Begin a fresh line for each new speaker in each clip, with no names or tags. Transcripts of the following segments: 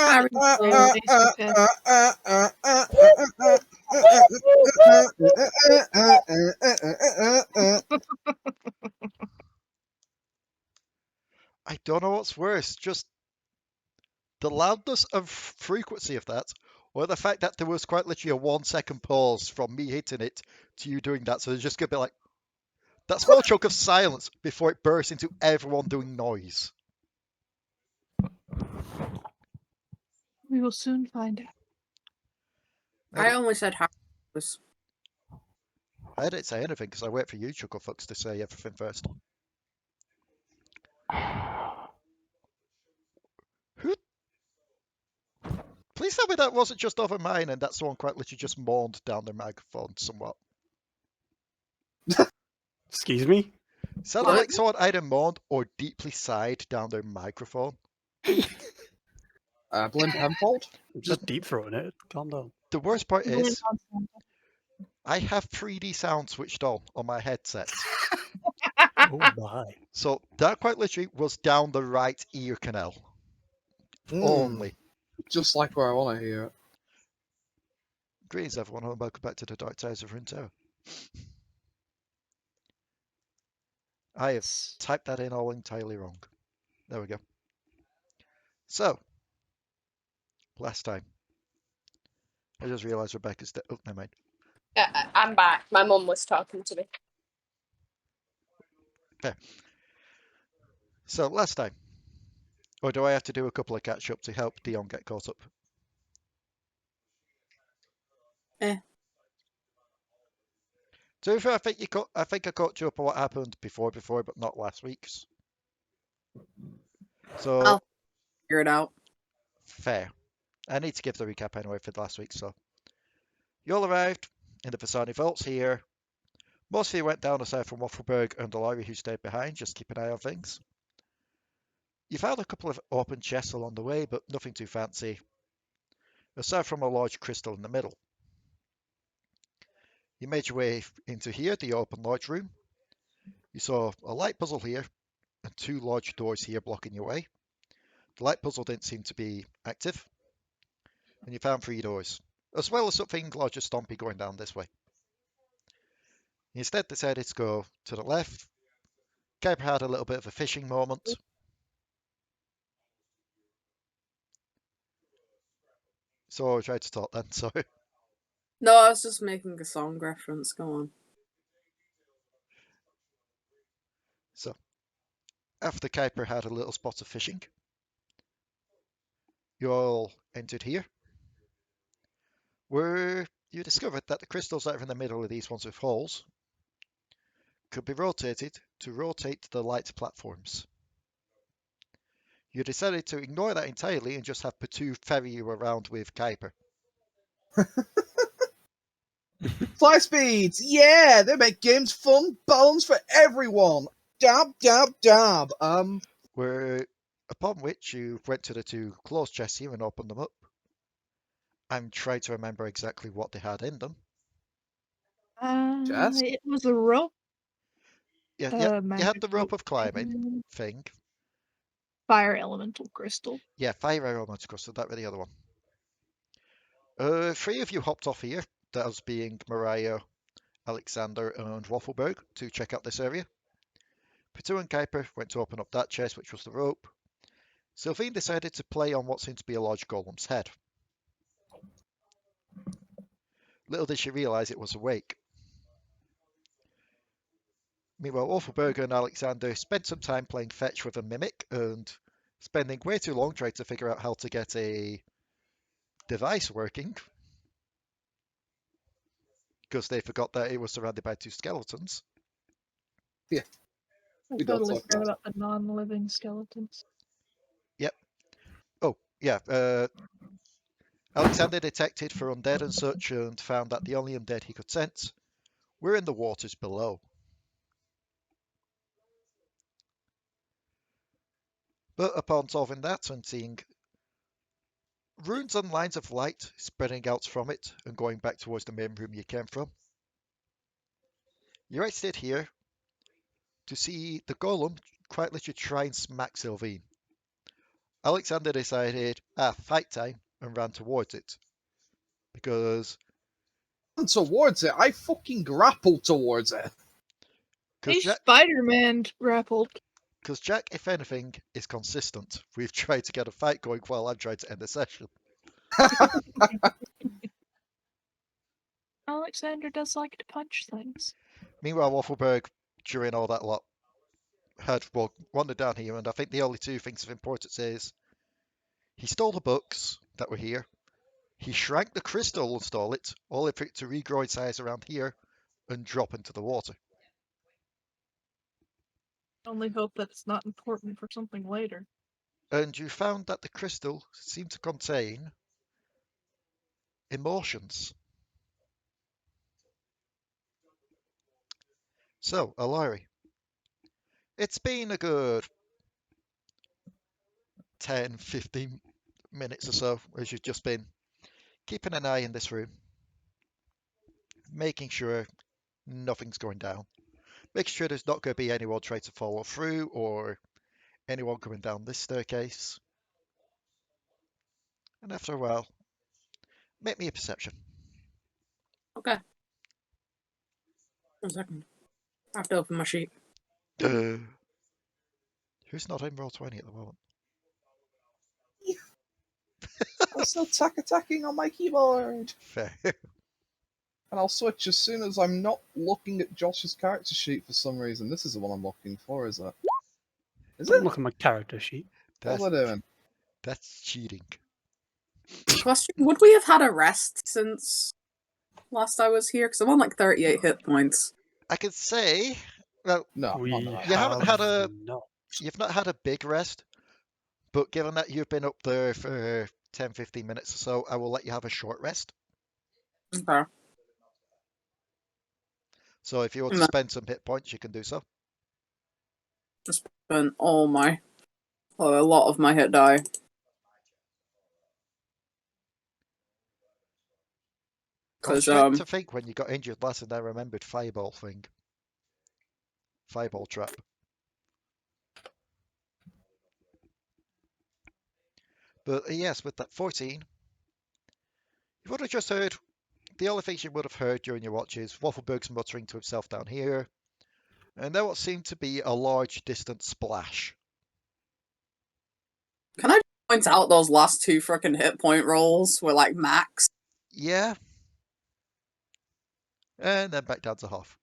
I don't know what's worse, just the loudness and frequency of that, or the fact that there was quite literally a 1 second pause from me hitting it to you doing that. So there's just going to be like that small chunk of silence before it bursts into everyone doing noise.
We will soon find out.
I only said how.
I didn't say anything because I wait for you, Chucklefucks, to say everything first. Who? Please tell me that wasn't just over mine and that someone quite literally just moaned down their microphone somewhat.
Excuse me?
Sounded like someone either moaned or deeply sighed down their microphone.
Blame Penfold?
I'm just deep throating it. Calm down.
The worst part is, I have 3D sound switched on my headset.
Oh my.
So that quite literally was down the right ear canal. Only.
Just like where I want to hear it.
Greetings everyone, and welcome back to the Dark Tales of Runeterra. I have typed that in all entirely wrong. There we go. So, last time. I just realised Rebecca's dead. Oh, never mind.
I'm back. My mum was talking to me.
Okay. So, last time. Or do I have to do a couple of catch-up to help Dion get caught up? To be fair, I think I caught you up on what happened before, but not last week's. So
I'll figure it out.
Fair. I need to give the recap anyway for last week. So you all arrived in the Phoenyrie Vaults here. Most of you went down aside from Waffleberg and Alari, who stayed behind, just keep an eye on things. You found a couple of open chests along the way, but nothing too fancy, aside from a large crystal in the middle. You made your way into here, the open lodge room. You saw a light puzzle here and two large doors here blocking your way. The light puzzle didn't seem to be active. And you found 3 doors, as well as something larger stompy going down this way. You instead decided to go to the left. Kuiper had a little bit of a fishing moment. So I tried to talk then, sorry.
No, I was just making a song reference. Go on.
So, after Kuiper had a little spot of fishing, you all entered here, where you discovered that the crystals that are in the middle of these ones with holes could be rotated to rotate the light platforms. You decided to ignore that entirely and just have Potoo ferry you around with Kuiper.
Fly speeds! Yeah! They make games fun, balance for everyone! Dab, dab, dab!
Where, upon which you went to the 2 closed chests here and opened them up. I'm trying to remember exactly what they had in them.
Chest?
It was a rope.
Yeah, you had the rope of climbing thing.
Fire elemental crystal.
Yeah, fire elemental crystal, that was the other one. 3 of you hopped off here, that was being Mariah, Alekxander and Waffleberg, to check out this area. Potoo and Kuiper went to open up that chest, which was the rope. Silveen decided to play on what seemed to be a large golem's head. Little did she realise it was awake. Meanwhile, Waffleberg and Alekxander spent some time playing fetch with a mimic and spending way too long trying to figure out how to get a device working, because they forgot that it was surrounded by 2 skeletons.
Yeah.
I totally forgot about the non-living skeletons.
Yep. Oh, yeah. Alekxander detected for undead and such and found that the only undead he could sense were in the waters below. But upon solving that and seeing runes and lines of light spreading out from it and going back towards the main room you came from, you exited here to see the golem quite literally try and smack Silveen. Alekxander decided, fight time, and ran towards it. Because
Towards it, I fucking grappled towards it.
Hey,
Jack,
Spider-Man grappled.
because Jack, if anything, is consistent. We've tried to get a fight going while I'm trying to end the session.
Alexander does like to punch things.
Meanwhile, Waffleberg, during all that lot, had wandered down here, and I think the only two things of importance is he stole the books that were here, he shrank the crystal and stole it, only for it to regrow in size around here and drop into the water.
Only hope that it's not important for something later.
And you found that the crystal seemed to contain emotions. So, Alari, it's been a good 10, 15 minutes or so as you've just been keeping an eye in this room, making sure nothing's going down, making sure there's not going to be anyone trying to follow through or anyone coming down this staircase. And after a while, make me a perception.
Okay. 1 second. I have to open my sheet.
Who's not in Roll20 at the moment?
I'm still attacking on my keyboard.
Fair.
And I'll switch as soon as I'm not looking at Josh's character sheet for some reason. This is the one I'm looking for, is it? Is
Don't
it?
look at my character sheet.
What was I doing?
That's cheating.
Question: would we have had a rest since last I was here? Because I'm on like 38 hit points.
I could say, well,
No,
We
not that.
You haven't had a-
no.
you've not had a big rest, but given that you've been up there for 10, 15 minutes or so, I will let you have a short rest.
Okay.
So if you want to
No.
spend some hit points, you can do so.
Spent a lot of my hit die.
I was
'Cause,
trying to think when you got injured last and I remembered Fireball thing. Fireball trap. But yes, with that 14, you would have just heard, the only things you would have heard during your watches, Waffleberg's muttering to himself down here, and then what seemed to be a large distant splash.
Can I point out those last 2 frickin' hit point rolls were like max?
Yeah. And then back down to half.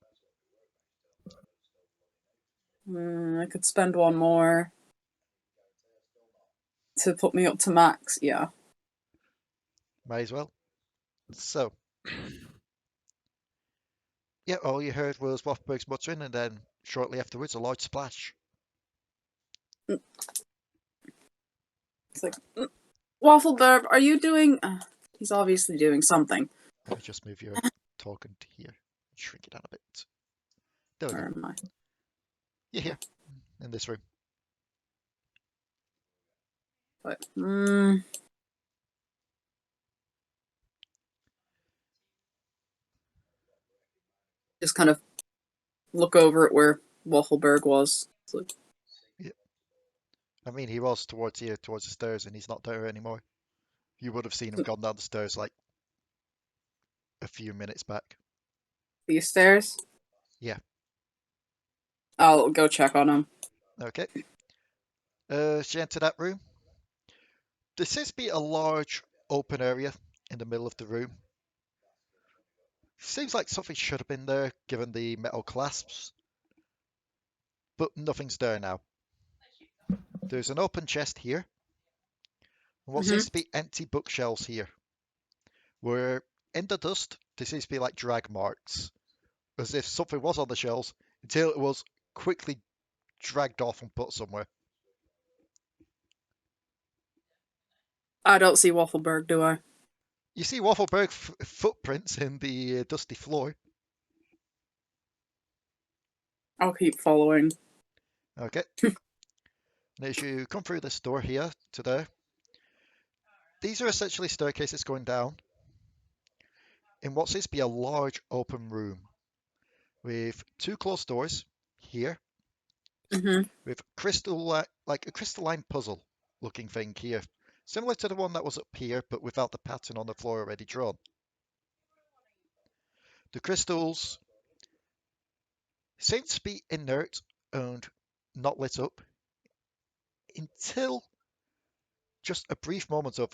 I could spend 1 more to put me up to max. Yeah.
Might as well. So. Yeah, all you heard was Waffleberg's muttering, and then shortly afterwards, a large splash.
It's like, Waffleberg, are you doing? He's obviously doing something.
Let me just move your talking to here. Shrink it down a bit. There we
Where
go.
am I?
You're here, in this room.
But just kind of look over at where Waffleberg was. It's like,
I mean, he was towards here, towards the stairs, and he's not there anymore. You would have seen him gone down the stairs like a few minutes back.
these stairs?
Yeah.
I'll go check on him.
Okay. As you enter that room, there seems to be a large open area in the middle of the room. Seems like something should have been there, given the metal clasps. But nothing's there now. There's an open chest here. And what seems to be empty bookshelves here. Where in the dust, there seems to be like drag marks. As if something was on the shelves until it was quickly dragged off and put somewhere.
I don't see Waffleberg, do I?
You see Waffleberg footprints in the dusty floor.
I'll keep following.
Okay. And as you come through this door here to there, these are essentially staircases going down in what seems to be a large open room with 2 closed doors here with crystal like a crystalline puzzle looking thing here. Similar to the one that was up here, but without the pattern on the floor already drawn. The crystals seem to be inert and not lit up until just a brief moment of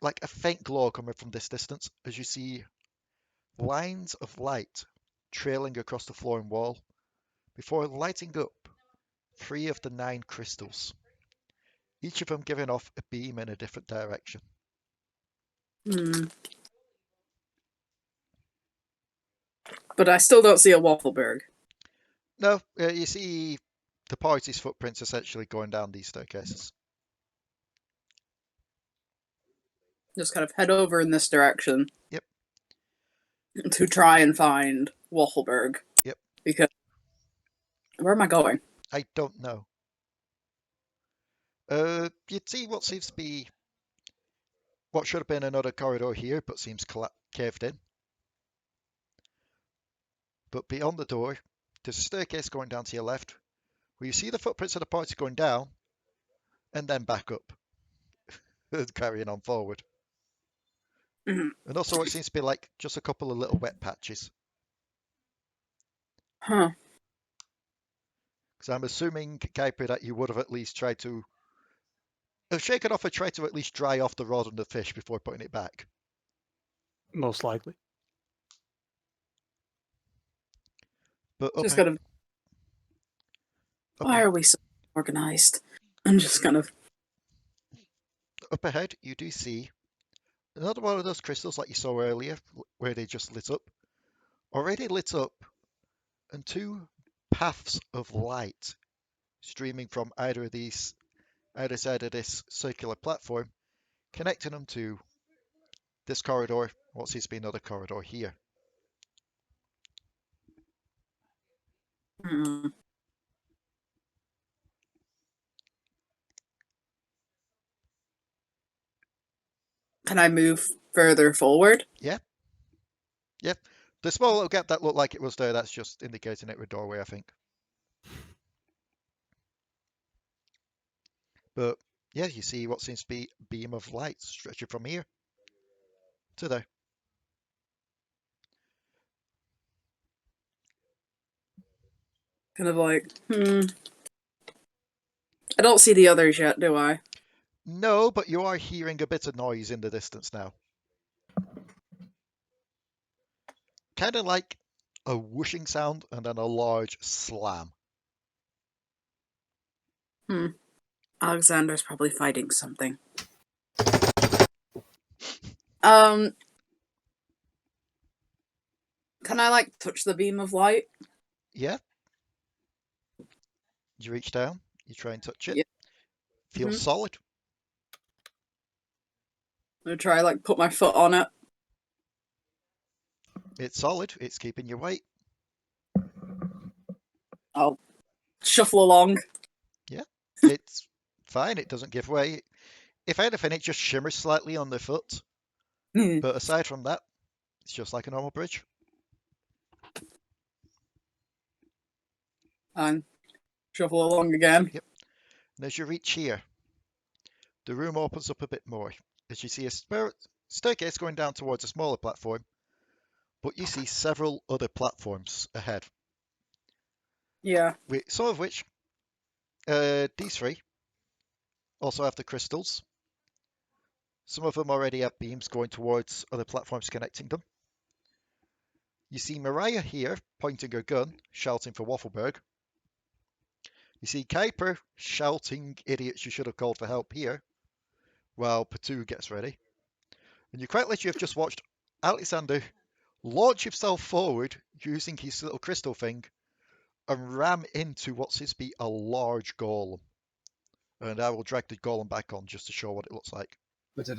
like a faint glow coming from this distance as you see lines of light trailing across the floor and wall before lighting up 3 of the 9 crystals, each of them giving off a beam in a different direction.
Hmm. But I still don't see a Waffleberg.
No, you see the party's footprints essentially going down these staircases.
Just kind of head over in this direction.
Yep.
To try and find Waffleberg.
Yep.
Because where am I going?
I don't know. You'd see what seems to be what should have been another corridor here, but seems caved in. But beyond the door, there's a staircase going down to your left, where you see the footprints of the party going down, and then back up, carrying on forward.
Mhm.
And also what seems to be like just a couple of little wet patches.
Huh.
Because I'm assuming, Kuiper, that you would have at least tried to have shaken off or tried to at least dry off the rod and the fish before putting it back.
Most likely.
But
Just kind of. Why are we so organized? I'm just kind of.
up ahead, you do see another one of those crystals like you saw earlier, where they just lit up. Already lit up, and 2 paths of light streaming from either side of this circular platform, connecting them to this corridor, what seems to be another corridor here.
Hmm. Can I move further forward?
Yeah. Yep. The small little gap that looked like it was there, that's just indicating it with a doorway, I think. But yeah, you see what seems to be a beam of light stretching from here to there.
Kind of like, I don't see the others yet, do I?
No, but you are hearing a bit of noise in the distance now. Kind of like a whooshing sound and then a large slam.
Alekxander's probably fighting something. Can I, like, touch the beam of light?
Yeah. You reach down, you try and touch it.
Yep.
Feels solid.
I'm gonna try, like, put my foot on it.
It's solid. It's keeping your weight.
I'll shuffle along.
Yeah. It's fine. It doesn't give way. If anything, it just shimmers slightly on the foot. But aside from that, it's just like a normal bridge.
And shuffle along again.
Yep. And as you reach here, the room opens up a bit more. As you see a staircase going down towards a smaller platform, but you see several other platforms ahead.
Yeah.
Some of which, these 3, also have the crystals. Some of them already have beams going towards other platforms connecting them. You see Mariah here, pointing her gun, shouting for Waffleberg. You see Kuiper shouting, "Idiots, you should have called for help" here, while Potoo gets ready. And you quite literally have just watched Alekxander launch himself forward using his little crystal thing and ram into what seems to be a large golem. And I will drag the golem back on just to show what it looks like. That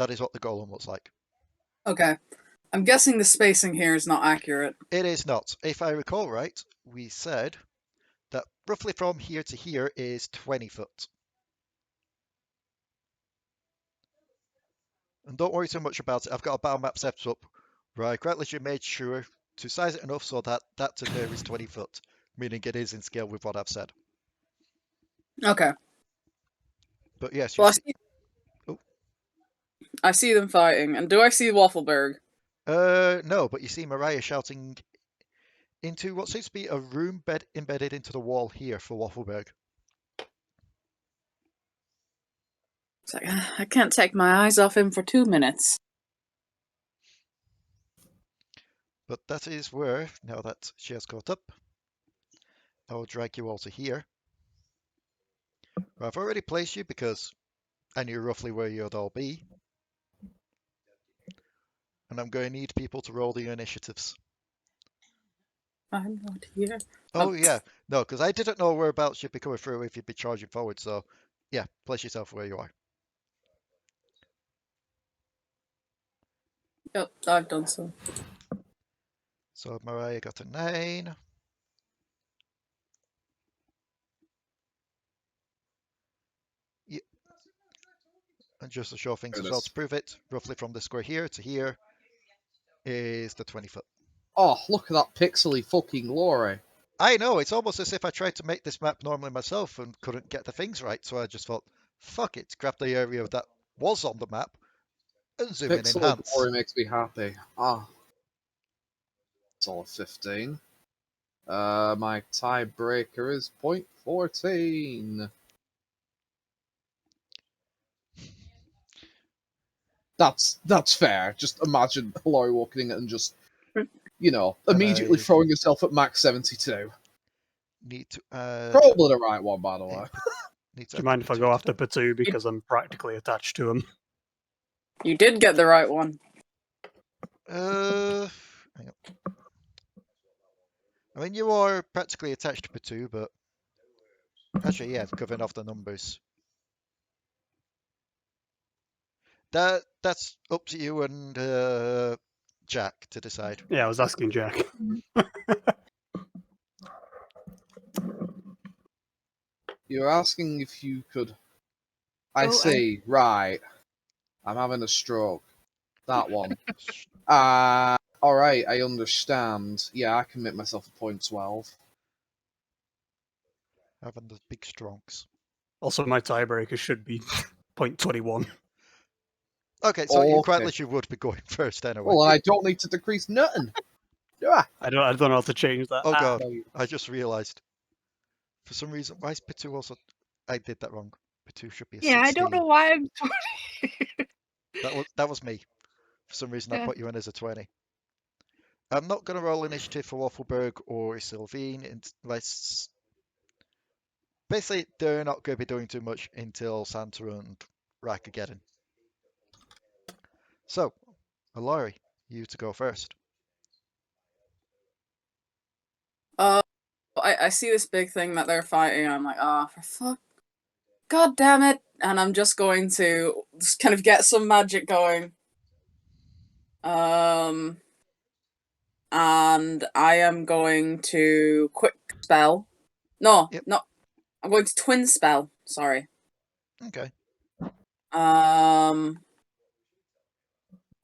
is what the golem looks like.
Okay. I'm guessing the spacing here is not accurate.
It is not. If I recall right, we said that roughly from here to here is 20 foot. And don't worry too much about it. I've got a battle map set up where I quite literally made sure to size it enough so that that to there is 20 foot, meaning it is in scale with what I've said.
Okay.
But yes, you
Well,
see. Oh.
I see them fighting. And do I see Waffleberg?
No, but you see Mariah shouting into what seems to be a room embedded into the wall here for Waffleberg.
It's like, I can't take my eyes off him for 2 minutes.
But that is where, now that she has caught up, I will drag you all to here. I've already placed you because I knew roughly where you'd all be. And I'm going to need people to roll the initiatives.
I'm not here.
Oh, yeah. No, because I didn't know whereabouts you'd be coming through if you'd be charging forward. So, yeah, place yourself where you are.
Yep, I've done so.
So, Mariah got a 9. Yeah. And just to show things as well, to prove it, roughly from the square here to here is the 20 foot.
Oh, look at that pixely fucking glory.
I know, it's almost as if I tried to make this map normally myself and couldn't get the things right, so I just thought, fuck it, grab the area that was on the map and zoom in
Pixely
enhance.
glory makes me happy. Ah. It's all 15. My tiebreaker is 0.14. That's fair. Just imagine Alari walking in and just, immediately throwing yourself at max 72.
Need to add...
Probably the right one, by the way.
Do you mind if I go after Potoo because I'm practically attached to him?
You did get the right one.
Hang on. I mean, you are practically attached to Potoo, but... Actually, yeah, covering off the numbers. That's up to you and Jack to decide.
Yeah, I was asking Jack.
You're asking if you could... I
Oh,
see. Right. I'm having a stroke. That one. Alright, I understand. Yeah, I can make myself a 0.12.
Having the big strongs.
Also, my tiebreaker should be 0.21.
Okay, so you quite
Okay.
literally would be going first anyway.
Well, and I don't need to decrease nothing. Do I?
I don't know how to change that.
Oh god,
No,
I just realised. For some reason, why is Potoo also... I did that wrong. Potoo should be a 16.
Yeah, I don't know why I'm 20.
That was me. For some reason, I
Yeah.
put you in as a 20. I'm not going to roll initiative for Waffleberg or Silveen unless... Basically, they're not going to be doing too much until Santa and Raka get in. So, Alari, you to go first.
I see this big thing that they're fighting, and I'm like, for fuck. God damn it. And I'm just going to just kind of get some magic going. And I am going to quick spell. No,
Yep.
no. I'm going to twin spell. Sorry.
Okay.
I'm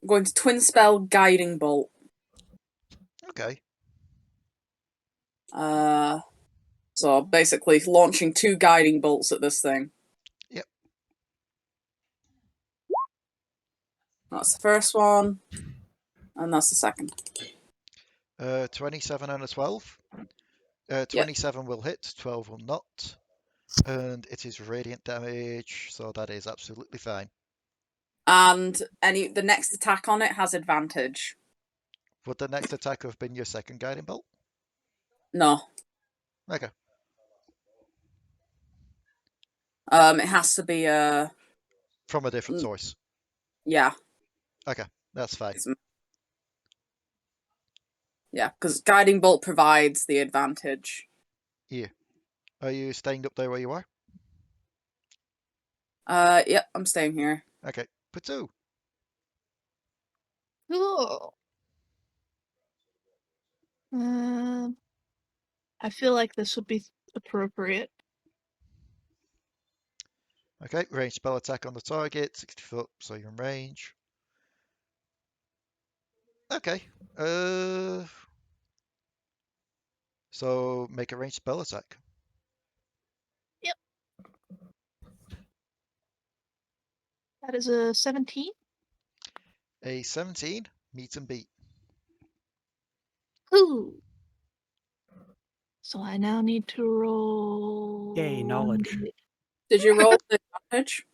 going to twin spell guiding bolt.
Okay.
So basically launching 2 guiding bolts at this thing.
Yep.
That's the first one. And that's the second.
27 and a 12. 27 will hit, 12 will not. And it is radiant damage, so that is absolutely fine.
And the next attack on it has advantage.
Would the next attack have been your second guiding bolt?
No.
Okay.
It has to be
From a different source.
yeah.
Okay, that's fine.
Yeah, because guiding bolt provides the advantage.
Yeah. Are you staying up there where you are?
Yep, I'm staying here.
Okay. Potoo.
Cool. I feel like this would be appropriate.
Okay, range spell attack on the target, 60 foot, so you're in range. Okay. So make a ranged spell attack.
That is a 17.
A 17, meet and beat.
Ooh. So I now need to roll.
Yay, knowledge.
1d8.
Did you roll the advantage?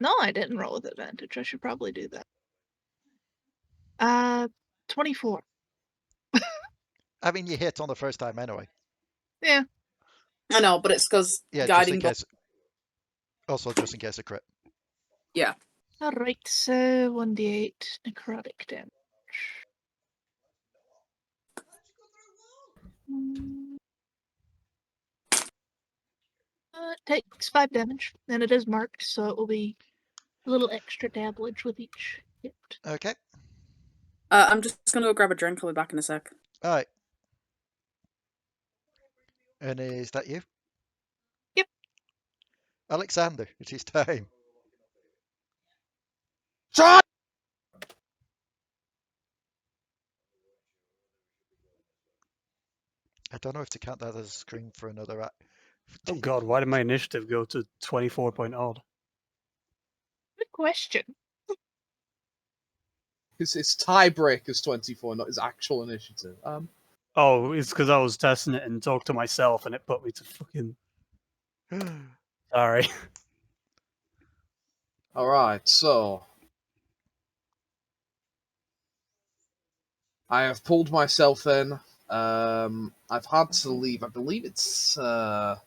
No, I didn't roll with advantage. I should probably do that. 24.
I mean, you hit on the first time anyway.
Yeah.
I know, but it's because
Yeah,
guiding
just in case. Also, just in case a crit.
All right. So 1d8 necrotic damage. It takes 5 damage, and it is marked, so it will be a little extra damage with each hit.
Okay.
I'm just gonna go grab a drink. I'll be back in a sec.
All right. And is that you?
Yep.
Alekxander, it is time.
Shot!
I don't know if to count that as a scream for another act.
Oh god, why did my initiative go to 24 point odd?
Good question.
His tiebreak is 24, not his actual initiative.
Oh, it's because I was testing it and talked to myself and it put me to fucking... Sorry.
Alright, so... I have pulled myself in. I've had to leave. I believe it's... I've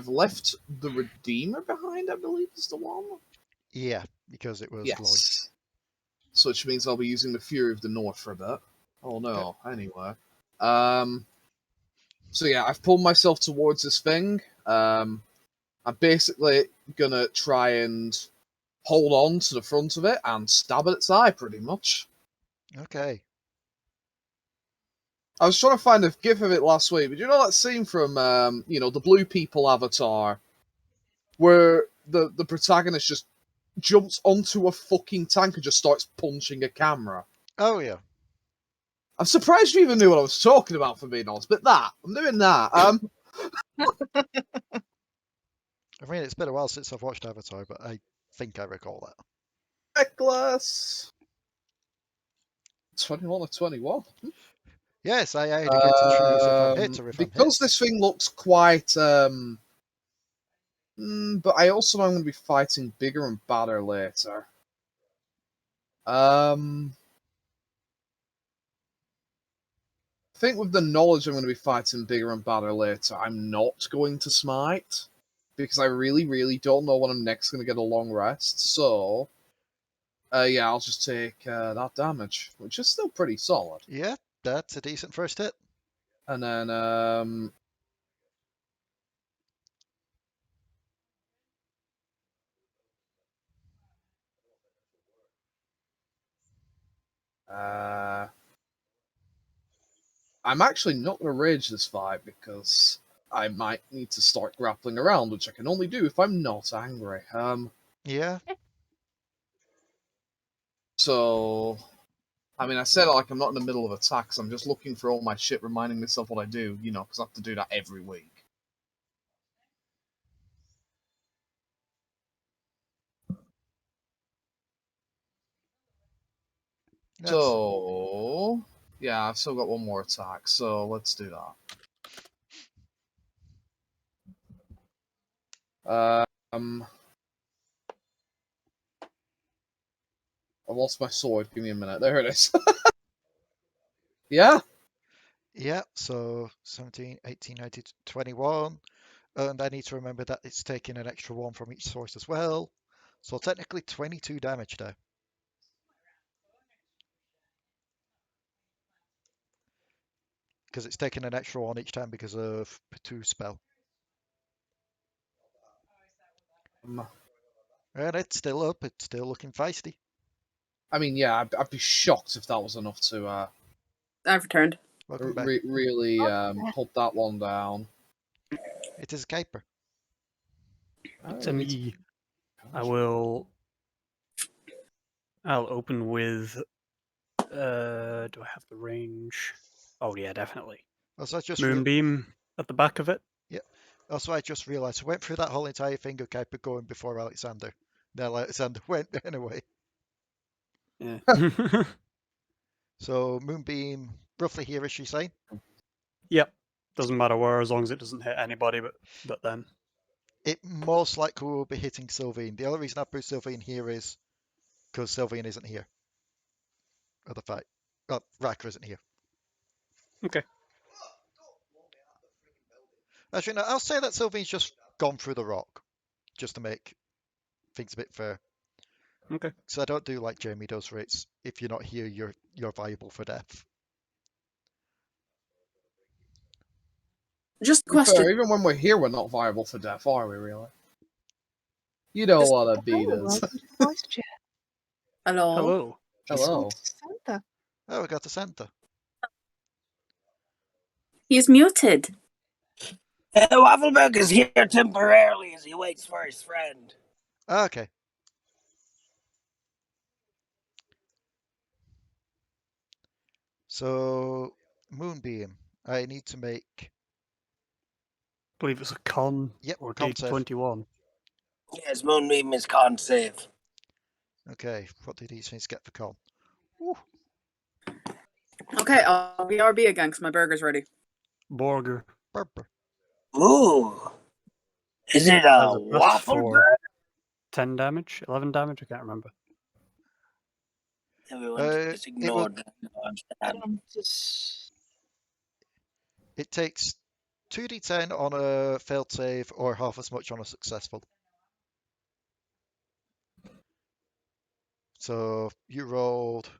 left the Redeemer behind, I believe is the one.
Yeah, because it was launched.
Yes. So which means I'll be using the Fury of the North for a bit. Oh no, anyway. So yeah, I've pulled myself towards this thing. I'm basically gonna try and hold on to the front of it and stab at its eye, pretty much.
Okay.
I was trying to find a gif of it last week, but you know that scene from, the Blue People Avatar, where the protagonist just jumps onto a fucking tank and just starts punching a camera?
Oh, yeah.
I'm surprised you even knew what I was talking about, for being honest, but I'm doing that.
I mean, it's been a while since I've watched Avatar, but I think I recall that.
Reckless. 21 or 21.
Yes, I only get to choose if I'm hit or if I'm
Because
hit.
this thing looks quite... but I also know I'm going to be fighting bigger and badder later. I think with the knowledge I'm going to be fighting bigger and badder later, I'm not going to smite. Because I really, really don't know when I'm next going to get a long rest. So, yeah, I'll just take that damage, which is still pretty solid.
Yeah, that's a decent first hit.
And then, I'm actually not going to rage this fight because I might need to start grappling around, which I can only do if I'm not angry.
Yeah.
So, I mean, I said like I'm not in the middle of attacks. I'm just looking for all my shit, reminding myself what I do, because I have to do that every week. So, yeah, I've still got one more attack, so let's do that. I lost my sword. Give me a minute. There it is. Yeah?
Yeah, so 17, 18, 19, 21. And I need to remember that it's taking an extra one from each source as well. So technically 22 damage there. Because it's taking an extra one each time because of Potoo's spell. And it's still up. It's still looking feisty.
I mean, yeah, I'd be shocked if that was enough to
I've returned.
Welcome back.
really put that one down.
It is a Kuiper.
To me, I'll open with Do I have the range? Oh yeah, definitely.
Also, I just
Moonbeam at the back of it.
I just realised I went through that whole entire thing of Kuiper going before Alekxander. Then Alekxander went anyway.
Yeah.
So Moonbeam, roughly here, is she saying?
Yep. Doesn't matter where, as long as it doesn't hit anybody but them.
It most likely will be hitting Silveen. The only reason I put Silveen here is because Silveen isn't here at the fight. Raka isn't here.
Okay.
Actually, no, I'll say that Silveen's just gone through the rock, just to make things a bit fair.
Okay.
So I don't do like Jamie does, where it's if you're not here, you're viable for death.
Just a
To be fair,
question.
even when we're here, we're not viable for death, are we, really? You don't
Just-
want to beat
Hello,
us.
welcome to voice chat.
Hello.
Hello.
Hello.
Santa.
Oh, we got a Santa.
He's muted.
Waffleberg is here temporarily as he waits for his friend.
Okay. So Moonbeam, I need to make.
I believe it's a con
Yep,
or
con save.
D21.
Yes, Moonbeam is con save.
Okay, what did these things get for con? Ooh,
Okay, I'll BRB again because my burger's ready.
Borger.
Barbara.
Ooh. Is it
Has
a
a plus 4.
Waffleberg?
10 damage? 11 damage? I can't remember.
Everyone just
It will-
ignored that.
It takes 2d10 on a failed save or half as much on a successful. So you rolled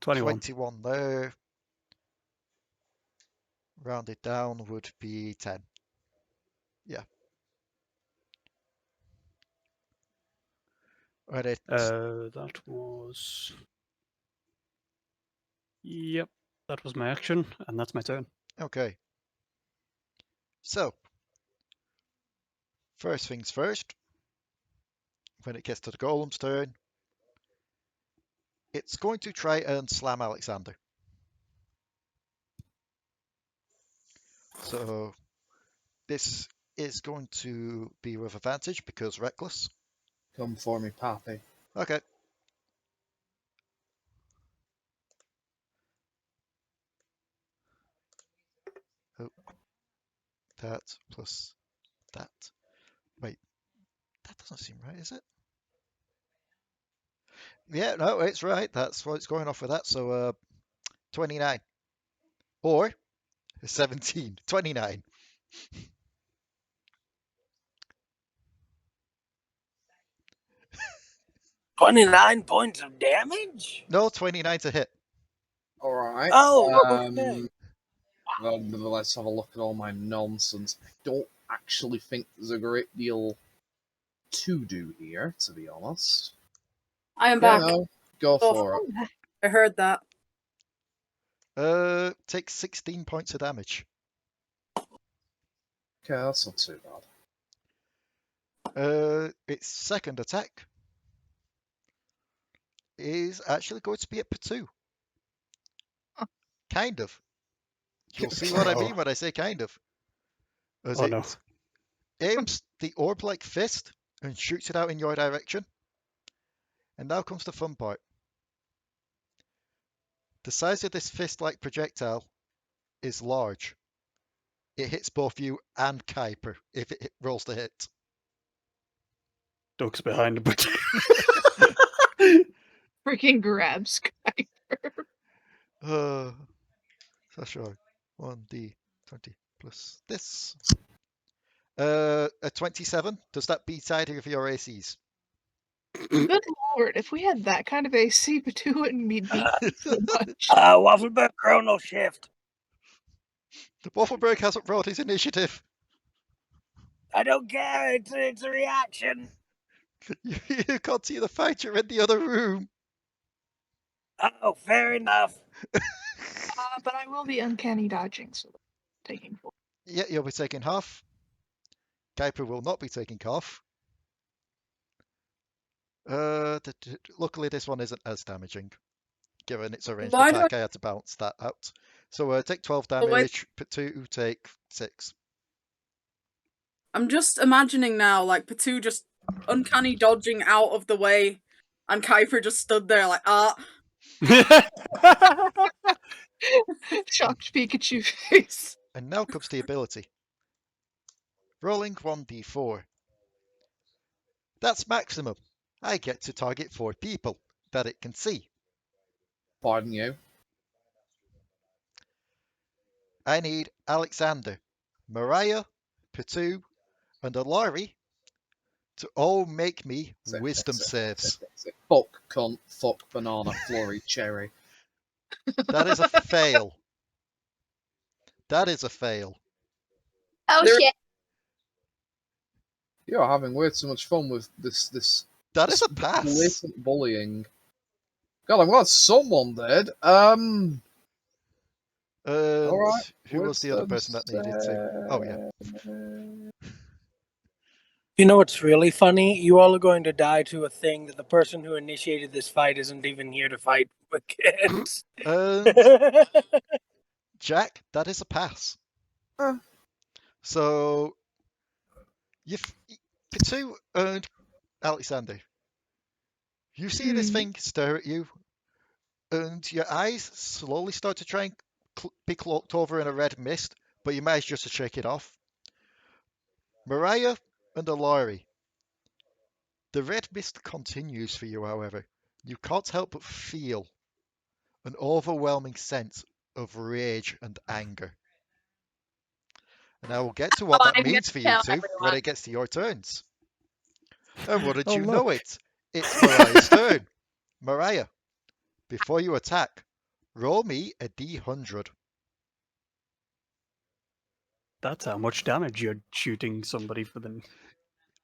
21.
21 there. Rounded down would be 10. Yeah. And it,
That was... Yep. That was my action, and that's my turn.
okay. So, first things first, when it gets to the Golem's turn, it's going to try and slam Alekxander. So, this is going to be with advantage because reckless.
Come for me, Pappy.
Okay. Oh, that plus that. Wait, that doesn't seem right, is it? Yeah, no, it's right. That's what it's going off with that. So, 29. Or 17. 29.
29 points of damage?
No, 29 to hit.
Alright.
Oh, okay.
Let's have a look at all my nonsense. I don't actually think there's a great deal to do here, to be honest.
I am
Yeah,
back.
no, go
Oh.
for it.
I heard that.
Take 16 points of damage.
Okay, that's not too bad.
Its second attack is actually going to be at Potoo. Kind of. You'll see what I mean when I say kind of. As
Oh
it
no.
aims the orb-like fist and shoots it out in your direction. And now comes the fun part. The size of this fist-like projectile is large. It hits both you and Kuiper if it rolls to hit.
Duck's behind the
Freaking grabs Kuiper.
So sure. 1d20 plus this. A 27. Does that beat either of your ACs?
Good lord, if we had that kind of AC, Potoo wouldn't be beat so much.
Waffleberg chrono shift.
The Waffleberg hasn't rolled his initiative.
I don't care. It's a reaction.
You can't see the fight. You're in the other room.
Oh, fair enough.
But I will be uncanny dodging, so taking 4.
Yeah, you'll be taking half. Kuiper will not be taking half. Luckily, this one isn't as damaging. given its a ranged
Why do
attack. I had to balance that out. So take 12
But why-
damage. Potoo take 6.
I'm just imagining now, like, Potoo just uncanny dodging out of the way, and Kuiper just stood there like,
Shocked Pikachu face.
And now comes the ability. Rolling 1d4. That's maximum. I get to target 4 people that it can see.
Pardon you.
I need Alekxander, Mariah, Potoo, and Alari to all make me wisdom saves.
Fuck, cunt, fuck, banana, flurry, cherry.
That is a fail. That is a fail.
Oh
There-
shit.
You're having way too much fun with this
That is a pass.
blatant bullying. God, I'm glad someone did.
And
Alright,
who was the other person that needed to? Oh, yeah.
You know what's really funny? You all are going to die to a thing that the person who initiated this fight isn't even here to fight with kids.
And Jack, that is a pass.
Huh.
So, Potoo and Alekxander, you see this thing stare at you, and your eyes slowly start to try and be cloaked over in a red mist, but you manage just to shake it off. Mariah and Alari, the red mist continues for you, however. You can't help but feel an overwhelming sense of rage and anger. And I will get to what that
I'm
means for
gonna
you
tell
two when
everyone.
it gets to your turns. And what did
Oh,
you know
look.
it? It's Mariah's turn. Mariah, before you attack, roll me a d100.
That's how much damage you're shooting somebody for them.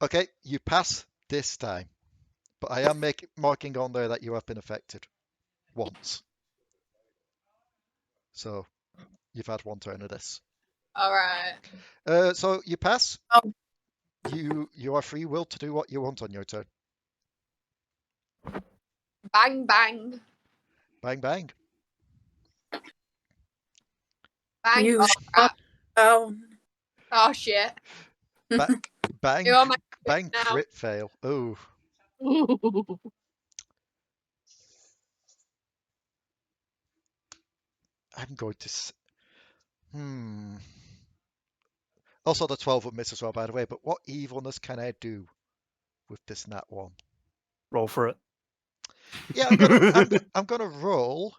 Okay, you pass this time. But I am marking on there that you have been affected. Once. So, you've had one turn of this.
Alright.
So, you pass.
Oh.
You are free will to do what you want on your turn.
Bang bang.
Bang, bang.
Bang.
You
Oh,
shut
crap.
down.
Oh shit.
Bang,
Who am I
bang,
now?
crit fail. Oh,
Ooh.
I'm going to... Also, the 12 would miss as well, by the way, but what evilness can I do with this nat 1?
Roll for it.
Yeah, I'm gonna roll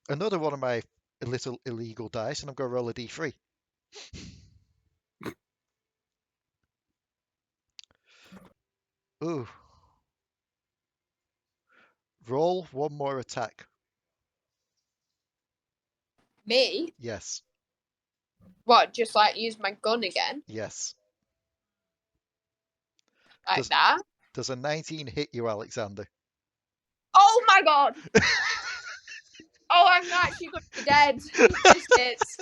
another one of my little illegal dice, and I'm gonna roll a d3. Ooh. Roll one more attack.
Me?
Yes,
What, just like use my gun again?
yes.
Like
Does-
that?
Does a 19 hit you, Alekxander?
Oh my god! Oh, I'm not actually going to be dead. It just hits.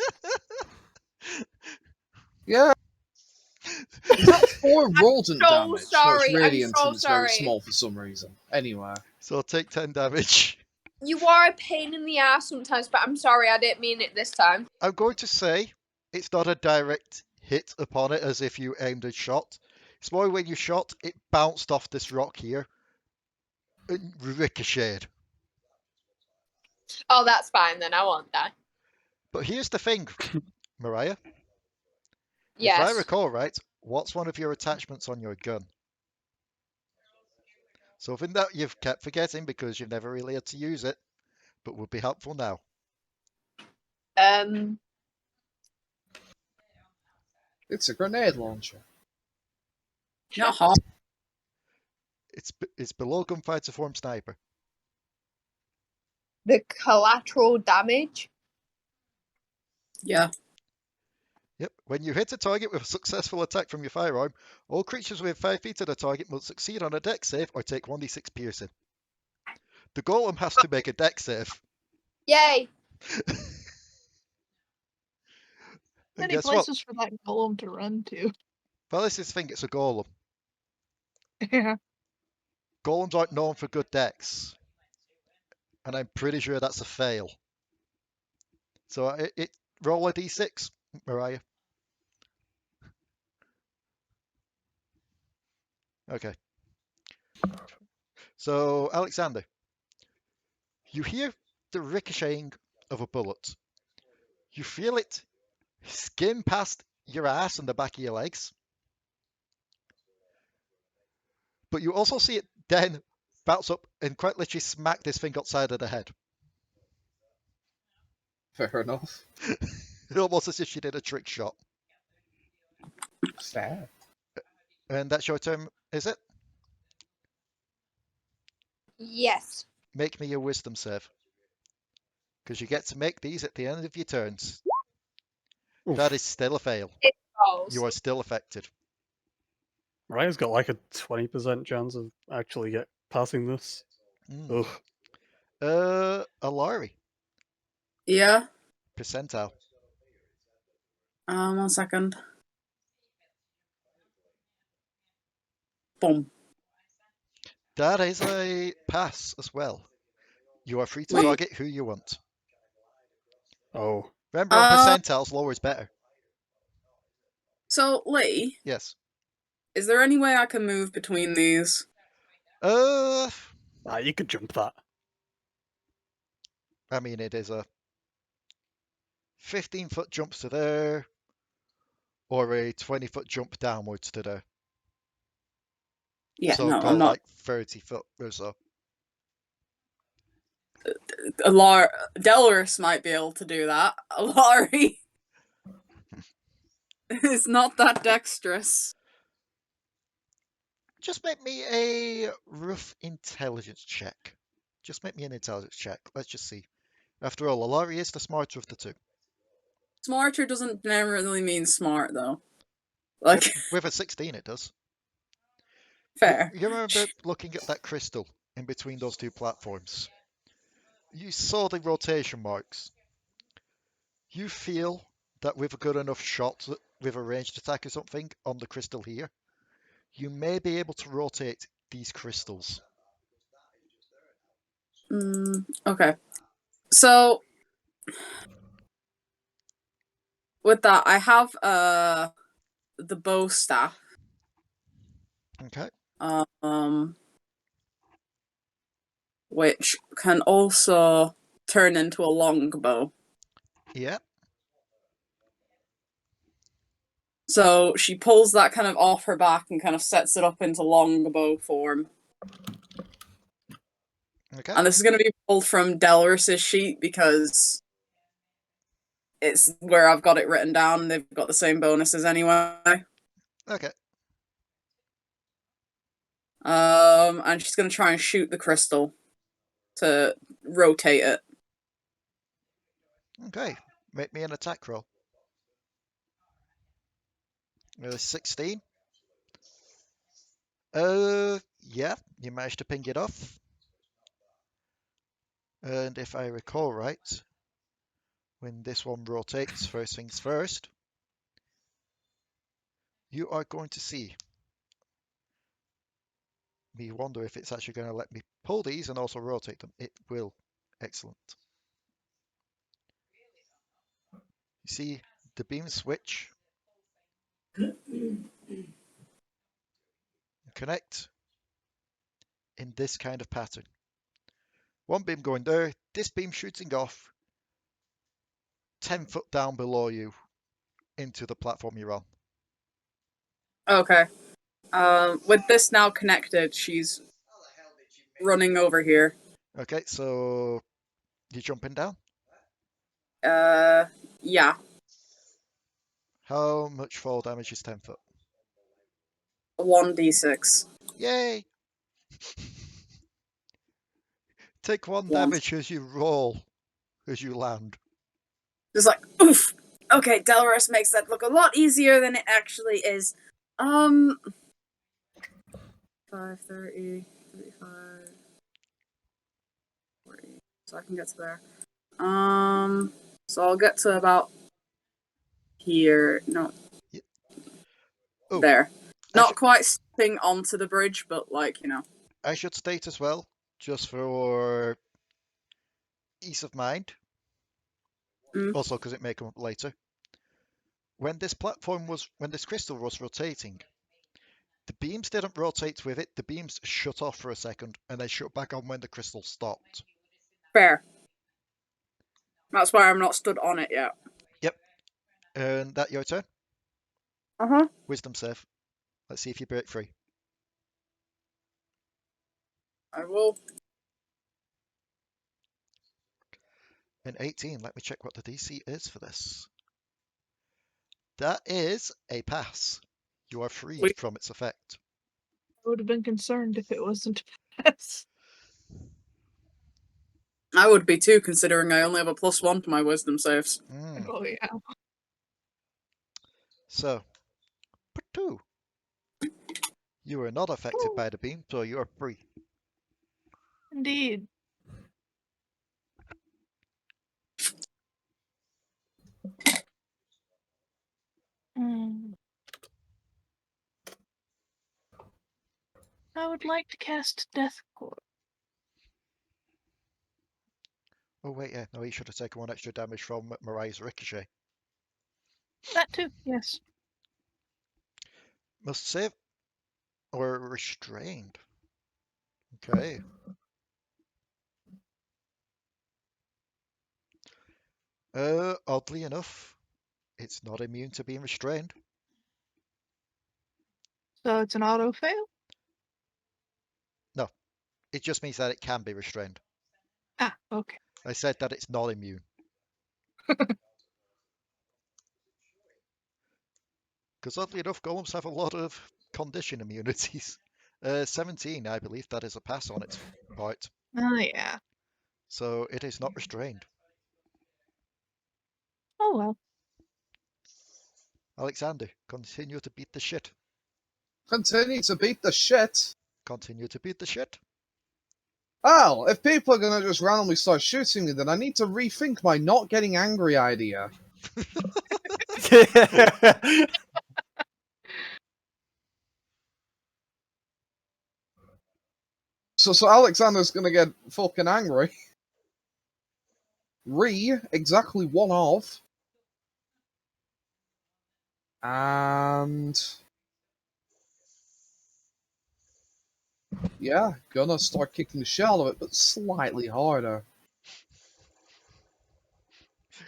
Yeah. Is that 4 rodent
so
damage?
sorry,
No,
I'm
it's radiant
so
and it's very
sorry.
small for some reason. Anyway.
So take 10 damage.
You are a pain in the ass sometimes, but I'm sorry, I didn't mean it this time.
I'm going to say it's not a direct hit upon it as if you aimed and shot. It's more when you shot, it bounced off this rock here and ricocheted.
Oh, that's fine then, I won't die.
But here's the thing, Mariah.
Yes.
If I recall right, what's one of your attachments on your gun? Something that you've kept forgetting because you've never really had to use it, but would be helpful now.
It's a grenade launcher.
Yaha.
It's below gunfighter form sniper.
The collateral damage?
Yeah.
Yep. When you hit a target with a successful attack from your firearm, all creatures within 5 feet of the target must succeed on a dex save or take 1d6 piercing. The golem has to make a dex save.
Yay!
And
Many
guess what?
places for that golem to run to.
Well, this is the thing, it's a golem.
Yeah.
Golems aren't known for good dex. And I'm pretty sure that's a fail. So roll a d6, Mariah. Okay. So, Alekxander, you hear the ricocheting of a bullet. You feel it skim past your ass and the back of your legs. But you also see it then bounce up and quite literally smack this thing outside of the head.
Fair enough.
Almost as if she did a trick shot.
Fair.
And that's your turn, is it?
Yes.
Make me a wisdom save. Because you get to make these at the end of your turns.
Oof.
That is still a fail.
Oh,
You are still affected.
Raya's got like a 20% chance of actually passing this.
Mm.
Ugh.
Alari,
Yeah.
percentile.
1 second. Boom.
That is a pass as well. You are free to
Wait.
target who you want.
Oh.
Remember, on percentiles, lower is better.
So, Lee,
Yes.
is there any way I can move between these?
You could jump that.
I mean, it is a 15-foot jump to there, or a 20-foot jump downwards to there.
Yeah,
So
no,
go
I'm not.
like 30 foot or so.
Delris might be able to do that. Alari is not that dexterous.
Just make me a rough intelligence check. Just make me an intelligence check. Let's just see. After all, Alari is the smarter of the two.
Smarter doesn't generally mean smart, though. Like,
With a 16, it does.
fair.
You remember looking at that crystal in between those two platforms? You saw the rotation marks. You feel that with a good enough shot, with a ranged attack or something on the crystal here, you may be able to rotate these crystals.
Okay. So, with that, I have the bow staff.
Okay.
Which can also turn into a longbow.
Yeah.
So she pulls that kind of off her back and kind of sets it up into longbow form.
Okay.
And this is going to be pulled from Delris's sheet because it's where I've got it written down. They've got the same bonuses anyway.
Okay.
And she's going to try and shoot the crystal to rotate it.
Okay. Make me an attack roll. 16. Yeah, you managed to ping it off. And if I recall right, when this one rotates, first things first, you are going to see me wonder if it's actually going to let me pull these and also rotate them. It will. Excellent. You see the beam switch. Connect in this kind of pattern. One beam going there, this beam shooting off 10 foot down below you into the platform you're on.
Okay. With this now connected, she's running over here.
Okay, so you jumping down?
Yeah.
How much fall damage is 10 foot?
1d6.
Yay! Take one damage as you roll, as you land.
Just like, oof! Okay, Delris makes that look a lot easier than it actually is. 5, 30, 35, 40. So I can get to there. So I'll get to about here. No.
Oh,
there. Not quite stepping onto the bridge, but like, you know.
I should state as well, just for ease of mind.
Mm.
Also, because it may come up later. When this crystal was rotating, the beams didn't rotate with it. The beams shut off for a second, and they shut back on when the crystal stopped.
Fair. That's why I'm not stood on it yet.
Yep. And that your turn?
Uh-huh.
Wisdom save. Let's see if you break free.
I will.
An 18. Let me check what the DC is for this. That is a pass. You are freed
Wait.
from its effect.
I would have been concerned if it wasn't a pass.
I would be too, considering I only have a +1 to my wisdom saves.
Oh yeah.
So, Potoo. You are not affected by the beam, so you are free.
Indeed. I would like to cast Death Core.
Oh wait, yeah, no, he should have taken 1 extra damage from Mariah's ricochet.
That too, yes.
Must save. Or restrained. Okay. Oddly enough, it's not immune to being restrained.
So it's an auto fail?
No, it just means that it can be restrained.
Ah, okay.
I said that it's not immune. Because oddly enough, golems have a lot of condition immunities. 17, I believe that is a pass on its part.
Oh yeah.
So it is not restrained.
Oh well.
Alekxander, continue to beat the shit.
Continue to beat the shit.
Continue to beat the shit.
Well, if people are going to just randomly start shooting me, then I need to rethink my not getting angry idea. So Alexander's going to get fucking angry. Exactly one of. And... yeah, gonna start kicking the shell out of it, but slightly harder.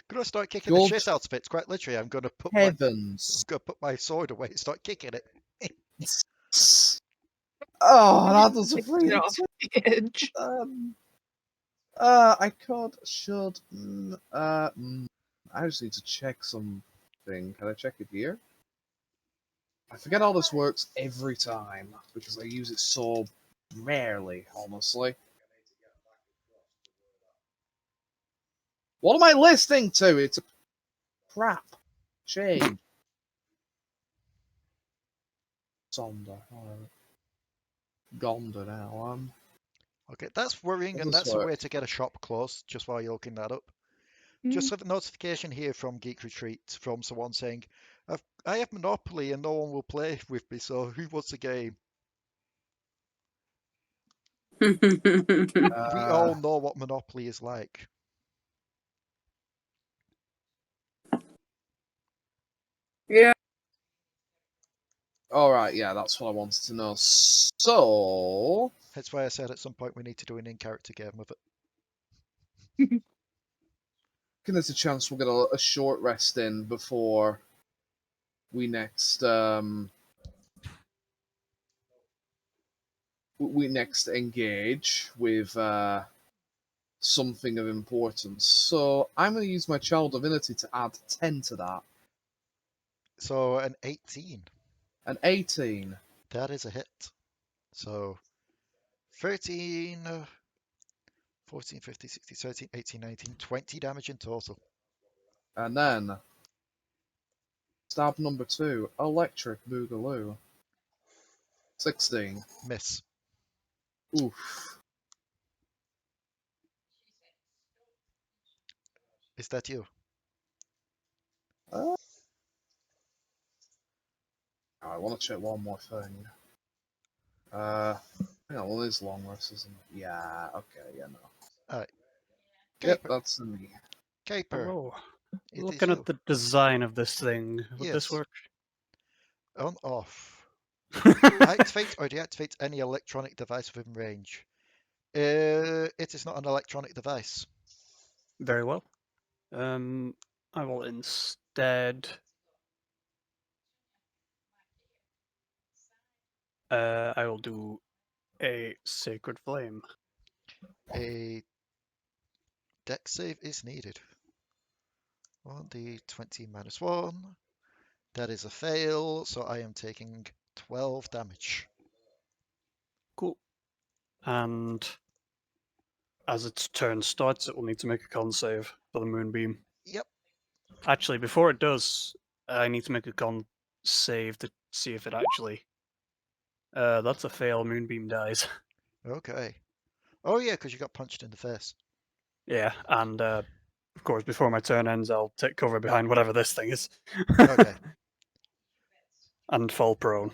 Gonna start kicking the
Good
shit out of it. Quite literally, I'm gonna put
heavens.
my sword away and start kicking it.
Oh, that doesn't
Get
really...
off the edge.
I should... I just need to check something. Can I check it here? I forget how this works every time, because I use it so rarely, honestly. What am I listening to? It's a crap change. Sonder. Gondor now.
Okay, that's worrying,
How
and
does
that's
this
a
work?
way to get a shop closed, just while you're looking that up. Just have a notification here from Geek Retreat from someone saying, I have Monopoly and no one will play with me, so who wants a game? We all know what Monopoly is like.
Yeah.
Alright, yeah, that's what I wanted to know. So...
That's why I said at some point we need to do an in-character game of it.
I think there's a chance we'll get a short rest in before we next engage with something of importance. So I'm going to use my Child Divinity to add 10 to that.
So an 18.
An 18.
That is a hit. So 13, 14, 15, 16, 17, 18, 19, 20 damage in total.
And then stab number 2, Electric Boogaloo. 16.
Miss.
Oof.
Is that you?
I want to check one more thing. Hang on, well, it is long rest, isn't it? Yeah, okay, yeah, no.
Alright.
Yep,
Kuiper.
that's me.
Kuiper,
Hello.
it is
Looking
you.
at the design of this thing, would this
Yes.
work?
On off. Activate or deactivate any electronic device within range. It is not an electronic device.
Very well. I will instead. I will do a Sacred Flame.
A dex save is needed. 1d20 minus 1. That is a fail, so I am taking 12 damage.
Cool. And as its turn starts, it will need to make a con save for the Moonbeam.
Yep.
Actually, before it does, I need to make a con save to see if it actually. That's a fail. Moonbeam dies.
Okay. Oh yeah, because you got punched in the face.
Yeah, and of course, before my turn ends, I'll take cover behind whatever this thing is.
Okay.
And fall prone.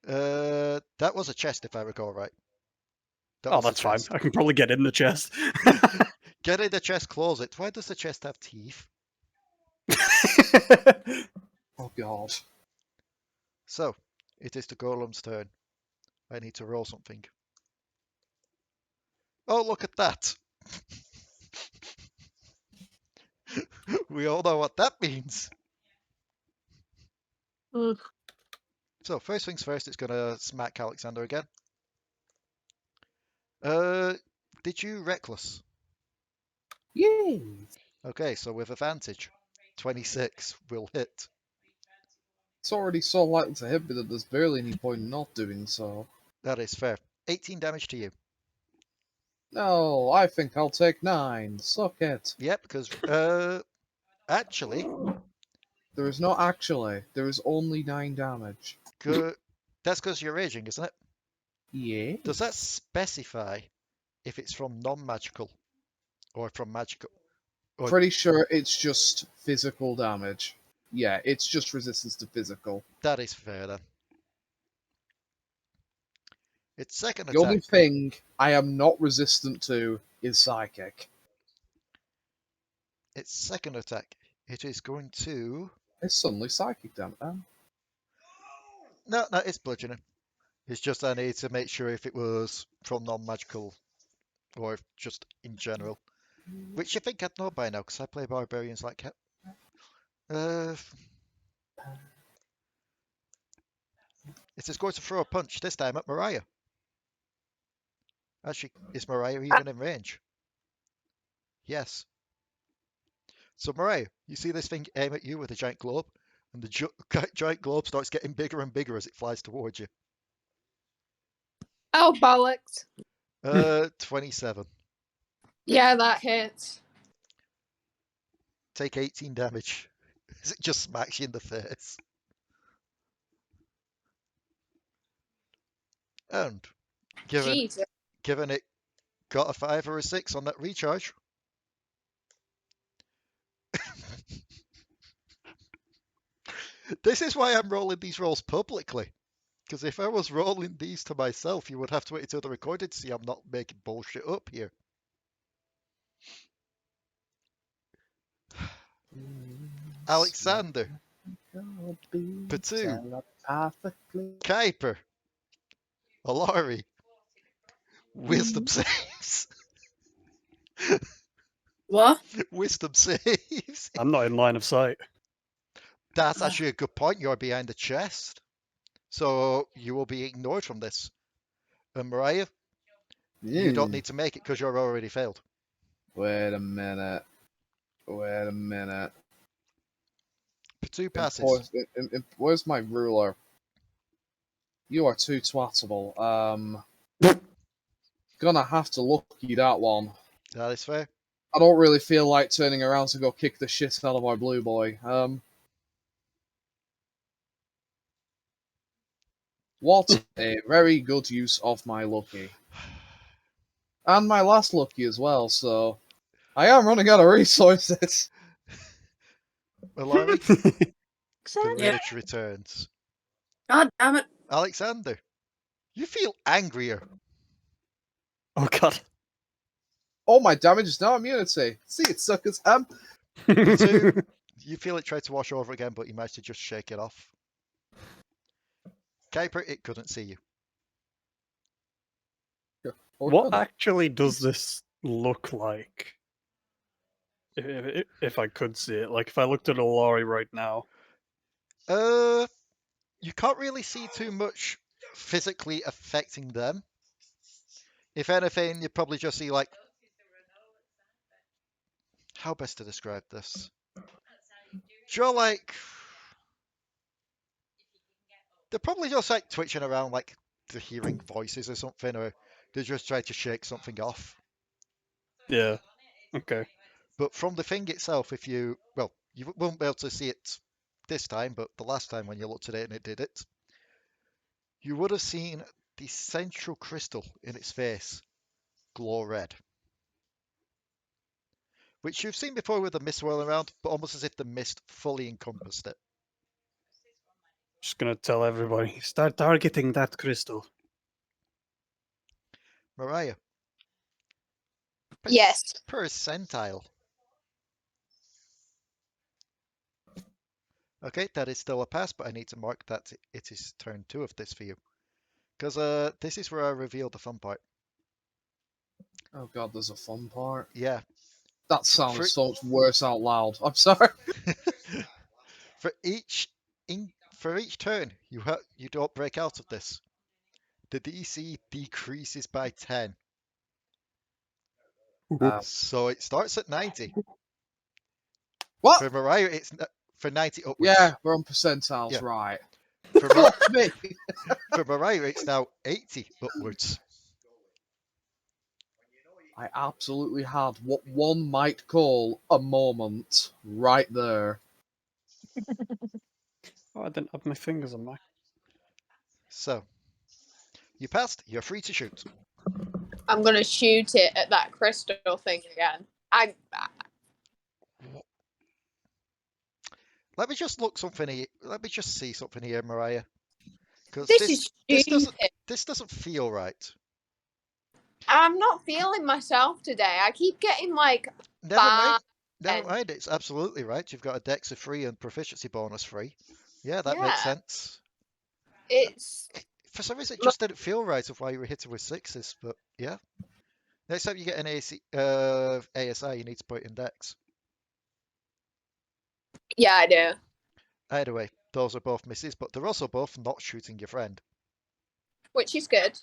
That was a chest, if I recall right. That
Oh,
was the
that's fine.
chest.
I can probably get in the chest.
Get in the chest, close it. Why does the chest have teeth?
Oh god.
So, it is the golem's turn. I need to roll something. Oh, look at that! We all know what that means.
Ugh.
So, first things first, it's going to smack Alekxander again. Did you reckless?
Yay!
Okay, so with advantage, 26 will hit.
It's already so likely to hit me that there's barely any point in not doing so.
That is fair. 18 damage to you.
No, I think I'll take 9. Suck it.
Yep, because, actually,
There is no actually. There is only 9 damage.
that's because you're raging, isn't it?
Yeah.
Does that specify if it's from non-magical or from magical? Or...
Pretty sure it's just physical damage. Yeah, it's just resistance to physical.
That is fair then. Its second
The only
attack.
thing I am not resistant to is psychic.
Its second attack. It is going to.
It's suddenly psychic, damn it.
No, it's bludgeoning. It's just I need to make sure if it was from non-magical or if just in general. Which you think I'd know by now, because I play barbarians like hell. It is going to throw a punch, this time at Mariah. Actually, is Mariah even in range? Yes. So Mariah, you see this thing aim at you with a giant globe, and the giant globe starts getting bigger and bigger as it flies towards you.
Oh, bollocks.
27.
Yeah, that hits.
Take 18 damage as it just smacks you in the face. And
Jesus.
given it got a 5 or a 6 on that recharge. This is why I'm rolling these rolls publicly. Because if I was rolling these to myself, you would have to wait until the recorded to see I'm not making bullshit up here. Alekxander, Potoo, Kuiper, Alari, wisdom saves.
What?
Wisdom saves.
I'm not in line of sight.
That's actually a good point. You're behind the chest. So you will be ignored from this. And Mariah, you don't need to make it because you're already failed.
Wait a minute.
Potoo passes.
Where's my ruler? You are too twattable. Gonna have to lucky that one.
That is fair.
I don't really feel like turning around to go kick the shit out of our blue boy. What a very good use of my lucky. And my last lucky as well, so I am running out of resources.
Alari, the
Alexander?
rage returns.
God damn it.
Alekxander, you feel angrier.
Oh god.
Oh, my damage is now immunity. See it, suckers.
Potoo, you feel it try to wash over again, but you managed to just shake it off. Kuiper, it couldn't see you.
What actually does this look like? If I could see it, like if I looked at Alari right now.
You can't really see too much physically affecting them. If anything, you probably just see like, how best to describe this? You're like, they're probably just like twitching around, like they're hearing voices or something, or they're just trying to shake something off.
Yeah. Okay.
But from the thing itself, if you, well, you won't be able to see it this time, but the last time when you looked at it and it did it, you would have seen the central crystal in its face glow red. Which you've seen before with the mist swirling around, but almost as if the mist fully encompassed it.
Just gonna tell everybody, start targeting that crystal.
Mariah.
Yes.
Percentile. Okay, that is still a pass, but I need to mark that it is turn 2 of this for you. Because this is where I reveal the fun part.
Oh god, there's a fun part.
Yeah.
That sounds so much worse out loud. I'm sorry.
For each turn, you don't break out of this. The DC decreases by 10. So it starts at 90.
What?
For Mariah, it's for 90 upwards.
Yeah, we're on percentiles,
Yeah.
right.
For,
Fuck me.
for Mariah, it's now 80 upwards.
I absolutely had what one might call a moment right there.
Oh, I didn't have my fingers on my.
So, you passed. You're free to shoot.
I'm gonna shoot it at that crystal thing again.
Let me just look something here. Let me just see something here, Mariah. Because
This is stupid.
this doesn't feel right.
I'm not feeling myself today. I keep getting like
Never mind. Never
and-
mind. It's absolutely right. You've got a Dex of 3 and proficiency bonus 3. Yeah, that makes
Yeah.
sense.
it's
For some reason, it just didn't feel right of why you were hitting with 6s, but yeah. Next time you get an ASI, you need to put it in Dex.
yeah, I do.
Either way, those are both misses, but they're also both not shooting your friend.
Which is good.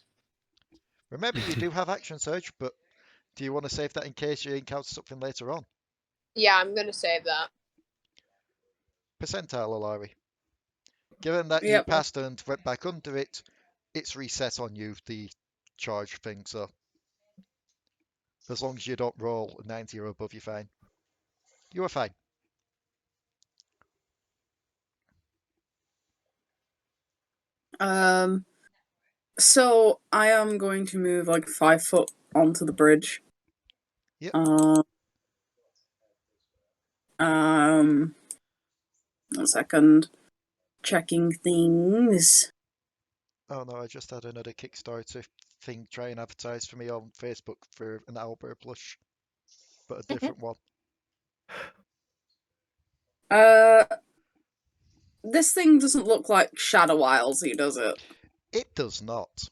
Remember, you do have action surge, but do you want to save that in case you encounter something later on?
Yeah, I'm gonna save that.
Percentile, Alari. Given that you
Yep.
passed and went back under it, it's reset on you, the charge thing, so as long as you don't roll a 90 or above, you're fine. You are fine.
So I am going to move like 5 foot onto the bridge.
Yep.
1 second. Checking things.
Oh no, I just had another Kickstarter thing try and advertise for me on Facebook for an Albert plush, but a different one.
This thing doesn't look like Shadow Wildsy, does it?
It does not.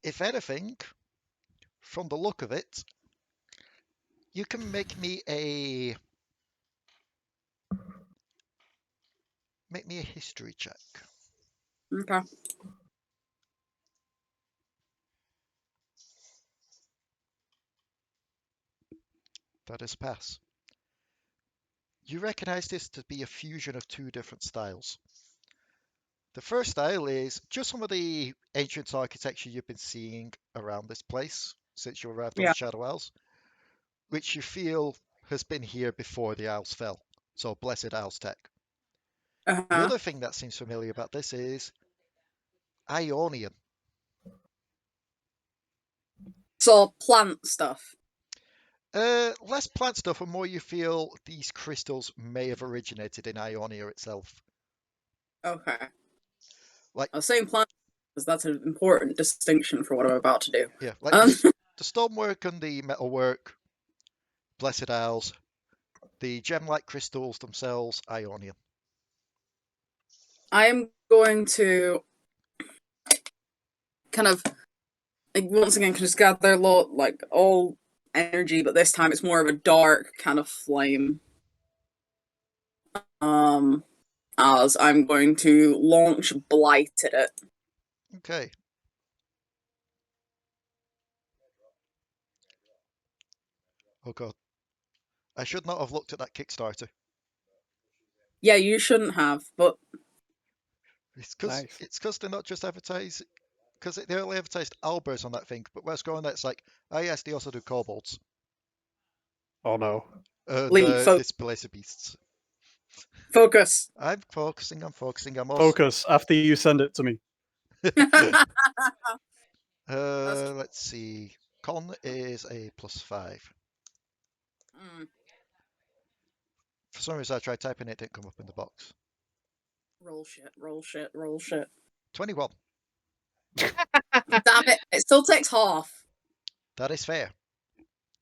If anything, from the look of it, you can make me a history check.
Okay.
That is a pass. You recognize this to be a fusion of 2 different styles. The first style is just some of the ancient architecture you've been seeing around this place since you arrived on the Shadow Isles, which you feel has been here before the Isles fell. So Blessed Isles tech. The other thing that seems familiar about this is Ionian.
So plant stuff.
Less plant stuff and more you feel these crystals may have originated in Ionia itself.
Okay.
Like
I was saying plant because that's an important distinction for what I'm about to do.
Yeah, like the stonework and the metalwork, Blessed Isles, the gem-like crystals themselves, Ionian.
I am going to kind of, like, once again, just gather like all energy, but this time it's more of a dark kind of flame. As I'm going to launch Blight at it.
Okay. Oh god. I should not have looked at that Kickstarter.
Yeah, you shouldn't have, but
It's because they're not just advertise, because they only advertised Albers on that thing, but what's going on, it's like, oh yes, they also do kobolds.
Oh no.
Displacer beasts.
Focus.
I'm focusing, I'm also...
Focus after you send it to me.
Let's see. Con is a +5. For some reason I tried typing it didn't come up in the box.
Roll shit, roll shit, roll shit.
21.
Damn it, it still takes half.
That is fair.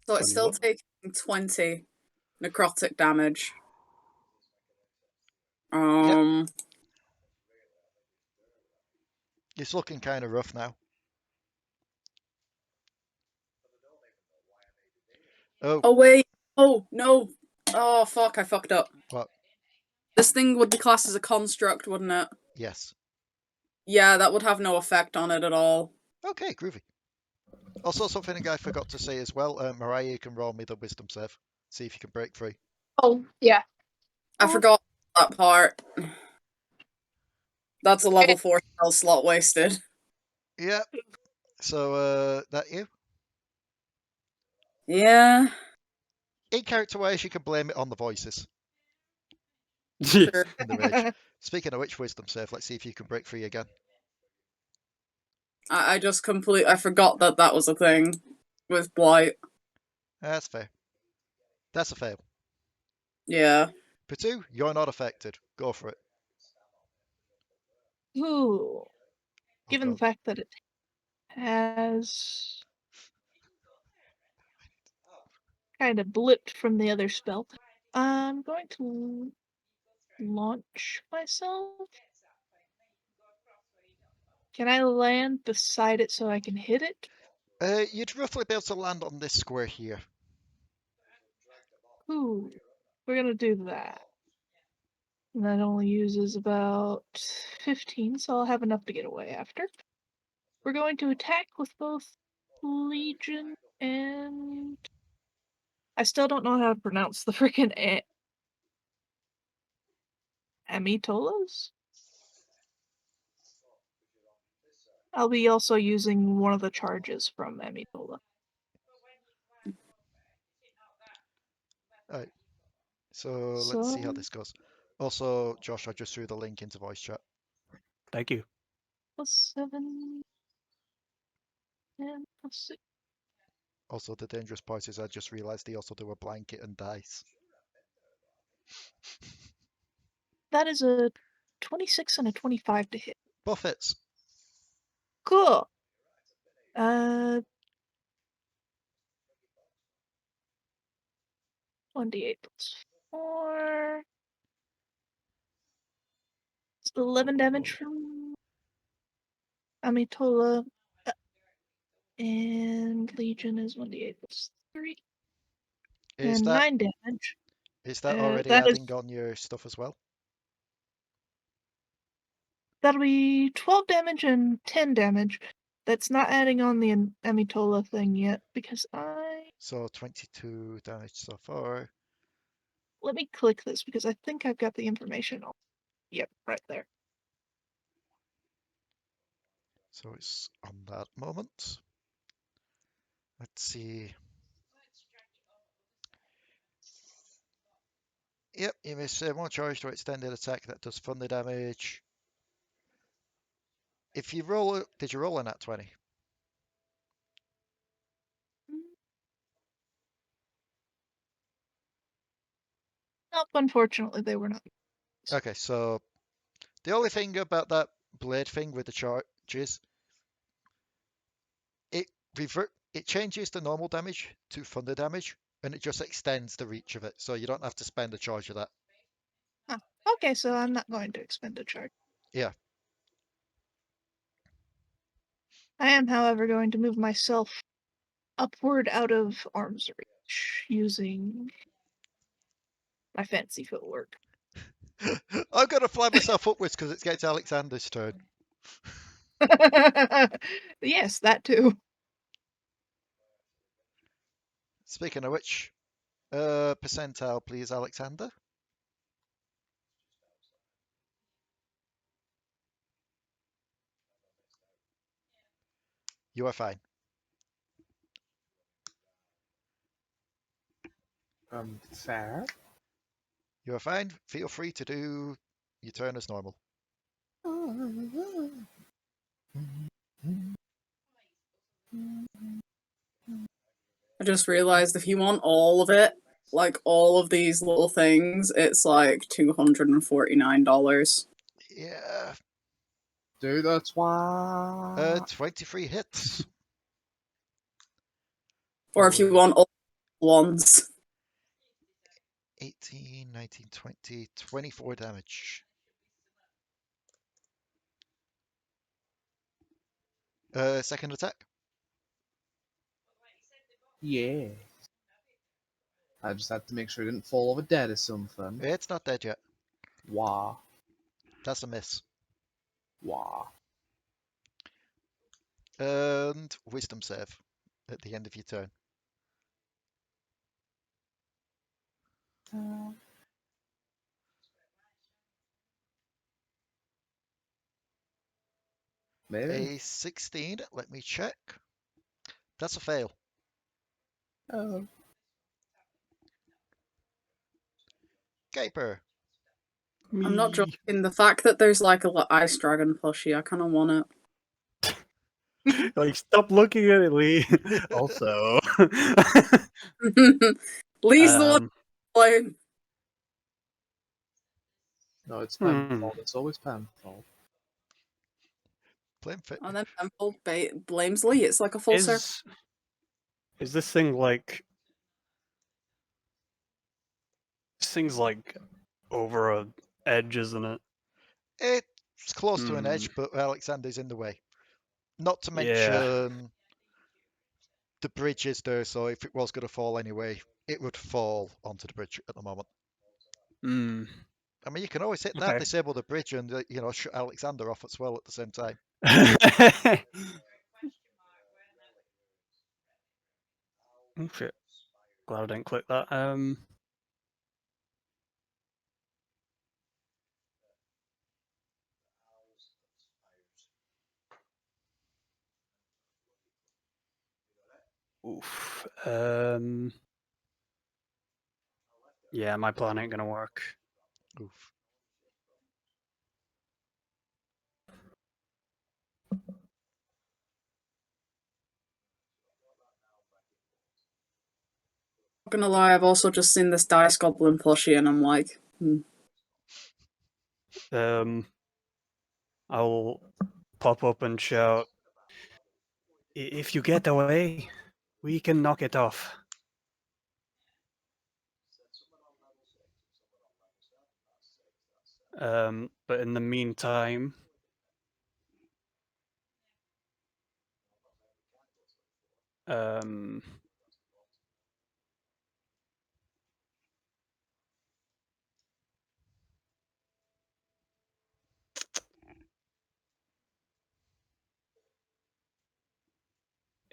So it's still taking 20 necrotic damage.
Yep. It's looking kind of rough now.
Oh wait. Oh no. Oh fuck, I fucked up.
What?
This thing would be classed as a construct, wouldn't it?
Yes.
Yeah, that would have no effect on it at all.
Okay, groovy. Also, something I forgot to say as well, Mariah, you can roll me the wisdom save. See if you can break free.
Oh, yeah.
I forgot that part. That's a level 4 spell slot wasted.
Yep. So, that you?
Yeah.
In character wise, you can blame it on the voices
Sure.
in the rage. Speaking of which, wisdom save, let's see if you can break free again.
I just I forgot that was a thing with Blight.
That's fair. That's a fail.
Yeah.
Potoo, you're not affected. Go for it.
Ooh. Given the
God.
fact that it has kind of blipped from the other spell, I'm going to launch myself. Can I land beside it so I can hit it?
You'd roughly be able to land on this square here.
Ooh, we're gonna do that. And that only uses about 15, so I'll have enough to get away after. We're going to attack with both Legion and... I still don't know how to pronounce the frickin' Amitolas? I'll be also using one of the charges from Amitola.
Alright. So let's see how this goes. Also, Josh, I just threw the link into voice chat.
Thank you.
+7 and +6.
Also, the dangerous part is I just realised they also do a blanket and dice.
That is a 26 and a 25 to hit.
Both hits.
Cool. 1d8 plus 4. It's 11 damage from Amitola. And Legion is 1d8 plus 3.
Is
And
that
9 damage.
is that already
that
adding on your stuff as well?
That'll be 12 damage and 10 damage. That's not adding on the Amitola thing yet, because
So 22 damage so far.
Let me click this, because I think I've got the information on. Yep, right there.
So it's on that moment. Let's see. Yep, you miss one charge to extended attack that does thunder damage. If you roll it, did you roll a nat 20?
Nope, unfortunately, they were not.
Okay, so the only thing about that blade thing with the is it changes the normal damage to thunder damage, and it just extends the reach of it, so you don't have to spend a charge of that.
Huh. Okay, so I'm not going to expend a charge.
Yeah.
I am, however, going to move myself upward out of arm's reach using my fancy footwork.
I'm gonna fly myself upwards because it's getting to Alekxander's turn.
Yes, that too.
Speaking of which, percentile, please, Alekxander. You are fine.
Fair.
You are fine. Feel free to do your turn as normal.
I just realised if you want all of it, like all of these little things, it's like $249.
Yeah.
Do the twat.
23 hits.
Or if you
For
want all ones.
18, 19, 20, 24 damage. Second attack.
Yeah. I just had to make sure it didn't fall over dead or something.
It's not dead yet.
Wah.
That's a miss.
Wah.
And wisdom save at the end of your turn.
Maybe.
A 16, let me check. That's a fail.
Oh.
Kuiper.
I'm not joking. The fact that there's like a ice dragon plushie, I kind of want it.
Like, stop looking at it, Lee. Also.
Lee's the one playing.
No, it's Penfold. It's always Penfold.
Blame fit.
And then Penfold blames Lee. It's like a full circle.
Is this thing like... This thing's like over a edge, isn't it?
It's close to an edge, but Alekxander's in the way. Not to mention the bridge is there, so if it was going to fall anyway, it would fall onto the bridge at the moment. I mean, you can always hit that, disable the bridge, and shut Alekxander off as well at the same time.
Oh shit! Glad I didn't click that. Oof. Yeah, my plan ain't gonna work.
Oof.
Not gonna lie, I've also just seen this Dice Goblin plushie and I'm like,
I'll pop up and shout, if you get away, we can knock it off. But in the meantime...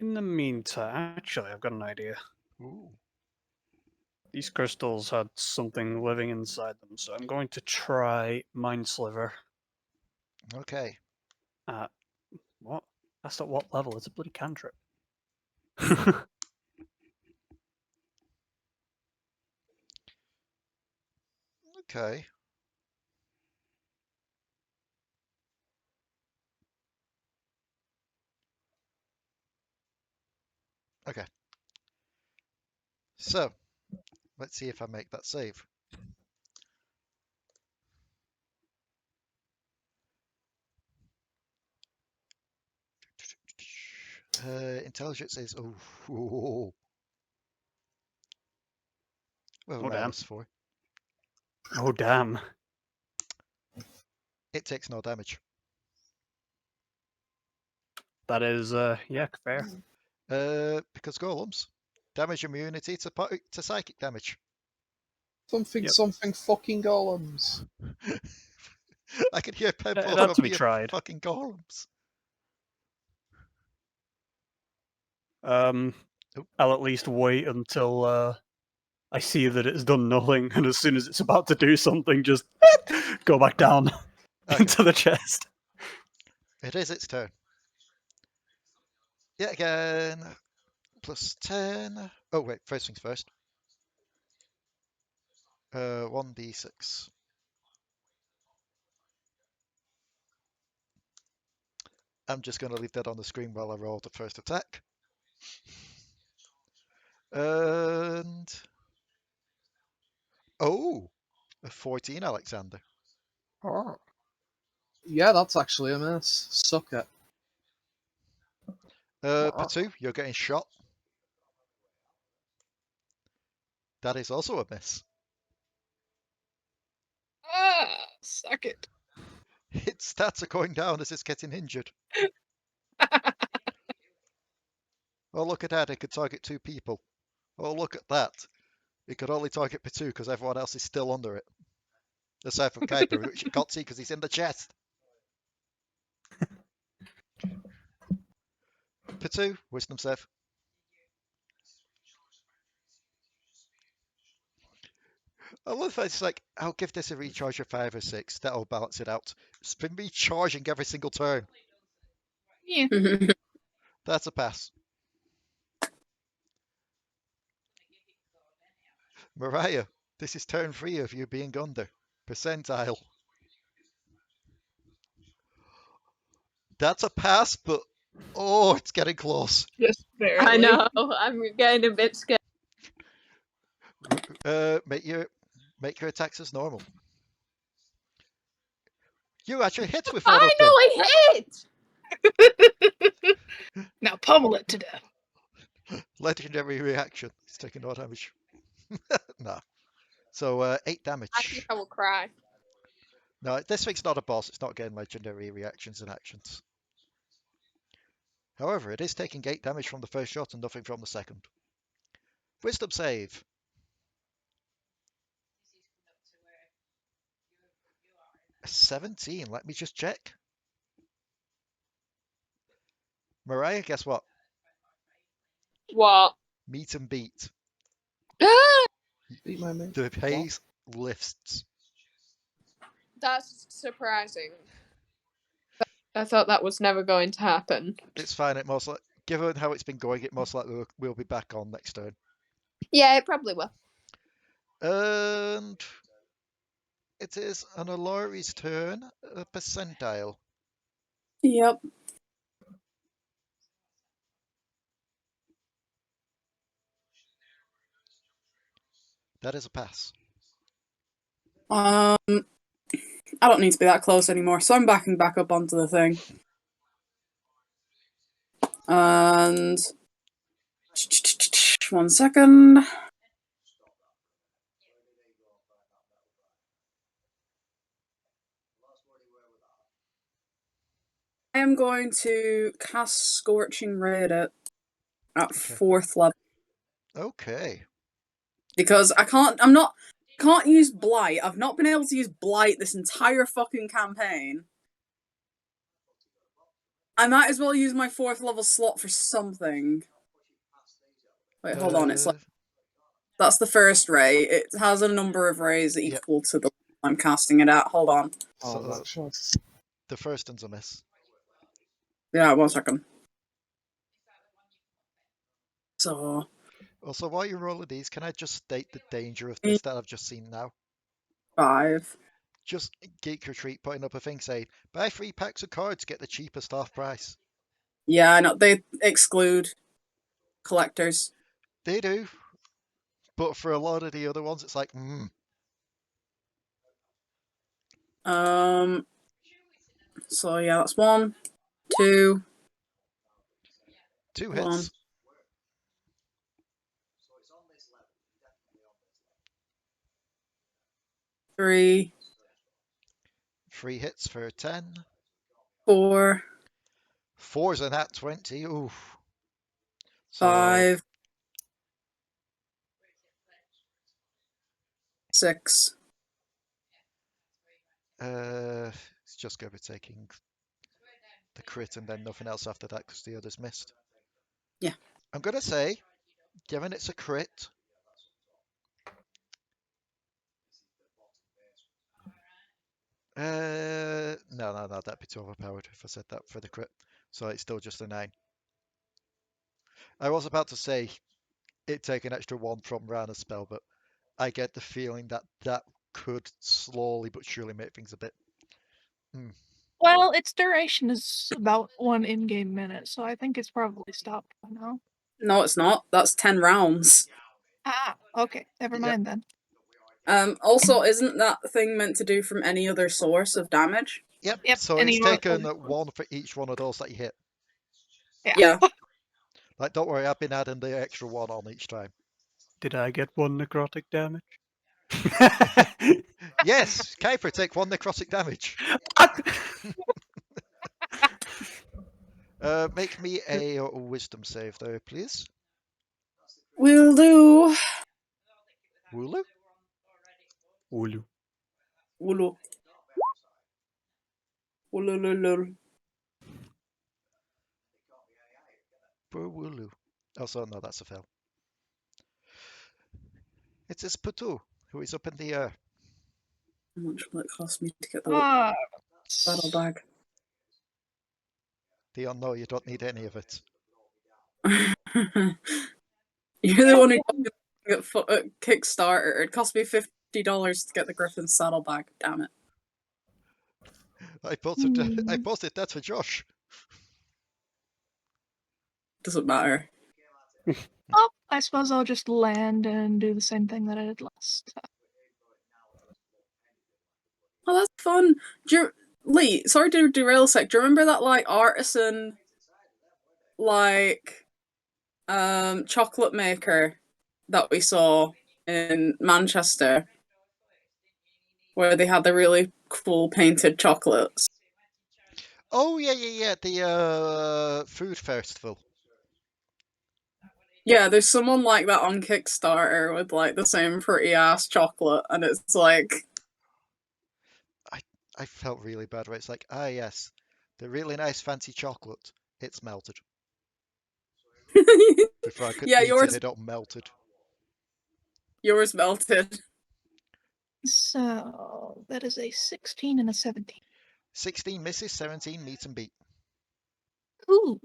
In the meantime, actually, I've got an idea.
Ooh.
These crystals had something living inside them, so I'm going to try Mind Sliver.
Okay.
What? That's at what level? It's a bloody cantrip.
Okay. Okay. So, let's see if I make that save. Intelligence is well,
Oh, damn.
-4.
Oh, damn.
It takes no damage.
That is, yeah, fair.
Because golems damage immunity to psychic damage.
Something,
Yep.
something fucking golems.
I can hear Pen
It
falling
had to
over
be
your
tried.
fucking golems.
I'll at least wait until I see that it's done nothing, and as soon as it's about to do something, just go back down into the chest.
It is its turn. Yet again, +10. Oh wait, first things first. 1d6. I'm just going to leave that on the screen while I roll the first attack. And oh, a 14, Alekxander.
Oh. Yeah, that's actually a miss. Suck it.
Potoo, you're getting shot. That is also a miss.
Ah, suck it.
Its stats are going down as it's getting injured. Oh, look at that. It could target 2 people. Oh, look at that. It could only target Potoo because everyone else is still under it. Aside from Kuiper, which you can't see because he's in the chest. Potoo, wisdom save. I love that it's like, I'll give this a recharge of 5 or 6. That'll balance it out. It's been recharging every single turn.
Yeah.
That's a pass. Mariah, this is turn 3 of you being under. Percentile. That's a pass, but oh, it's getting close.
Just barely.
I know. I'm getting a bit scared.
Make your attacks as normal. You actually hit with one of
I
them.
know I hit!
Now pummel it to death.
Legendary reaction. It's taking no damage. Nah. So 8 damage.
I think I will cry.
No, this thing's not a boss. It's not getting legendary reactions and actions. However, it is taking 8 damage from the first shot and nothing from the second. Wisdom save. A 17. Let me just check. Mariah, guess what?
What?
Meet and beat.
Beat my mate.
The haze lifts.
That's surprising. I thought that was never going to happen.
It's fine. It most like, given how it's been going, it most likely will be back on next turn.
Yeah, it probably will.
And it is an Alari's turn. A percentile.
Yep.
That is a pass.
I don't need to be that close anymore, so I'm backing back up onto the thing. And 1 second. I am going to cast Scorching Ray at 4th level.
Okay.
Because I can't use Blight. I've not been able to use Blight this entire fucking campaign. I might as well use my 4th level slot for something. Wait, hold on. It's like that's the first ray. It has a number of rays equal to the one I'm casting it at. Hold on.
So, the first one's a miss.
Yeah, 1 second. So.
Also, while you're rolling these, can I just state the danger of this that I've just seen now?
5.
Just Geek Retreat putting up a thing saying, buy 3 packs of cards, get the cheapest half price.
Yeah, I know. They exclude collectors.
They do. But for a lot of the other ones, it's like,
So yeah, that's 1, 2.
2
Hold on.
hits.
3,
3 hits for 10.
4,
4's a nat 20. Oof. So,
5, 6.
it's just going to be taking the crit and then nothing else after that because the others missed.
Yeah.
I'm going to say, given it's a crit, no, that'd be too overpowered if I said that for the crit. So it's still just a 9. I was about to say it take an extra 1 from Ranna's spell, but I get the feeling that that could slowly but surely make things a bit.
Well, its duration is about 1 in-game minute, so I think it's probably stopped by now.
No, it's not. That's 10 rounds.
Ah, okay. Never
Yep.
mind then.
Also, isn't that thing meant to do from any other source of damage?
Yep.
Yep,
So
any
it's
more
taken
other-
1 for each one of those that you hit.
Yeah.
Like, don't worry, I've been adding the extra 1 on each time.
Did I get 1 necrotic damage?
Yes, Kuiper, take 1 necrotic damage. Make me a wisdom save there, please.
Will do.
Wooloo?
Ulu.
Wulu. Wulululul.
Poor Wooloo. Oh, so no, that's a fail. It is Potoo, who is up in the air.
How much will it cost me to get the
Ah,
saddle bag?
Dion, no, you don't need any of it.
You're the one who got at Kickstarter. It cost me $50 to get the Griffin saddlebag. Damn it!
I posted that for Josh.
Doesn't matter.
Oh, I suppose I'll just land and do the same thing that I did last time.
Oh, that's fun. Lee, sorry to derail a sec. Do you remember that like artisan, like, chocolate maker that we saw in Manchester, where they had the really cool painted chocolates?
Oh, yeah. The food festival.
Yeah, there's someone like that on Kickstarter with like the same pretty ass chocolate, and it's like.
I felt really bad where it's like, yes, the really nice fancy chocolate. It's melted. Before I could
Yeah,
eat
yours.
it melted.
Yours melted.
So that is a 16 and a 17.
16 misses, 17 meets and beat.
Ooh.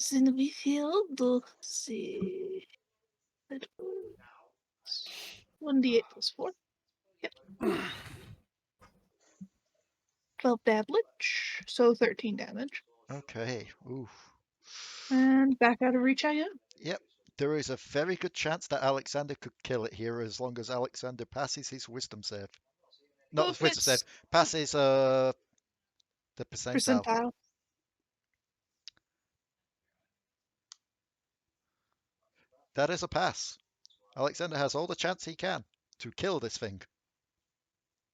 Then we filled. Let's see. 1d8 plus 4. Yep. 12 damage, so 13 damage.
Okay, oof.
And back out of reach I am.
Yep, there is a very good chance that Alekxander could kill it here as long as Alekxander passes his wisdom save. Not
Well,
wisdom save,
it's
passes the percentile.
percentile.
That is a pass. Alekxander has all the chance he can to kill this thing.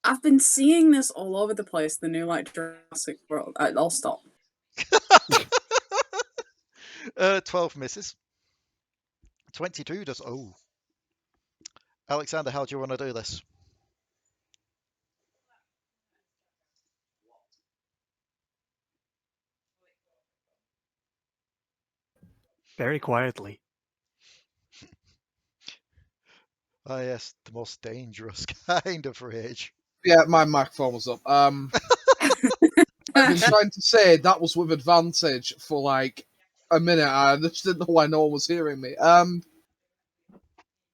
I've been seeing this all over the place, the new like Jurassic World. I'll stop.
12 misses. 22 does. Oh. Alekxander, how do you want to do this?
Very quietly.
Ah, yes, the most dangerous kind of rage.
Yeah, my microphone was up. I've been trying to say that was with advantage for like a minute. I just didn't know why no one was hearing me.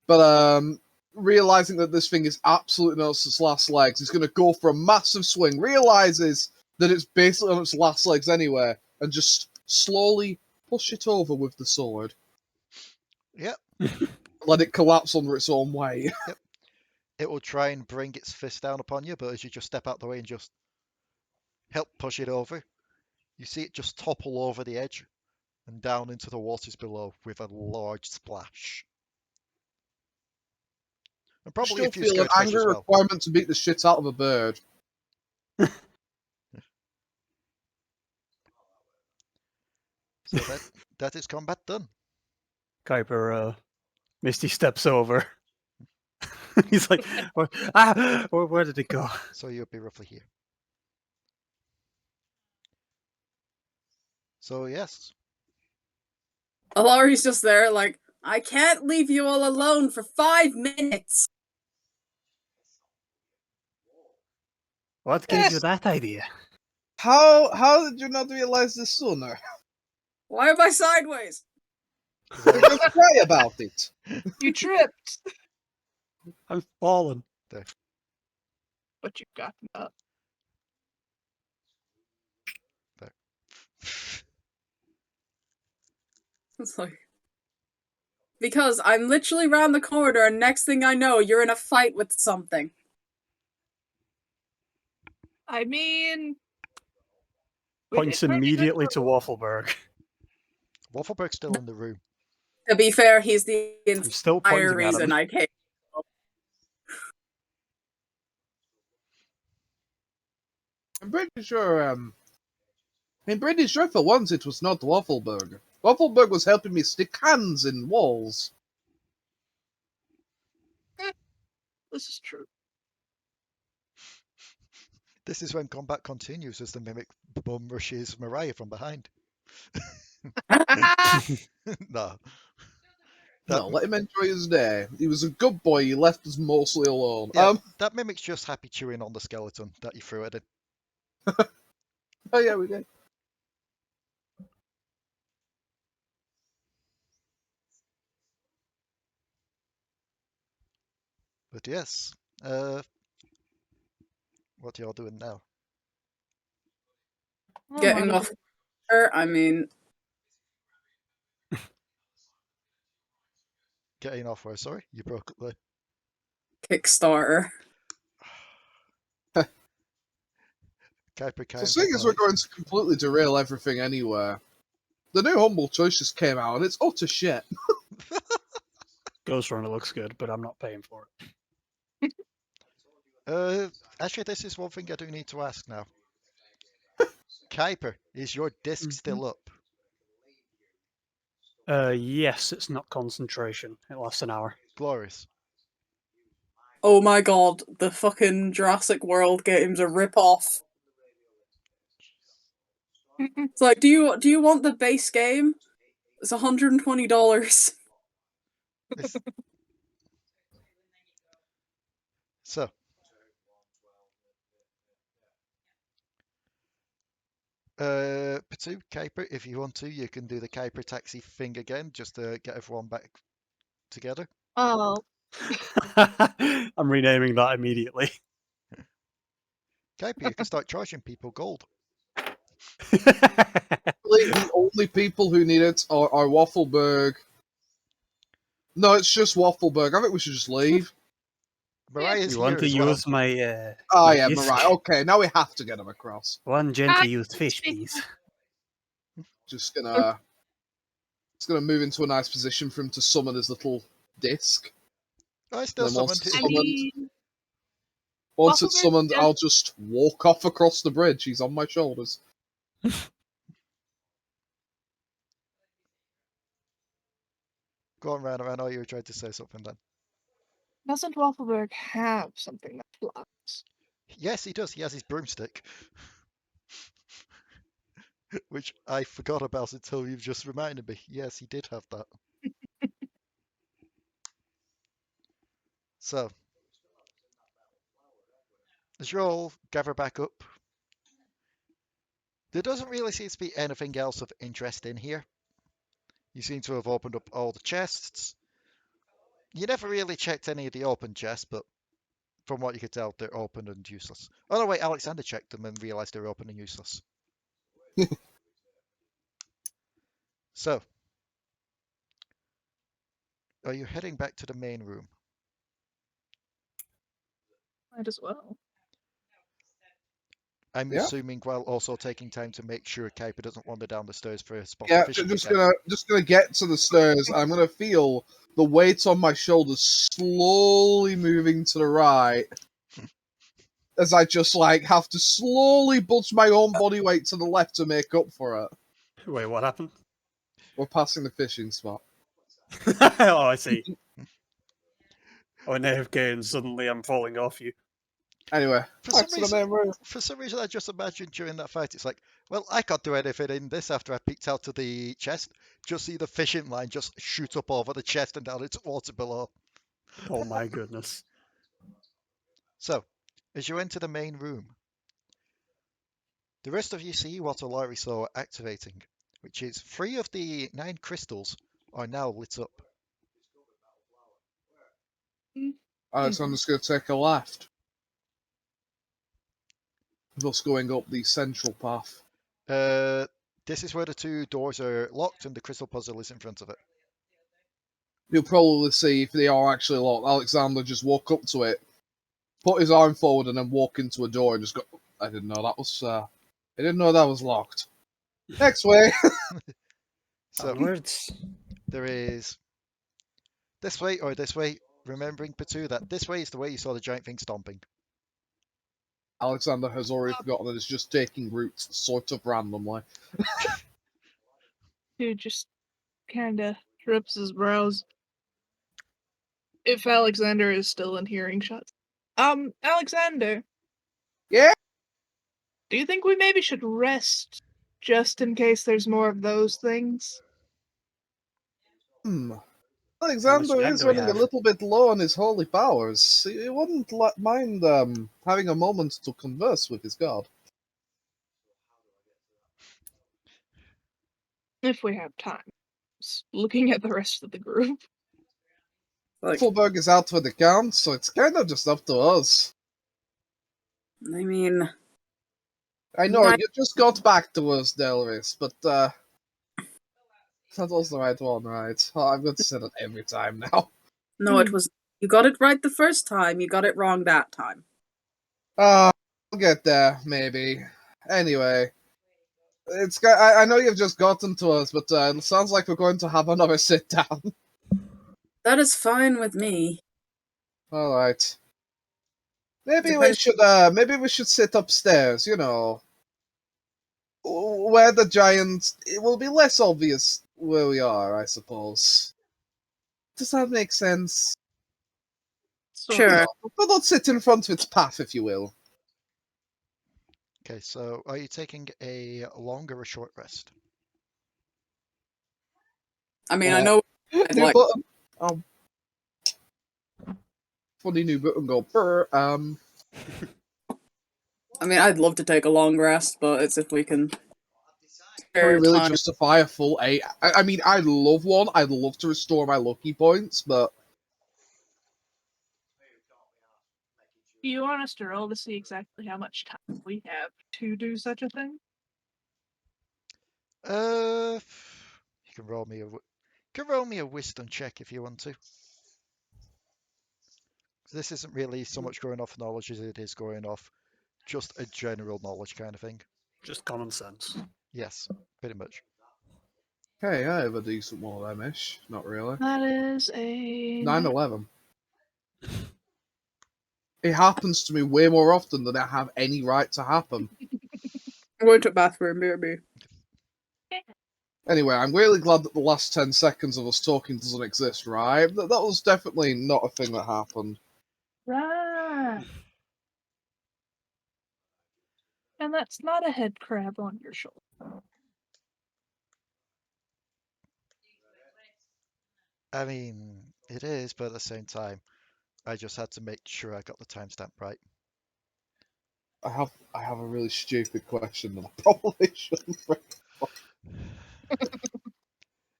But realizing that this thing is absolutely on its last legs, it's going to go for a massive swing. Realizes that it's basically on its last legs anyway, and just slowly push it over with the sword.
Yep.
Let it collapse under its own weight.
Yep. It will try and bring its fist down upon you, but as you just step out the way and just help push it over, You see it just topple over the edge and down into the waters below with a large splash. And
I
probably a
still
few
feel an
scared fish
angry
as well.
requirement to beat the shit out of a bird.
So that is combat done.
Kuiper, Misty steps over. He's like, where did it go?
So you'll be roughly here. So yes.
Alari's just there, like, I can't leave you all alone for 5 minutes.
What gave you that idea?
How did you not realize this sooner?
Why am I sideways?
Because cry about it.
You tripped,
I'm fallen.
but you got up.
It's like, because I'm literally round the corner, and next thing I know, you're in a fight with something.
I mean, we
Points
did pretty good
immediately
for-
to Waffleberg.
Waffleberg's still in the room.
To be fair, he's the
I'm still
entire
pointing at
reason
him.
I came.
I'm pretty sure, for once it was not Waffleberg. Waffleberg was helping me stick hands in walls.
This is true.
This is when combat continues as the mimic bum rushes Mariah from behind. No.
No, let him enjoy his day. He was a good boy, he left us mostly alone.
Yeah, that mimic's just happy chewing on the skeleton that you threw at it.
Oh yeah, we did.
But yes, what are y'all doing now?
Oh,
Getting
my
off her, I mean,
Getting off where? Sorry, you broke up there.
Kickstarter.
Kuiper
So seeing as we're going to completely derail everything anywhere, the new Humble Choice just came out and it's utter shit.
Ghost Runner looks good, but I'm not paying for it.
Actually, this is one thing I do need to ask now. Kuiper, is your disc still up?
Yes, it's not concentration. It lasts an hour.
Glorious.
Oh my god, the fucking Jurassic World game's a rip-off. It's like, do you want the base game? It's $120.
So, Potoo, Kuiper, if you want to, you can do the Kuiper taxi thing again, just to get everyone back together.
Oh,
I'm renaming that immediately.
Kuiper, you can start charging people gold.
The only people who need it are Waffleberg. No, it's just Waffleberg. I think we should just leave.
Mariah's
You want
here
to
as well.
use my
Oh
my
yeah,
disc?
Mariah. Okay, now we have to get him across.
One gently used fish, please.
Just gonna move into a nice position for him to summon his little disc.
I still
Then once
summoned
it's
him.
I
summoned,
mean,
once it's
Waffleberg
summoned,
just-
I'll just walk off across the bridge. He's on my shoulders.
Go on, Ranna. I know you were trying to say something then.
doesn't Waffleberg have something that flies?
Yes, he does. He has his broomstick. Which I forgot about until you've just reminded me. Yes, he did have that. So, as you all gather back up, there doesn't really seem to be anything else of interest in here. You seem to have opened up all the chests. You never really checked any of the open chests, but from what you could tell, they're open and useless. Oh no, wait, Alekxander checked them and realized they're open and useless. So, are you heading back to the main room?
Might as well.
I'm
Yeah.
assuming while also taking time to make sure Kuiper doesn't wander down the stairs for a spot
Yeah,
of fishing
just
again.
gonna get to the stairs. I'm gonna feel the weight on my shoulders slowly moving to the right, as I just like have to slowly budge my own body weight to the left to make up for it.
Wait, what happened?
We're passing the fishing spot.
Oh, I see. Oh, in AFK and suddenly I'm falling off you.
Anyway,
For
back
some
to the main room.
reason, I just imagined during that fight, it's like, well, I can't do anything in this after I peeked out of the chest. Just see the fishing line just shoot up over the chest and down into water below.
Oh my goodness.
So, as you enter the main room, the rest of you see what Alari saw activating, which is 3 of the 9 crystals are now lit up.
Alex, I'm just gonna take a left. Thus going up the central path.
This is where the 2 doors are locked and the crystal puzzle is in front of it.
You'll probably see if they are actually locked. Alekxander just walk up to it, put his arm forward, and then walk into a door and just go, I didn't know that was locked. Next way.
So,
Onwards.
there is this way or this way, remembering, Potoo, that this way is the way you saw the giant thing stomping.
Alekxander has already forgotten that it's just taking routes sort of randomly.
Dude just kind of trips his brows. If Alekxander is still in hearing shots. Alekxander.
Yeah?
Do you think we maybe should rest just in case there's more of those things?
Alekxander
time
is
do we
running a
have?
little bit low on his holy powers. He wouldn't mind having a moment to converse with his god.
If we have time. Just looking at the rest of the group.
Like,
Waffleberg is out for the count, so it's kind of just up to us.
I mean,
I know,
Nice.
you just got back to us, Delris, but that was the right one, right? Oh, I'm going to say that every time now.
no, it was. You got it right the first time. You got it wrong that time.
I'll get there, maybe. Anyway, I know you've just gotten to us, but it sounds like we're going to have another sit down.
That is fine with me.
All right. Maybe
Depends-
we should sit upstairs. You know, where the giant. It will be less obvious where we are, I suppose. Does that make sense?
Sure.
But not sit in front of its path, if you will.
Okay, so are you taking a long or a short rest?
I mean, I know. I'd
New
like.
button. Funny new button. Go. Brr,
I mean, I'd love to take a long rest, but it's if we can.
Can we
spare
really
time.
justify a full 8? I mean, I'd love one. I'd love to restore my lucky points, but
Do you want us to roll to see exactly how much time we have to do such a thing?
You can roll me a wisdom check if you want to. This isn't really so much going off knowledge as it is going off just a general knowledge kind of thing.
Just common sense.
Yes, pretty much.
hey, I have a decent one of them-ish. Not really.
That is a
9/11. It happens to me way more often than I have any right to happen.
I'm going to the bathroom, baby.
Anyway, I'm really glad that the last 10 seconds of us talking doesn't exist, right? That was definitely not a thing that happened.
Right. And that's not a head crab on your shoulder.
I mean, it is, but at the same time, I just had to make sure I got the timestamp right.
I have a really stupid question that I probably shouldn't bring up.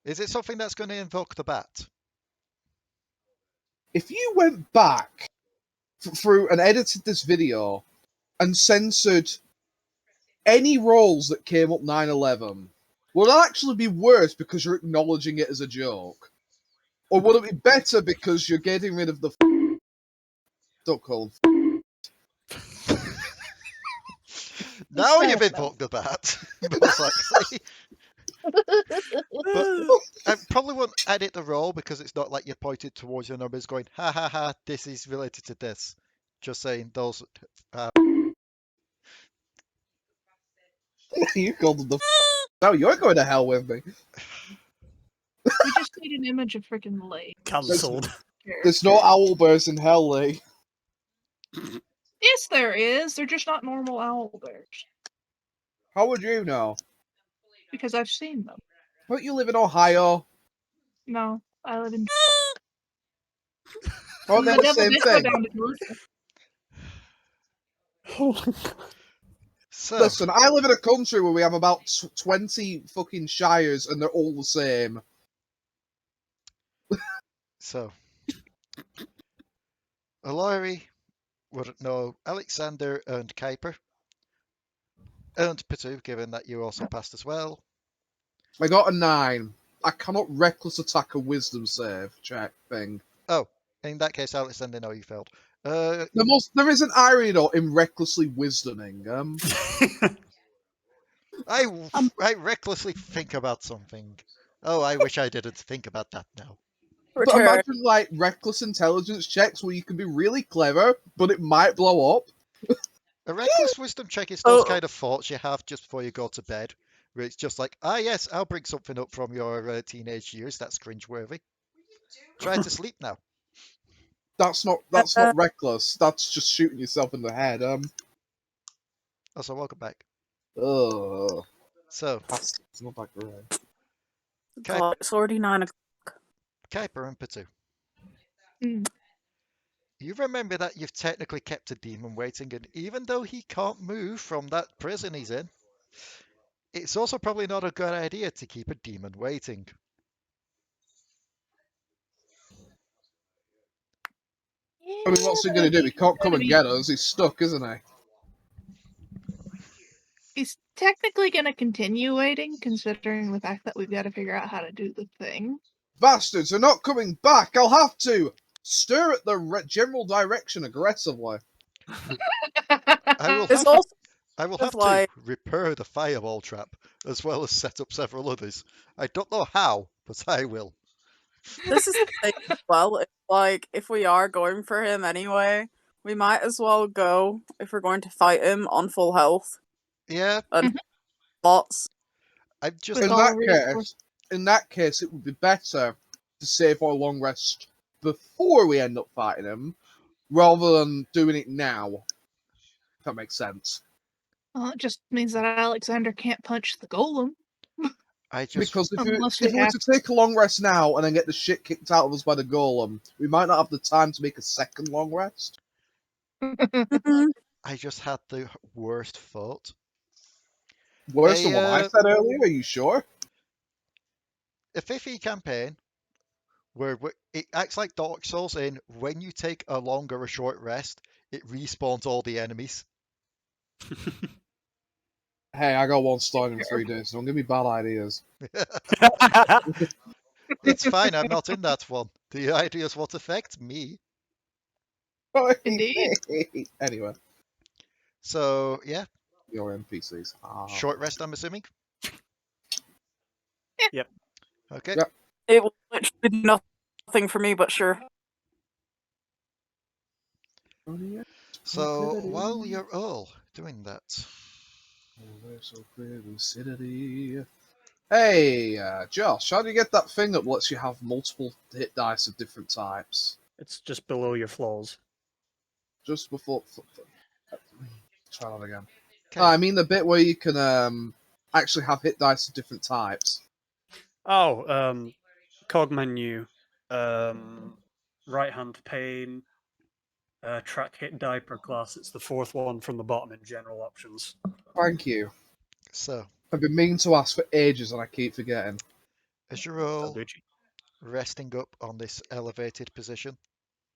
Is it something that's going to invoke the bat?
If you went back through and edited this video and censored any rolls that came up 9/11, would it actually be worse because you're acknowledging it as a joke? Or would it be better because you're getting rid of the don't call them
Now
fair
you've
enough.
invoked the bat, most likely. But I probably won't edit the roll because it's not like you're pointed towards your numbers going, ha ha ha, this is related to this. Just saying those.
You called them the. No, you're going to hell with me.
We just need an image of freaking Lake.
Cancelled.
There's no owl bears in hell, Lee.
Yes, there is. They're just not normal owl bears.
How would you know?
Because I've seen them.
Don't you live in Ohio?
No, I live in.
Aren't they
The
the
devil
same
did go
thing?
down to Georgia.
So,
Listen, I live in a country where we have about 20 fucking shires and they're all the same.
so. Alari would know Alekxander and Kuiper. And Potoo, given that you also passed as well.
I got a 9. I cannot reckless attack a wisdom save check thing.
Oh, in that case, Alekxander, no, you failed.
There is an irony though in recklessly wisdoming.
I recklessly think about something. Oh, I wish I didn't think about that now.
But
Return.
imagine like reckless intelligence checks where you can be really clever, but it might blow up.
A reckless wisdom check is those kind of thoughts you have just before you go to bed, where it's just like, yes, I'll bring something up from your teenage years. That's cringeworthy. Try to sleep now.
That's not reckless. That's just shooting yourself in the head.
Also, welcome back.
Ugh.
So,
It's not that great.
God, it's already 9 o'clock.
Kuiper and Potoo.
Mm.
You remember that you've technically kept a demon waiting, and even though he can't move from that prison he's in, it's also probably not a good idea to keep a demon waiting.
I mean, what's he going to do? He can't come and get us. He's stuck, isn't he?
He's technically going to continue waiting, considering the fact that we've got to figure out how to do the thing.
Bastards are not coming back. I'll have to stir at the general direction aggressively.
I will
It's
have,
also
I will have to repair the fireball trap, as well as set up several others. I don't know how, but I will.
this is the thing as well. It's like, if we are going for him anyway, we might as well go, if we're going to fight him, on full health.
Yeah.
And lots.
I'm just
in that case, it would be better to save our long rest before we end up fighting him, rather than doing it now. If that makes sense.
Well, it just means that Alekxander can't punch the golem.
Because if we were to take a long rest now and then get the shit kicked out of us by the golem, we might not have the time to make a second long rest.
I just had the worst thought.
Worse than what I said earlier, are you sure?
A 5e campaign where it acts like Dark Souls in when you take a long or a short rest, it respawns all the enemies.
Hey, I got one starting in 3 days. Don't give me bad ideas.
It's fine, I'm not in that one. The ideas what affect me.
Indeed.
Anyway.
So, yeah.
Your NPCs.
Short rest, I'm assuming?
Yep.
Okay.
Yep.
It will literally be nothing for me, but sure.
So, while you're all doing that...
Hey, Josh, how do you get that thing that lets you have multiple hit dice of different types?
It's just below your flaws.
Just before... Try that again. Okay. I mean the bit where you can actually have hit dice of different types.
Oh, cog menu, right-hand pane, track hit die per class. It's the 4th one from the bottom in general options.
Thank you.
So,
I've been meaning to ask for ages and I keep forgetting.
As you're all resting up on this elevated position.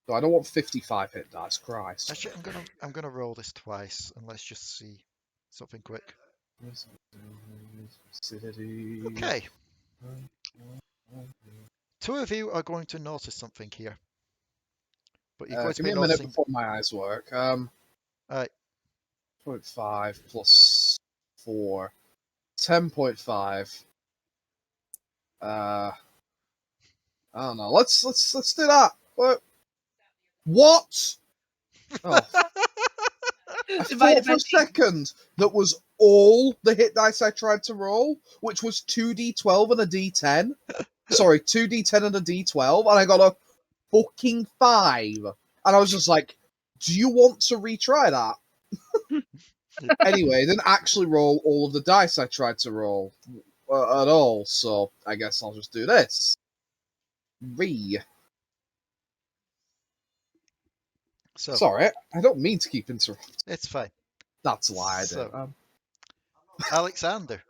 So I don't want 55 hit dice, Christ.
Actually, I'm gonna roll this twice and let's just see something quick. Okay. 2 of you are going to notice something here. But you're going to
give
be
me a minute
noticing...
before my eyes work. 0.5 plus 4, 10.5. I don't know. Let's do that. What? Oh, I
Divided
thought for
by
a second that was all the hit dice I tried to roll, which was 2d12 and a d10. Sorry, 2d10 and a d12, and I got a fucking 5. And I was just like, do you want to retry that? Anyway, I didn't actually roll all of the dice I tried to roll at all, so I guess I'll just do this.
So
Sorry, I don't mean to keep interrupting.
it's fine.
That's a lie, I
So-
did.
Alekxander,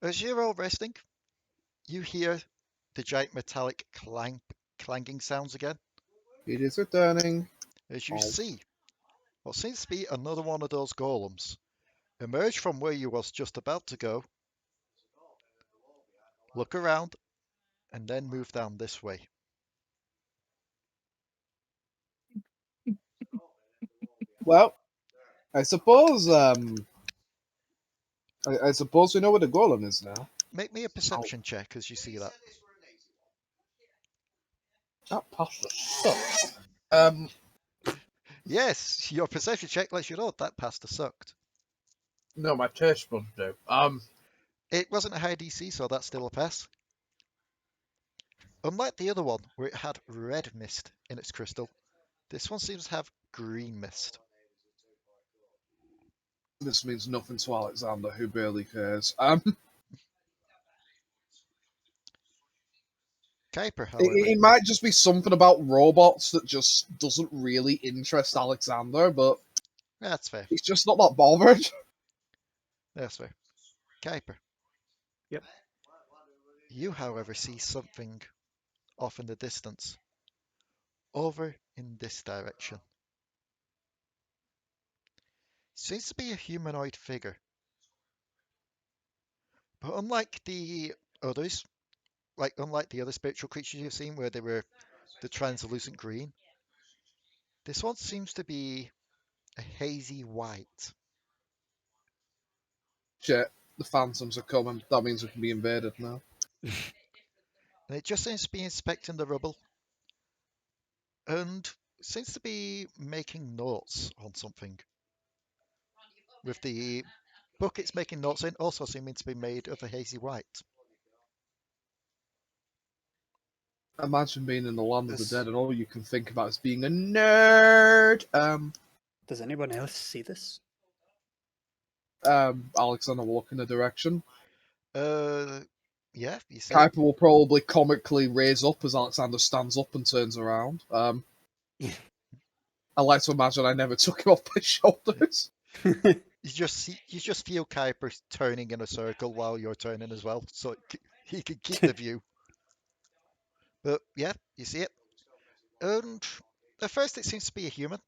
as you're all resting, you hear the giant metallic clanging sounds again.
It is returning.
As you
Oh.
see what seems to be another one of those golems emerge from where you was just about to go, look around, and then move down this way.
Well, I suppose I suppose we know where the golem is now.
Make me a perception check as you see that.
That pasta sucks.
Yes, your perception check lets you know that pasta sucked.
No, my taste buds do.
It wasn't a high DC, so that's still a pass. Unlike the other one, where it had red mist in its crystal, this one seems to have green mist.
This means nothing to Alekxander, who barely cares.
Kuiper, however,
It might just be something about robots that just doesn't really interest Alekxander, but
that's fair.
he's just not that bothered.
That's fair. Kuiper.
Yep.
You, however, see something off in the distance, over in this direction. Seems to be a humanoid figure. But unlike the others, unlike the other spiritual creatures you've seen where they were the translucent green, this one seems to be a hazy white.
Shit, the phantoms are coming. That means we can be invaded now.
And it just seems to be inspecting the rubble. And seems to be making notes on something. With the book it's making notes in also seeming to be made of a hazy white.
Imagine being in the land of the
This-
dead and all you can think about is being a nerd.
Does anyone else see this?
Alekxander will look in a direction.
Yeah, you see.
Kuiper will probably comically raise up as Alekxander stands up and turns around. I like to imagine I never took him off my shoulders.
You just feel Kuiper turning in a circle while you're turning as well, so he can keep the view. But yeah, you see it. And at first it seems to be a human,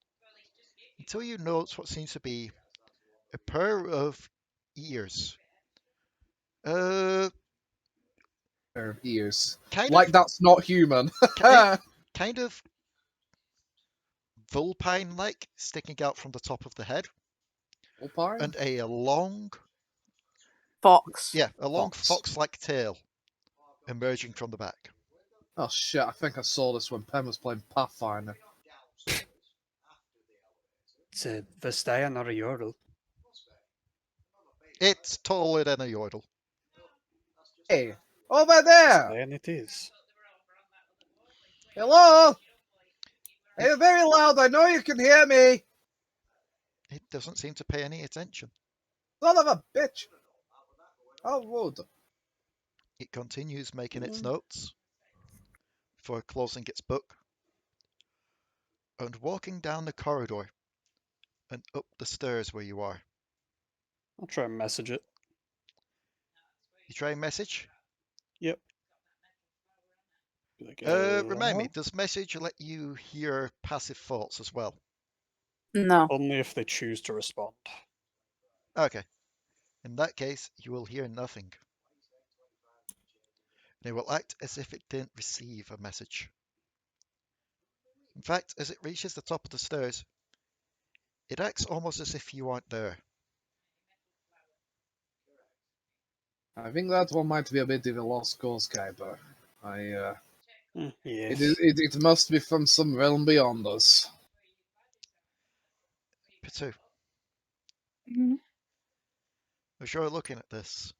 until you notice what seems to be a pair of ears.
Pair of ears.
Kind
Like
of,
that's not human.
kind of vulpine-like, sticking out from the top of the head,
Vulpine?
and a long,
Fox.
Fox.
fox-like tail emerging from the back.
Oh shit, I think I saw this when Pen was playing Pathfinder.
It's a Vestaia, not a Yordle.
It's taller than a Yordle.
Hey, over there!
And it is.
Hello? You're very loud, I know you can hear me!
It doesn't seem to pay any attention.
Son of a bitch! How rude.
It continues making its notes before closing its book and walking down the corridor and up the stairs where you are.
I'll try and message it.
You try and message?
Yep. Be like,
Remind me, does message let you hear passive thoughts as well?
No.
Only if they choose to respond.
Okay. In that case, you will hear nothing. And it will act as if it didn't receive a message. In fact, as it reaches the top of the stairs, It acts almost as if you aren't there.
I think that one might be a bit of a lost cause, Kuiper.
Yes.
It must be from some realm beyond us.
Potoo,
Mhm.
as you're looking at this,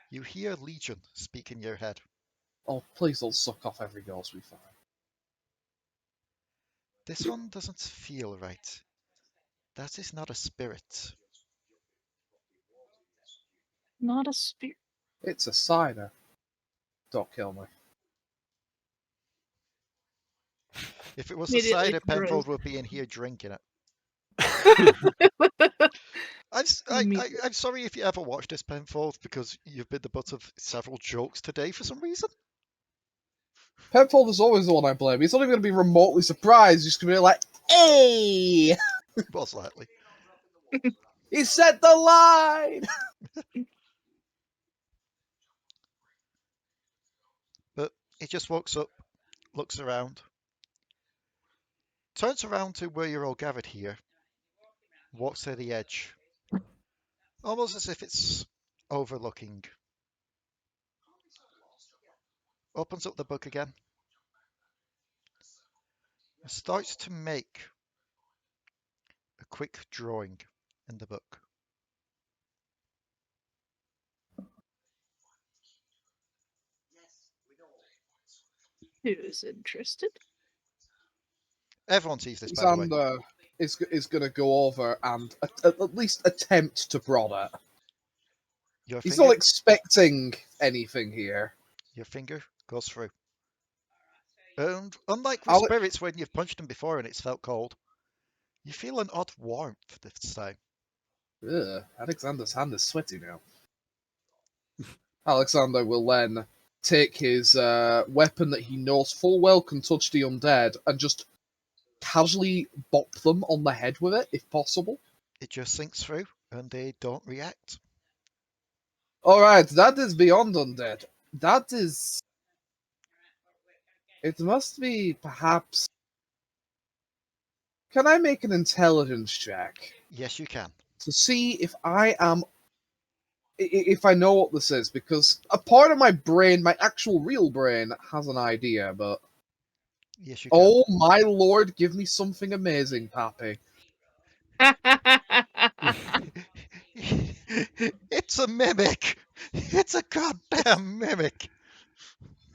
you hear Legion speak in your head.
Oh, please don't suck off every ghost we find.
This one doesn't feel right. That is not a spirit.
Not a spirit.
It's a cider. Don't kill me.
If it was a
Immediately
cider,
throws.
Penfold would be in here drinking it. I'm sorry if you ever watched this, Penfold, because you've been the butt of several jokes today for some reason.
Penfold is always the one I blame. He's not even going to be remotely surprised. He's going to be like, hey!
Most likely.
He said the line!
But he just walks up, looks around, turns around to where you're all gathered here, walks to the edge, almost as if it's overlooking. Opens up the book again, and starts to make a quick drawing in the book.
Who's interested?
Everyone sees this, by the way.
Alexander is going to go over and at least attempt to prod it.
Your
He's
finger,
not expecting anything here.
your finger goes through. And unlike with
Ale-
spirits when you've punched them before and it's felt cold, you feel an odd warmth this time.
Ugh, Alexander's hand is sweaty now. Alexander will then take his weapon that he knows full well can touch the undead and just casually bop them on the head with it, if possible.
It just sinks through and they don't react.
Alright, that is beyond undead. That is... It must be, perhaps... Can I make an intelligence check
Yes, you can.
to see if I am... If I know what this is? Because a part of my brain, my actual real brain, has an idea, but...
Yes, you can.
Oh my lord, give me something amazing, Pappy.
It's a mimic. It's a goddamn mimic.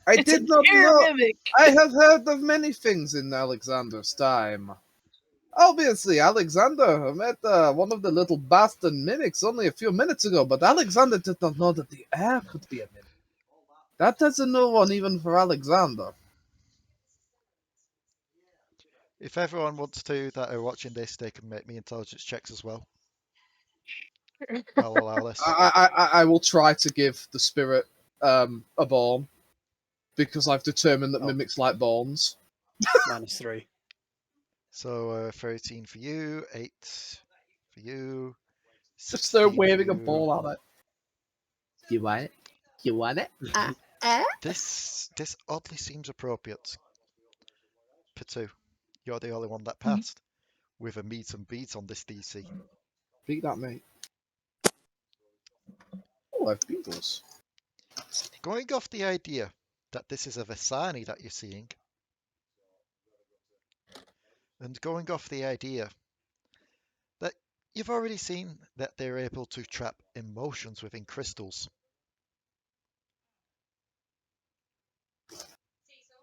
I
It's
did
an
not
air
know...
mimic.
I have heard of many things in Alexander's time. Obviously, Alexander met one of the little bastard mimics only a few minutes ago, but Alexander did not know that the air could be a mimic. That is a new one even for Alexander.
If everyone wants to that are watching this, they can make me intelligence checks as well. I'll allow this.
I will try to give the spirit a bone, because I've determined that
Oh.
mimics like bones.
-3.
So 13 for you, 8 for you.
Just start
16
waving
for
a
you.
ball at it. You want it? You want it?
This oddly seems appropriate. Potoo, you're the only one that
Mhm.
passed with a meet and beat on this DC.
Beat that, mate. Oh, I've beat us.
Going off the idea that this is a Vistani that you're seeing, and going off the idea that you've already seen that they're able to trap emotions within crystals.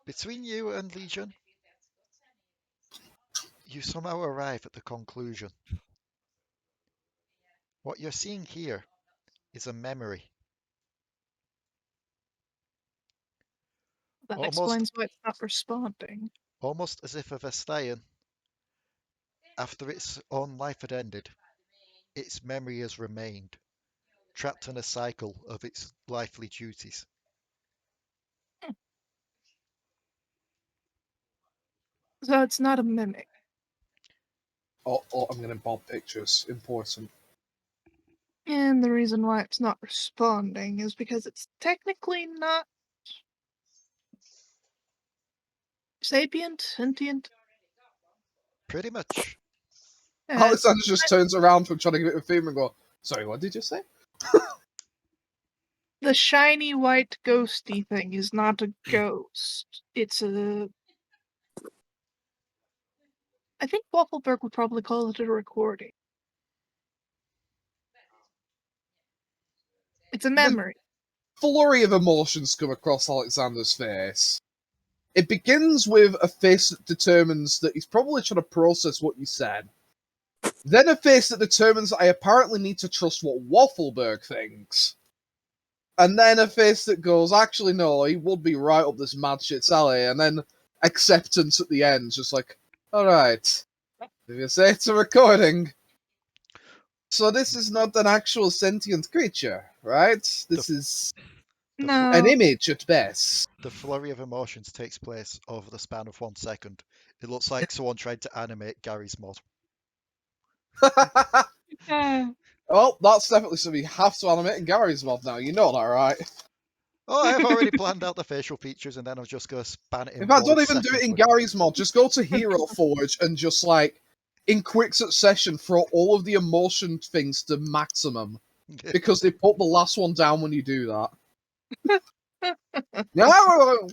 Between you and Legion, you somehow arrive at the conclusion. What you're seeing here is a memory.
That
Almost-
explains why it's not responding.
Almost as if a Vestian, after its own life had ended, its memory has remained, trapped in a cycle of its lifely duties.
So it's not a mimic.
Oh, I'm going to bob pictures. Important.
And the reason why it's not responding is because it's technically not sapient, sentient.
Pretty much.
Alekxander just turns around from trying to give it a fever and go, sorry, what did you say?
The shiny white ghosty thing is not a ghost. It's a... I think Waffleberg would probably call it a recording. It's a memory.
Flurry of emotions come across Alekxander's face. It begins with a face that determines that he's probably trying to process what you said. Then a face that determines that I apparently need to trust what Waffleberg thinks. And then a face that goes, actually no, he would be right up this mad shit's alley. And then acceptance at the end, just like, alright, if you say it's a recording. So this is not an actual sentient creature, right? This is
No.
an image at best.
The flurry of emotions takes place over the span of 1 second. It looks like someone tried to animate Gary's mod.
Oh, that's definitely something you have to animate in Gary's mod now. You know that, right?
Oh, I've already planned out the facial features, and then I was just going to span it in.
In fact,
1
don't even do it in
second.
Gary's mod. Just go to Hero Forge and just, like, in quick succession, throw all of the emotion things to maximum. Because they put the last one down when you do that. No!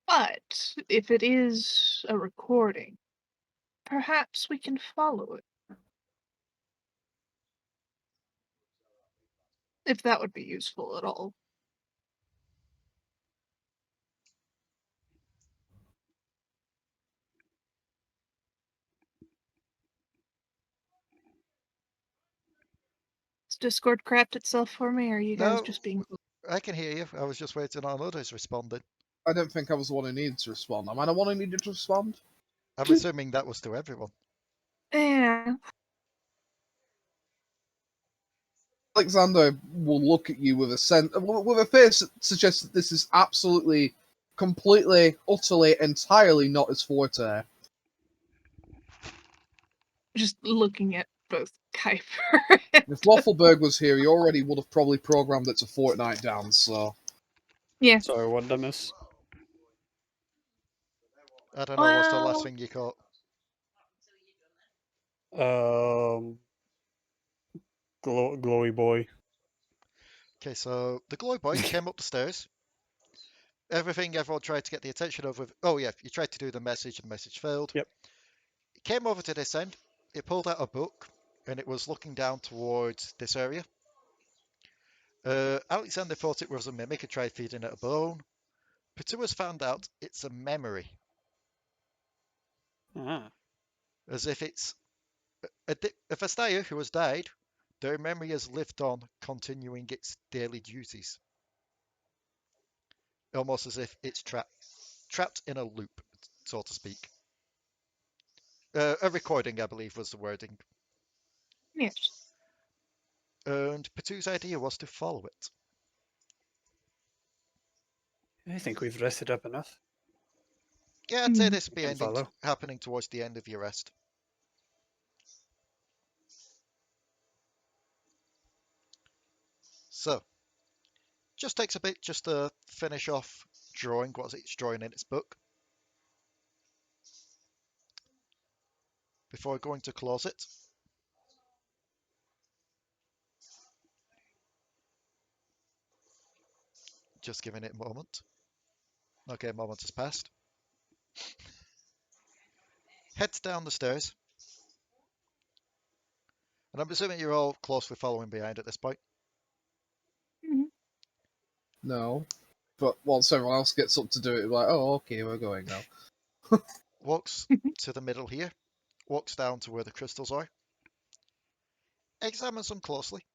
But if it is a recording, perhaps we can follow it. If that would be useful at all. Does Discord crapped itself for me, or are you guys
No,
just being...
I can hear you. I was just waiting on others responding.
I don't think I was the one who needed to respond. Am I the one who needed to respond?
I'm assuming that was to everyone.
Yeah.
Alekxander will look at you with a face that suggests that this is absolutely, completely, utterly, entirely not his forte.
Just looking at both Kuiper.
If Waffleberg was here, he already would have probably programmed it to Fortnite down, so...
Yeah.
Sorry, what did I miss?
I don't know, what's the last
Well-
thing you caught?
Glowy boy.
Okay, so the glowy boy came up the stairs. Everyone tried to get the attention of. Oh yeah, you tried to do the message, and the message failed.
Yep.
It came over to this end. It pulled out a book, and it was looking down towards this area. Alekxander thought it was a mimic and tried feeding it a bone. Potoo has found out it's a memory,
Ah.
as if it's a Vastaya who has died. Their memory has lived on, continuing its daily duties. Almost as if it's trapped in a loop, so to speak. A recording, I believe, was the wording.
Yes.
And Potoo's idea was to follow it.
I think we've rested up enough.
Yeah, I'd say
Hmm.
this would be
Can follow.
happening towards the end of your rest. So, just takes a bit just to finish off drawing what it's drawing in its book. Before going to close it. Just giving it a moment. Okay, a moment has passed. Heads down the stairs. And I'm assuming you're all closely following behind at this point.
Mhm.
No. But once everyone else gets up to do it, like, oh, okay, we're going now.
Walks to the middle here. Walks down to where the crystals are. Examines them closely.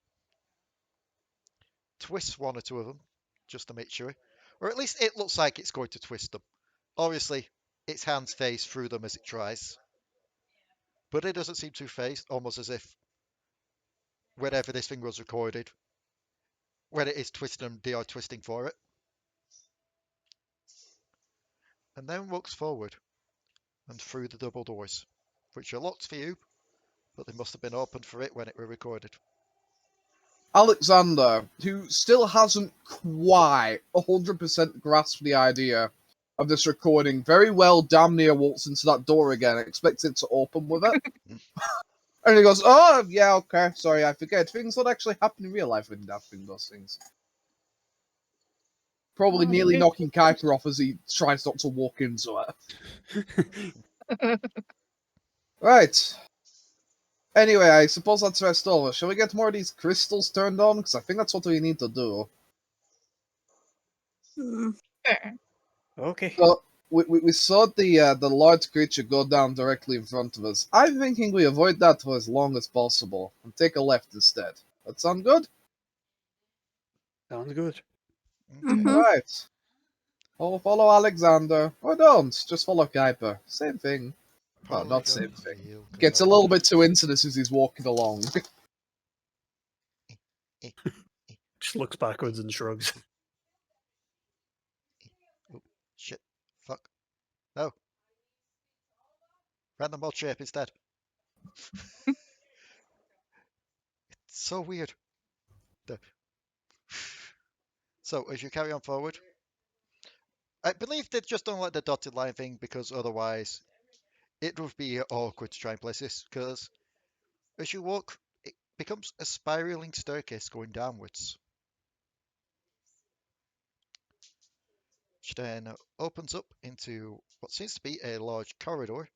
Twists one or two of them, just to make sure. Or at least it looks like it's going to twist them. Obviously, its hands phase through them as it tries. But it doesn't seem too phased, almost as if whenever this thing was recorded, when it is twisting them, they are twisting for it. And then walks forward and through the double doors, which are locked for you, but they must have been opened for it when it were recorded.
Alekxander, who still hasn't quite 100% grasped the idea, of this recording very well damn near walks into that door again, expects it to open with it. And he goes, oh, yeah, okay, sorry, I forget. Things that actually happen in real life when doing those things. Probably
Oh,
nearly
dude.
knocking Kuiper off as he tries not to walk into it. Right. Anyway, I suppose that's the rest over. Shall we get more of these crystals turned on? Because I think that's what we need to do.
Fair.
Okay.
So, we saw the large creature go down directly in front of us. I'm thinking we avoid that for as long as possible and take a left instead. That sound good?
Sounds good.
Mhm.
Alright. Oh, follow Alekxander. Or don't. Just follow Kuiper. Same thing. Well, not same thing. Gets a little bit too into this as he's walking along.
Just looks backwards and shrugs.
Oh, shit. Fuck. No. Random mod shape instead. It's so weird. So, as you carry on forward, I believe they've just done like the dotted line thing because otherwise it would be awkward to try and place this. Because as you walk, it becomes a spiraling staircase going downwards, which then opens up into what seems to be a large corridor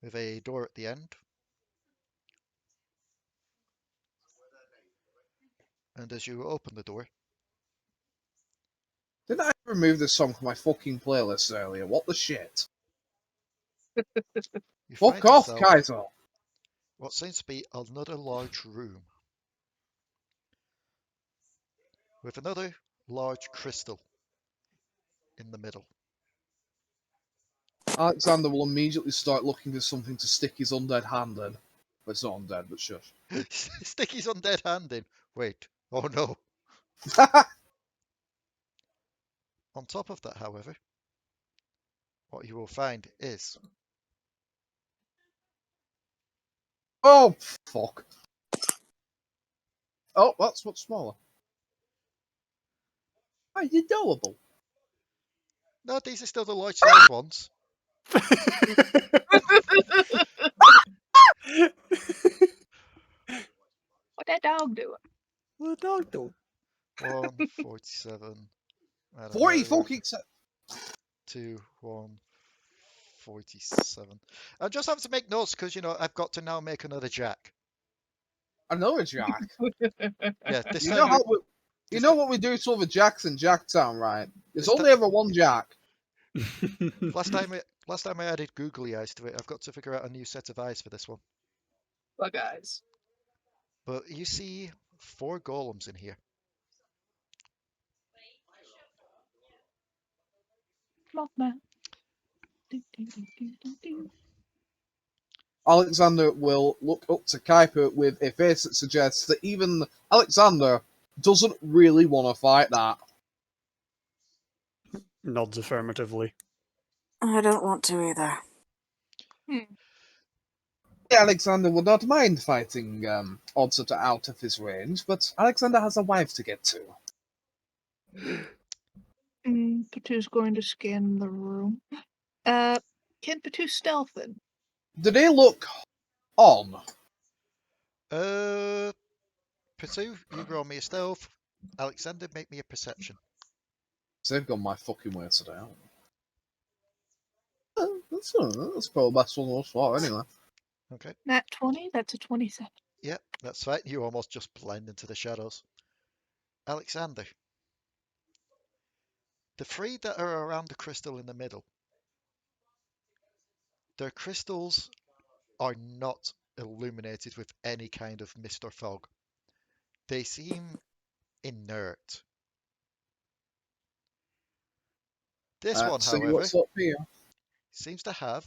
with a door at the end. And as you open the door,
Didn't I remove this song from my fucking playlist earlier? What the shit?
you
Fuck
find
off,
yourself
Kaiser!
what seems to be another large room with another large crystal in the middle.
Alekxander will immediately start looking for something to stick his undead hand in. Well, it's not undead, but shush.
Stick his undead hand in. Wait. Oh no. On top of that, however, what you will find is
Oh, fuck. Oh, that's much smaller. Oh, you're adorable.
no, these are still the large size ones.
What that dog doing?
What a dog do?
147.
40 fucking...
to 147. I just have to make notes because I've got to now make another jack.
Another jack.
Yeah, this
You
time
know how
we-
we, you know what we do to all the jacks in Jacktown, right? There's only ever one jack.
last time I added googly eyes to it. I've got to figure out a new set of eyes for this one.
Bug eyes.
But you see 4 golems in here.
Mothman. Do, do, do, do, do, do.
Alekxander will look up to Kuiper with a face that suggests that even Alekxander doesn't really want to fight that.
Nods affirmatively.
I don't want to either.
Alekxander would not mind fighting Oddsetta out of his range, but Alekxander has a wife to get to.
Potoo's going to scan the room. Can Potoo stealth it?
Do they look on?
Potoo, you roll me a stealth. Alekxander, make me a perception.
So they've gone my fucking way today, haven't they? That's probably the best one thus far, anyway.
Okay.
Nat 20, that's a 27.
Yep, that's right. You almost just blend into the shadows. Alekxander, the 3 that are around the crystal in the middle, their crystals are not illuminated with any kind of mist or fog. They seem inert. This one,
See
however,
what's up here.
seems to have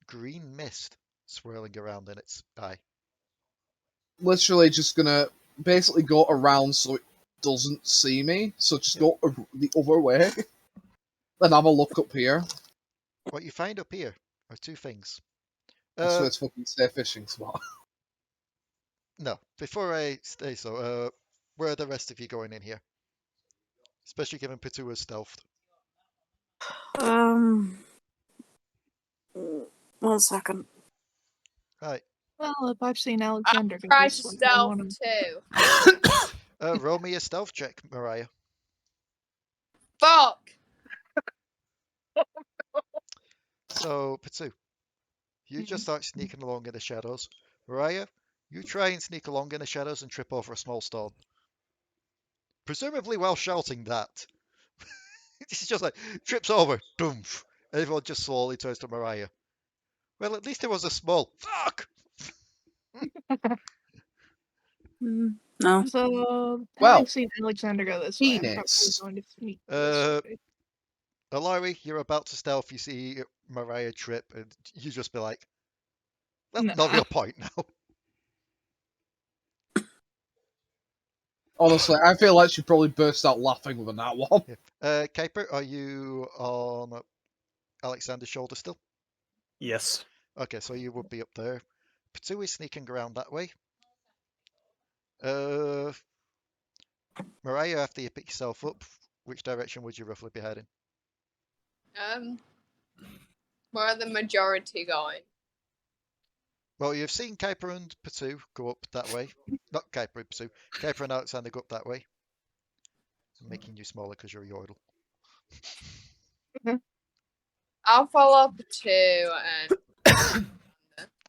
green mist swirling around in its eye.
Literally just gonna basically go around so it doesn't see me. So just go the other way. Then have a look up here.
What you find up here are 2 things.
That's where it's fucking stay fishing spot.
No, before I say so, where are the rest of you going in here? Especially given Potoo is stealthed.
1 second.
Right.
Well, if I've seen Alexander go
Try
this
to
way, I
stealth
wanna...
too.
Roll me a stealth check, Mariah.
Fuck.
So, Potoo, you just start sneaking along in the shadows. Mariah, you try and sneak along in the shadows and trip over a small stone. Presumably while shouting that. It's just like, trips over, doomph. Everyone just slowly turns to Mariah. Well, at least it was a small fuck!
No.
So,
Well,
having seen Alexander go this way, I'm probably
penis.
going to sneak this way.
Alari, you're about to stealth, you see Mariah trip, and you just be like, well, no
Nah.
real point now.
Honestly, I feel like she probably burst out laughing with that one.
Kuiper, are you on Alexander's shoulder still?
Yes.
Okay, so you would be up there. Potoo is sneaking around that way. Mariah, after you pick yourself up, which direction would you roughly be heading?
Where are the majority going?
Well, you've seen Kuiper and Potoo go up that way. Not Kuiper and Potoo. Kuiper and Alexander go up that way. I'm making you smaller because you're a Yordle.
I'll follow Potoo and...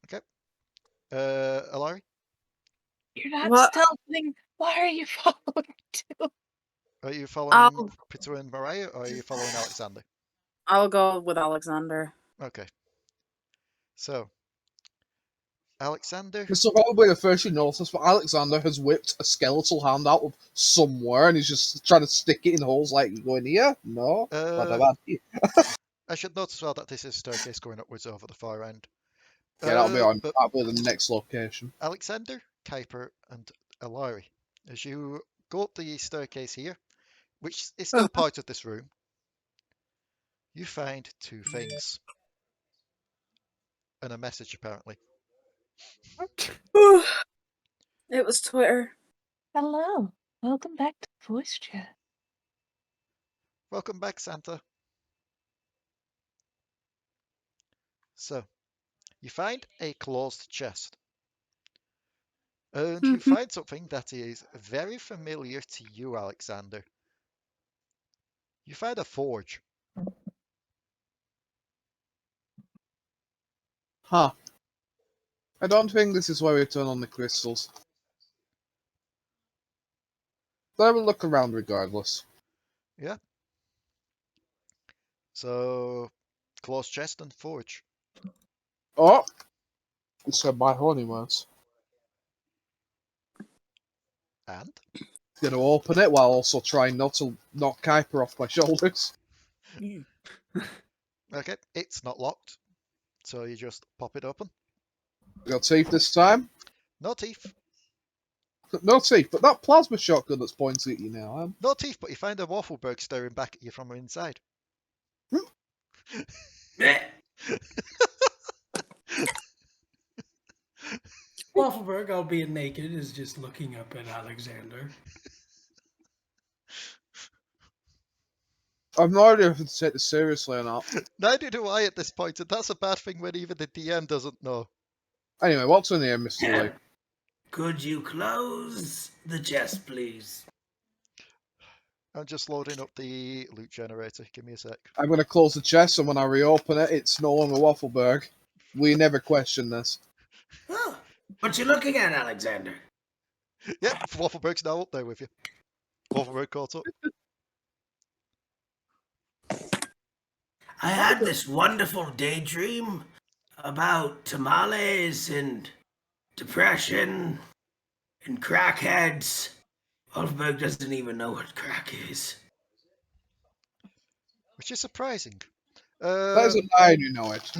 Okay. Alari?
You're not
What?
stealthing. Why are you following too?
Are you following
I'll-
Potoo and Mariah, or are you following Alexander?
I'll go with Alexander.
Okay. So, Alexander.
This is probably the first you notice, but Alexander has whipped a skeletal hand out of somewhere and he's just trying to stick it in holes like, you going here? No? What about you?
I should note as well that this is a staircase going upwards over the far end.
Yeah, that'll be
But
the next location.
Alexander, Kuiper, and Alari, as you go up the staircase here, which is still part of this room, you find two things. And a message, apparently.
It was Twitter.
Hello. Welcome back to voice chat.
Welcome back, Santa. So, you find a closed chest. And you find something that is very familiar to you, Alexander. You find a forge.
Huh. I don't think this is where we turn on the crystals. But I will look around regardless.
Yeah. So, closed chest and forge.
Oh! You said my horny words.
And?
Gonna open it while also trying not to knock Kuiper off my shoulders.
Okay, it's not locked. So you just pop it open.
Got teeth this time?
No teeth.
No teeth, but that plasma shotgun that's pointing at you now.
No teeth, but you find a Waffleberg staring back at you from inside.
Waffleberg, albeit naked, is just looking up at Alexander.
I've no idea if to take this seriously or not.
Neither do I at this point, and that's a bad thing when even the DM doesn't know.
Anyway, what's in here, Mr. Lee?
Could you close the chest, please?
I'm just loading up the loot generator. Give me a sec.
I'm going to close the chest, and when I reopen it, it's no longer Waffleberg. We never question this.
Oh, what you looking at, Alexander?
Yep, Waffleberg's now up there with you. Waffleberg caught up.
I had this wonderful daydream about tamales and depression and crackheads. Waffleberg doesn't even know what crack is.
Which is surprising.
That is a lie, you know it.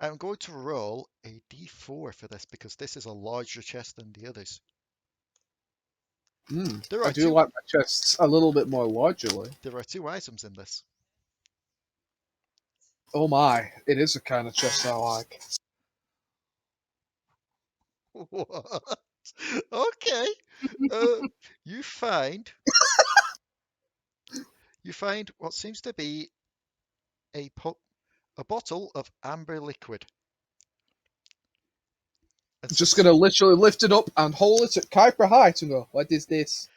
I'm going to roll a d4 for this because this is a larger chest than the others.
I do like my chests a little bit more largely.
There are two items in this.
Oh my, it is the kind of chest I like.
What? Okay. You find You find what seems to be a bottle of amber liquid. And
Just gonna literally lift it up and hold it at Kuiper height and go, what is this?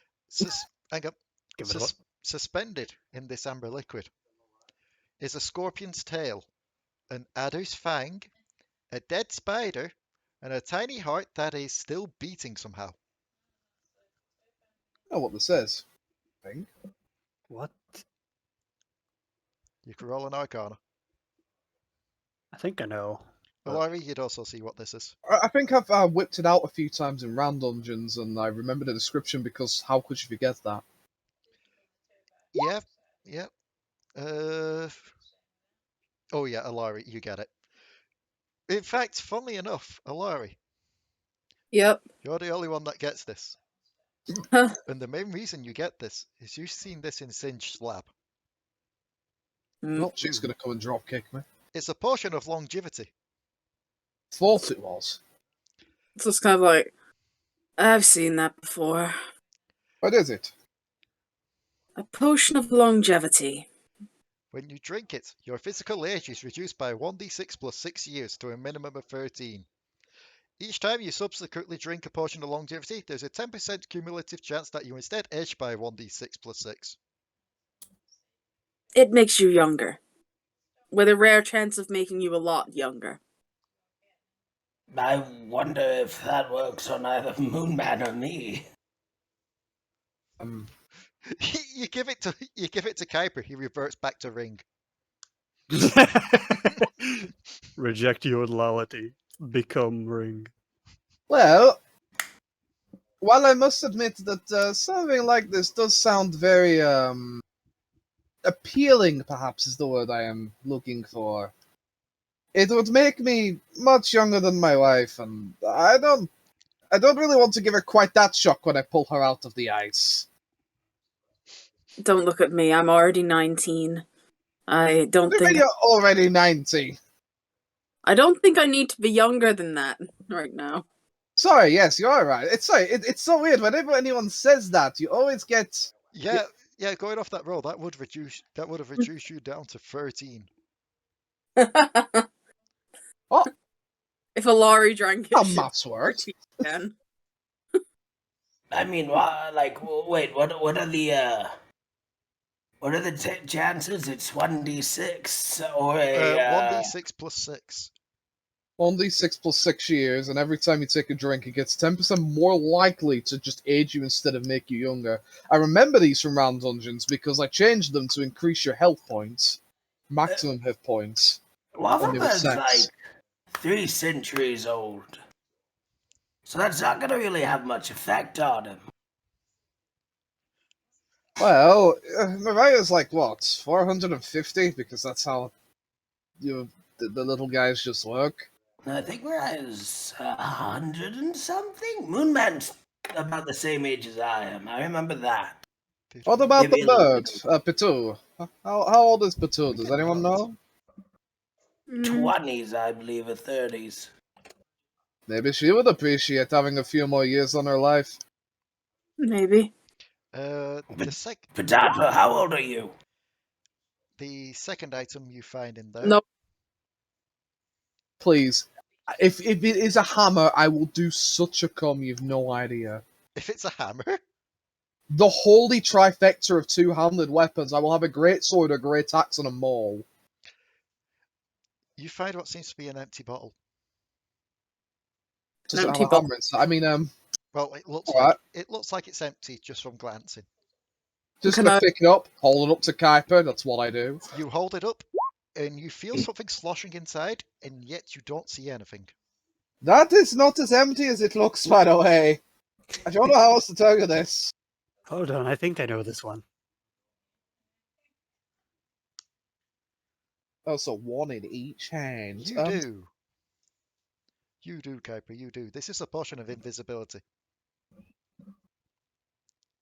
hang on.
Give it a look.
Suspended in this amber liquid is a scorpion's tail, an adder's fang, a dead spider, and a tiny heart that is still beating somehow.
Oh, what this is. I think.
What?
You can roll an Arcana.
I think I know.
Alari, you'd also see what this is.
I think I've whipped it out a few times in round dungeons, and I remember the description because how could you forget that?
Yeah, yeah. Oh yeah, Alari, you get it. In fact, funnily enough, Alari,
Yep.
you're the only one that gets this.
Huh.
And the main reason you get this is you've seen this in Singe's lab.
Well, she's gonna come and drop kick me.
It's a potion of longevity.
Thought it was.
It's just kind of like, I've seen that before.
What is it?
A potion of longevity.
When you drink it, your physical age is reduced by 1d6 plus 6 years to a minimum of 13. Each time you subsequently drink a potion of longevity, there's a 10% cumulative chance that you instead age by 1d6 plus 6.
It makes you younger. With a rare chance of making you a lot younger.
I wonder if that works on either Moonman or me.
you give it to Kuiper, he reverts back to Ring.
Reject Yordlality. Become Ring.
Well, while I must admit that something like this does sound very appealing, perhaps is the word I am looking for. It would make me much younger than my wife, and I don't really want to give her quite that shock when I pull her out of the ice.
Don't look at me, I'm already 19. I don't think
You're already 90.
I don't think I need to be younger than that right now.
Sorry, yes, you're right. It's so weird. Whenever anyone says that, you always get
Yeah, going off that roll, that would have reduced you down to 13.
Oh.
If Alari drank it,
how maths works.
again.
I mean, wait, what are the chances? It's 1d6 or a
1d6 plus 6.
1d6 plus 6 years, and every time you take a drink, it gets 10% more likely to just age you instead of make you younger. I remember these from round dungeons because I changed them to increase your health points, maximum hit points.
Waffleberg's like 3 centuries old, so that's not going to really have much effect on him.
Well, Mariah's like what, 450? Because that's how the little guys just work.
I think Mariah's 100 and something. Moonman's about the same age as I am. I remember that.
What about
Maybe
the
a little
bird, Potoo? How old is Potoo? Does anyone know?
20s, I believe, or 30s.
Maybe she would appreciate having a few more years on her life.
Maybe.
Potoo, how old are you?
The second item you find in there.
Nope.
Please, if it is a hammer, I will do such a cum you've no idea.
If it's a hammer?
The holy trifecta of two-handed weapons. I will have a great sword, a great axe, and a maul.
You find what seems to be an empty bottle.
Does it have a hammer inside? I mean,
well, it looks like it's empty just from glancing.
Just gonna pick it up, hold it up to Kuiper. That's what I do.
You hold it up, and you feel something sloshing inside, and yet you don't see anything.
That is not as empty as it looks, by the way. I don't know how else to tell you this.
Hold on, I think I know this one.
Oh, so one in each hand.
You do. You do, Kuiper, you do. This is a potion of invisibility.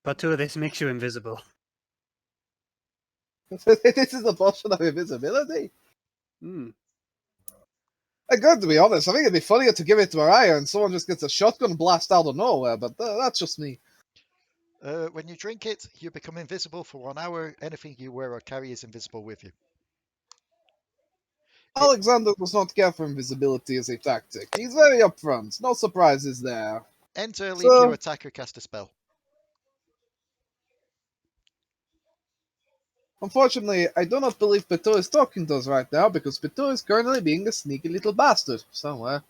Potoo, this makes you invisible.
This is a potion of invisibility?
Hmm.
I got to be honest, I think it'd be funnier to give it to Mariah and someone just gets a shotgun blast out of nowhere, but that's just me.
When you drink it, you become invisible for 1 hour. Anything you wear or carry is invisible with you.
Alekxander does not care for invisibility as a tactic. He's very upfront. No surprises there.
Ends early if you attack or cast a spell.
Unfortunately, I do not believe Potoo is talking to us right now because Potoo is currently being a sneaky little bastard somewhere.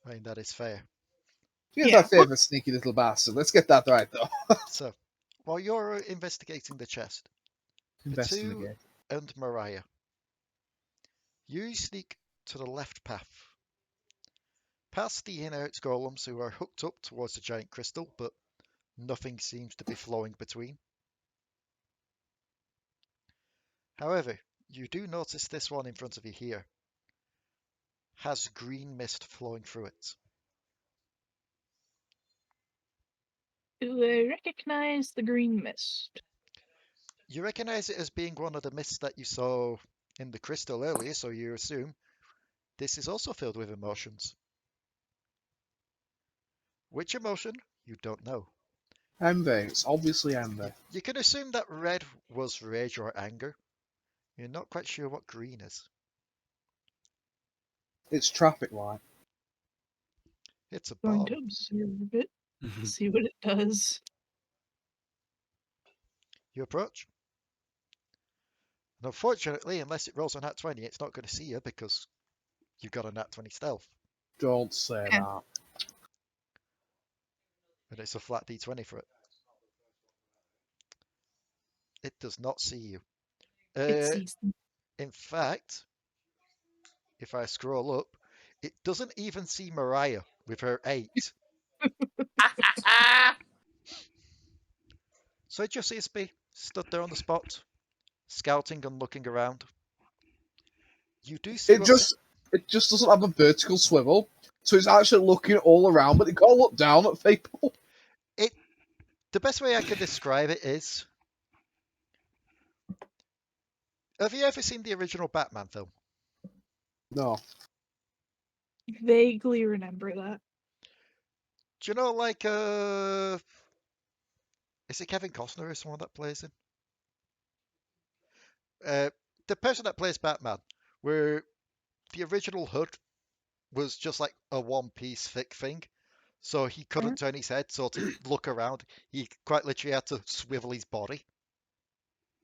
I mean, that is fair.
He is
Yeah.
our favorite sneaky little bastard. Let's get that right, though.
So, while you're investigating the chest,
Investigate.
and Mariah, you sneak to the left path. Past the inert golems who are hooked up towards the giant crystal, but nothing seems to be flowing between. However, you do notice this one in front of you here has green mist flowing through it.
Do I recognize the green mist?
You recognize it as being one of the mists that you saw in the crystal earlier, so you assume this is also filled with emotions. Which emotion? You don't know.
Envy. It's obviously envy.
You can assume that red was rage or anger. You're not quite sure what green is.
It's traffic light.
It's a
Going
bomb.
to observe it, see what it does.
You approach. And unfortunately, unless it rolls a nat 20, it's not going to see you because you've got a nat 20 stealth.
Don't say
Yeah.
that.
And it's a flat d20 for it. It does not see you.
It sees them.
In fact, if I scroll up, it doesn't even see Mariah with her 8. So it just sees me stood there on the spot, scouting and looking around. You do see
It just doesn't have a vertical swivel, so it's actually looking all around, but it can't look down at people.
The best way I can describe it is, have you ever seen the original Batman film?
No.
Vaguely remember that.
Do you know, like, is it Kevin Costner or someone that plays him? The person that plays Batman, where the original hood was just like a one-piece thick thing, so he couldn't turn his head, so to look around, he quite literally had to swivel his body.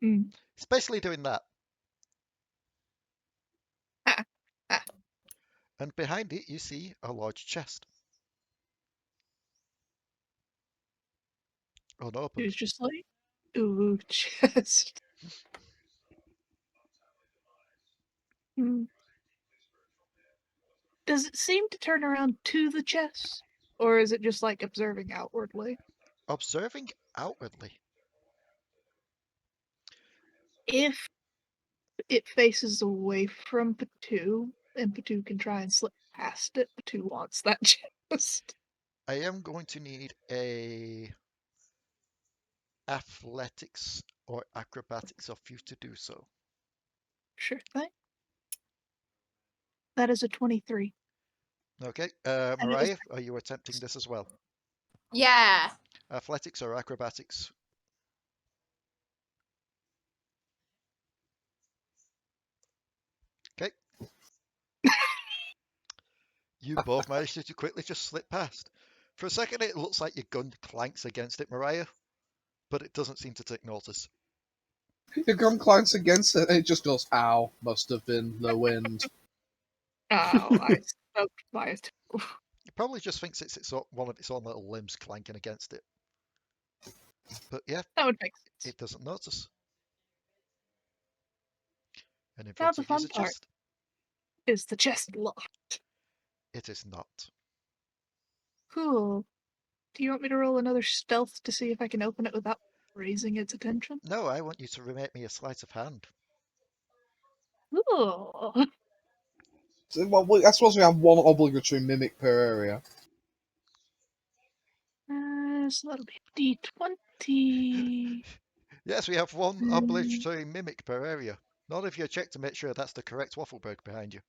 Mm.
Especially doing that. And behind it, you see a large chest. Unopened.
It's just like, ooh, chest. Does it seem to turn around to the chest? Or is it just like observing outwardly?
Observing outwardly.
If it faces away from Potoo, and Potoo can try and slip past it, Potoo wants that chest.
I am going to need a athletics or acrobatics of you to do so.
Sure thing. That is a 23.
Okay,
And it is-
Mariah, are you attempting this as well?
Yeah.
Athletics or acrobatics? Okay. You both managed to quickly just slip past. For a second, it looks like your gun clanks against it, Mariah, but it doesn't seem to take notice.
Your gun clanks against it, and it just goes, ow, must have been the wind.
Oh, I stoked by it.
It probably just thinks it's one of its own little limbs clanking against it. But yeah,
That would make sense.
it doesn't notice. And in
Now
front
the
of you is
fun
a
part.
chest.
Is the chest locked?
It is not.
Cool. Do you want me to roll another stealth to see if I can open it without raising its attention?
No, I want you to make me a sleight of hand.
Cool.
So, well, I suppose we have one obligatory mimic per area.
So that'll be D20.
Yes, we have one obligatory mimic per area. None of you check to make sure that's the correct Waffleberg behind you.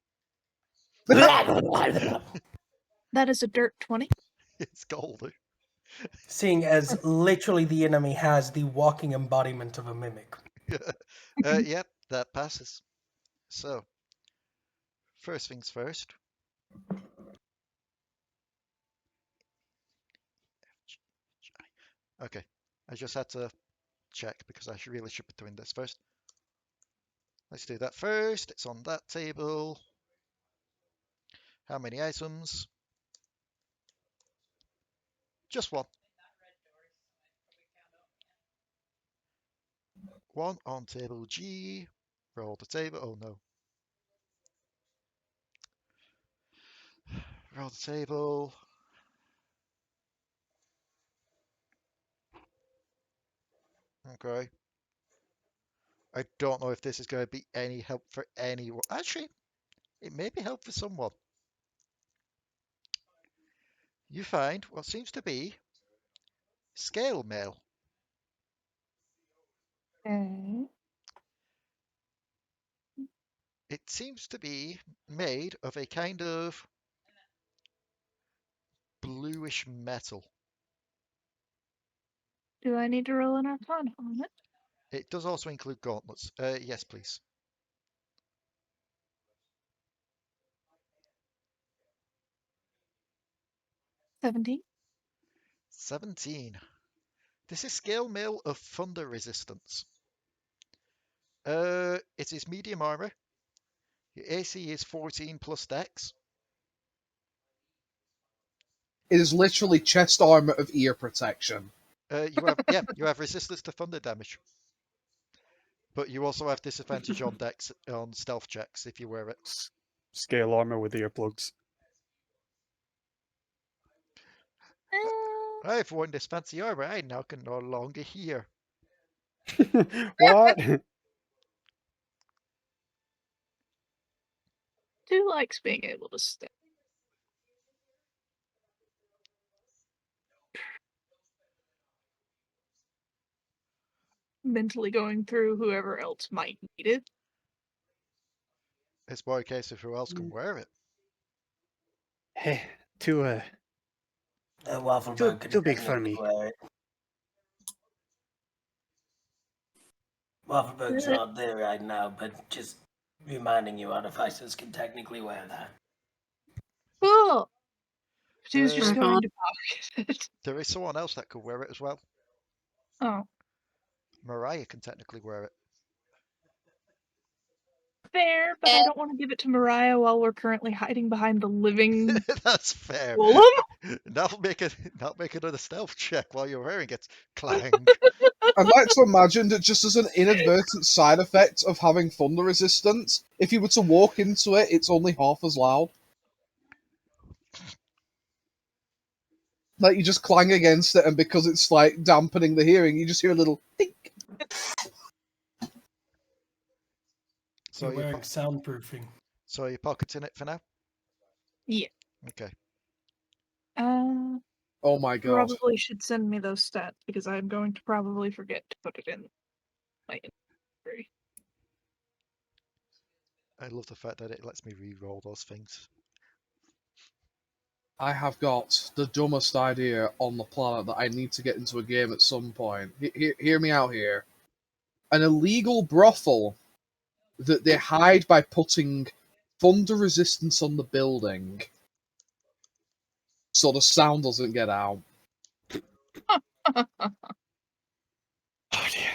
That is a dirt 20.
It's Galder.
Seeing as literally the enemy has the walking embodiment of a mimic.
Yep, that passes. So, first things first. Okay, I just had to check because I really should be doing this first. Let's do that first. It's on that table. How many items? Just one. One on table G. Roll the table. Oh no. Roll the table. Okay. I don't know if this is going to be any help for anyone. Actually, it may be help for someone. You find what seems to be scale mail.
Okay.
It seems to be made of a kind of bluish metal.
Do I need to roll an Arcana on it?
It does also include gauntlets. Yes, please.
17.
17. This is scale mail of thunder resistance. It is medium armor. Your AC is 14 plus dex.
It is literally chest armor of ear protection.
You have resistance to thunder damage. But you also have disadvantage on dex on stealth checks if you wear it.
Scale armor with earplugs.
I've worn this fancy armor. I now can no longer hear.
What?
Who likes being able to stay? Mentally going through whoever else might need it.
It's more a case of who else can wear it.
Hey, too
Waffleberg could
too big for
technically
me.
wear it. Waffleberg's not there right now, but just reminding you, Artificers can technically wear that.
Cool. She was just
Uh,
going to pocket it.
There is someone else that could wear it as well.
Oh,
Mariah can technically wear it.
fair, but I don't want to give it to Mariah while we're currently hiding behind the living
That's fair.
Golem.
Not make another stealth check while you're wearing it. Clang.
I'd like to imagine that just as an inadvertent side effect of having thunder resistance, if you were to walk into it, it's only half as loud. Like, you just clang against it, and because it's, like, dampening the hearing, you just hear a little dink.
So
You're wearing soundproofing.
So are you pocketing it for now?
Yeah.
Okay.
Oh my god.
Probably should send me those stats because I'm going to probably forget to put it in my inventory.
I love the fact that it lets me re-roll those things.
I have got the dumbest idea on the planet that I need to get into a game at some point. Hear me out here. An illegal brothel that they hide by putting thunder resistance on the building so the sound doesn't get out.
Oh dear.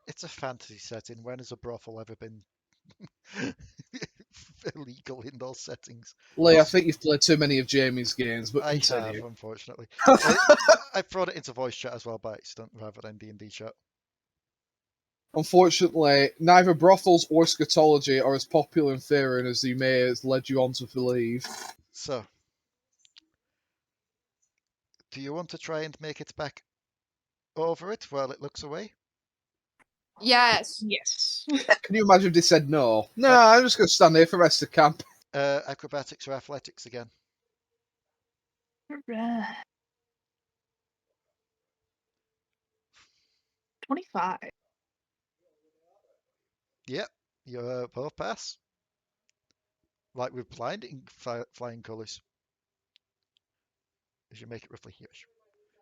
It's a fantasy setting. When has a brothel ever been illegal in those settings?
Lee, I think you've played too many of Jamie's games, but
I
continue.
have, unfortunately. I've brought it into voice chat as well by accident rather than D&D chat.
Unfortunately, neither brothels or scatology are as popular in Faerun as you may have led you on to believe.
So, do you want to try and make it back over it while it looks away?
Yes.
Yes.
Can you imagine if they said no? No, I'm just going to stand here for the rest of camp.
Acrobatics or athletics again?
Alright. 25.
Yep, you both pass. like with blinding flying colours. As you make it roughly here.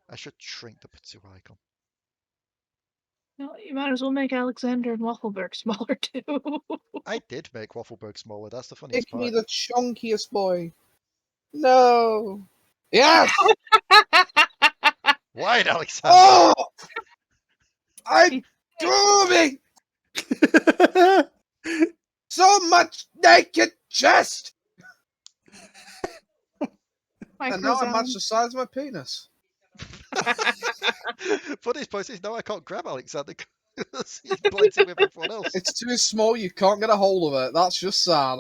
I should shrink the Potoo icon.
No, you might as well make Alekxander and Waffleberg smaller too.
I did make Waffleberg smaller. That's the funniest
Make
part.
me the chunkiest boy. No. Yes.
Wide, Alekxander.
Oh, I'm grooving. So much naked chest. And now I match the size of my penis.
Funniest part is now I can't grab Alekxander because he's blending with everyone else.
It's too small. You can't get a hold of it. That's just sad.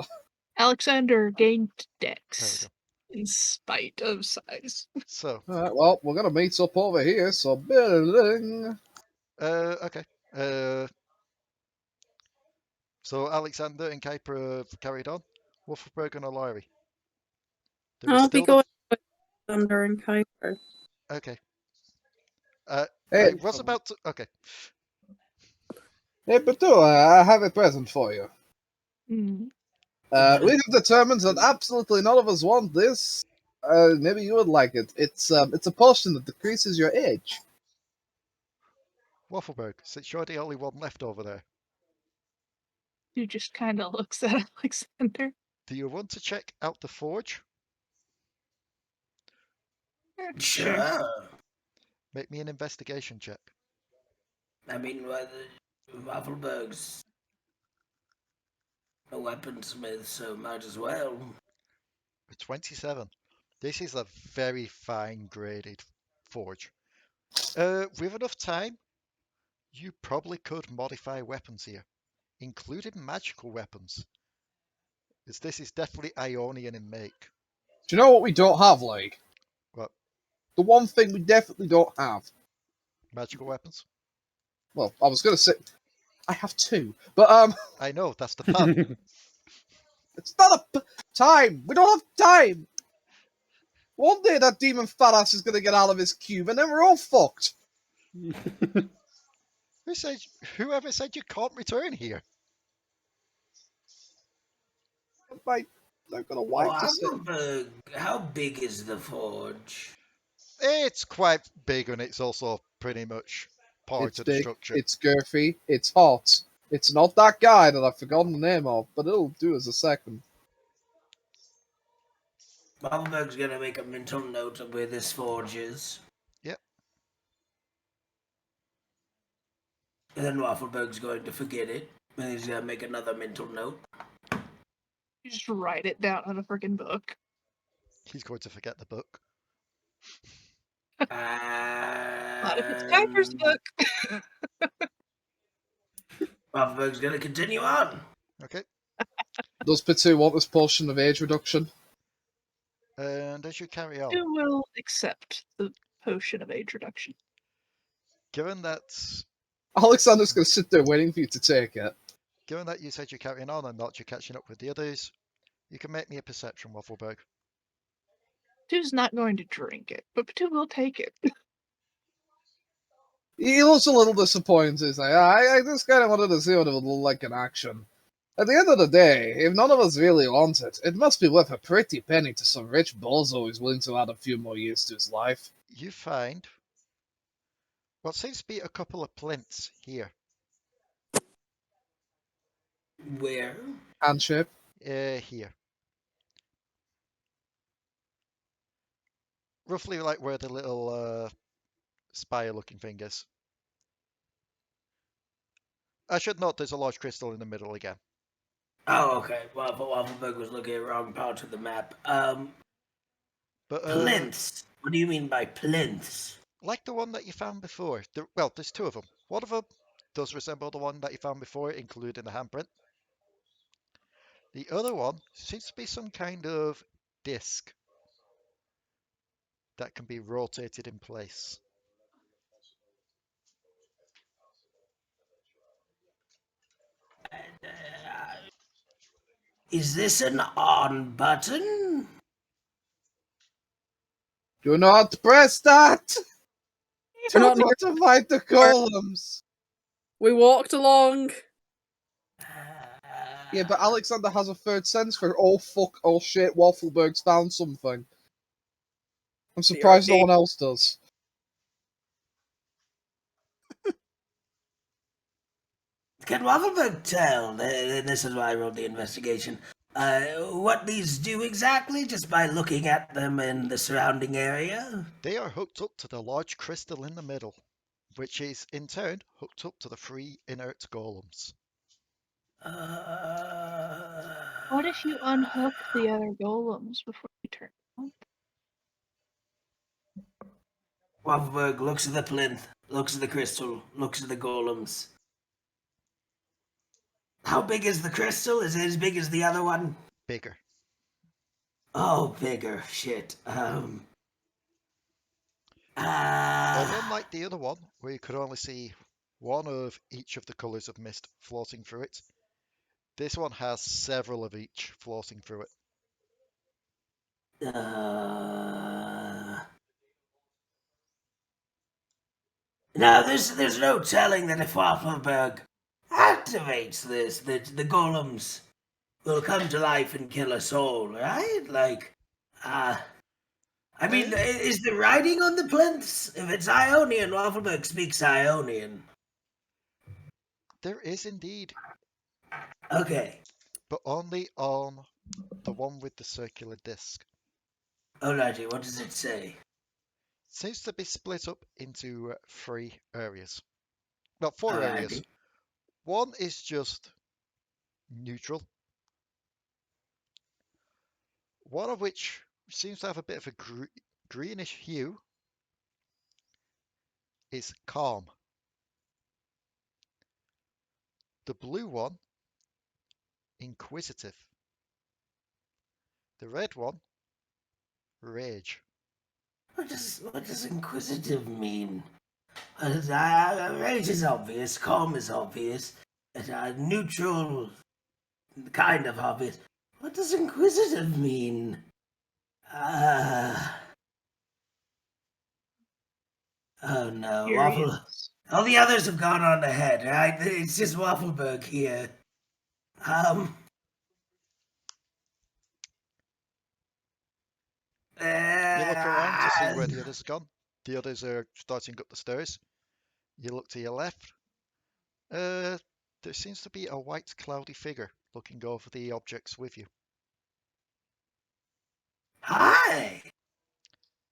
Alekxander gained
There
dex in spite of size.
So,
All right, well, we're gonna meet up over here. So building.
okay. So Alekxander and Kuiper have carried on. Waffleberg and Alari. There is
I'll be
still
going with Thunder and Kuiper.
Okay.
Hey,
I was about to. Okay.
hey, Potoo, I have a present for you.
Hmm.
We have determined that absolutely none of us want this. Maybe you would like it. It's a potion that decreases your age.
Waffleberg, since you're the only one left over there,
Who just kind of looks at Alekxander.
do you want to check out the forge?
Sure.
Make me an investigation check.
I mean, Waffleberg's a weaponsmith, so might as well.
A 27. This is a very fine graded forge. With enough time, you probably could modify weapons here, including magical weapons. As this is definitely Ionian in make.
Do you know what we don't have, like?
What?
The one thing we definitely don't have.
Magical weapons?
Well, I was gonna say I have two, but
I know, that's the fun.
it's not time. We don't have time. One day that demon fat ass is gonna get out of his cube, and then we're all fucked.
Whoever said you can't return here?
I'm gonna wipe this thing.
Waffleberg, how big is the forge?
It's quite big and it's also pretty much part
It's
of the
big,
structure.
it's girthy, it's hot. It's not that guy that I've forgotten the name of, but it'll do as a second.
Waffleberg's gonna make a mental note of where this forge is.
Yep.
And then Waffleberg's going to forget it. And he's gonna make another mental note.
You just write it down on a freaking book.
He's going to forget the book.
Not if it's Kuiper's book.
Waffleberg's gonna continue on.
Okay.
Does Potoo want this potion of age reduction?
And as you carry on,
Who will accept the potion of age reduction?
given that
Alekxander's gonna sit there waiting for you to take it.
given that you said you're carrying on and not you're catching up with the others, you can make me a perception, Waffleberg.
Patu's not going to drink it, but Patu will take it.
He looks a little disappointed. He's like, I just kind of wanted to see what it would look like in action. At the end of the day, if none of us really want it, it must be worth a pretty penny to some rich bozo who's willing to add a few more years to his life.
You find what seems to be a couple of plinths here.
Where?
Handshake.
Here. Roughly like where the little spire-looking thing is. I should note there's a large crystal in the middle again.
Oh, okay. Well, Waffleberg was looking at the wrong part of the map.
But
Plinths. What do you mean by plinths?
like the one that you found before. Well, there's two of them. One of them does resemble the one that you found before, including the handprint. The other one seems to be some kind of disc that can be rotated in place.
Is this an on button?
Do not press that!
We're
Do
not
not to fight the golems!
We walked along.
Yeah, but Alekxander has a third sense for, oh fuck, oh shit, Waffleberg's found something. I'm surprised no one else does.
Can Waffleberg tell, and this is why I wrote the investigation, what these do exactly, just by looking at them in the surrounding area?
They are hooked up to the large crystal in the middle, which is in turn hooked up to the 3 inert golems.
What if you unhook the other golems before you turn them on?
Waffleberg looks at the plinth, looks at the crystal, looks at the golems. How big is the crystal? Is it as big as the other one?
Bigger.
Oh, bigger. Shit.
Although unlike the other one, where you could only see one of each of the colours of mist floating through it, this one has several of each floating through it.
Now, there's no telling that if Waffleberg activates this, that the golems will come to life and kill us all, right? Like, I mean, is the writing on the plinths? If it's Ionian, Waffleberg speaks Ionian.
There is indeed.
Okay.
But only on the one with the circular disc.
Alrighty, what does it say?
Seems to be split up into 3 areas. Well, 4 areas. One is just neutral. One of which seems to have a bit of a greenish hue is calm. The blue one, inquisitive. The red one, rage.
What does inquisitive mean? Rage is obvious, calm is obvious, neutral, kind of obvious. What does inquisitive mean? Oh no, all the others have gone on ahead, right? It's just Waffleberg here.
You look around to see where the others have gone. The others are starting up the stairs. You look to your left. There seems to be a white cloudy figure looking over the objects with you.
Hi!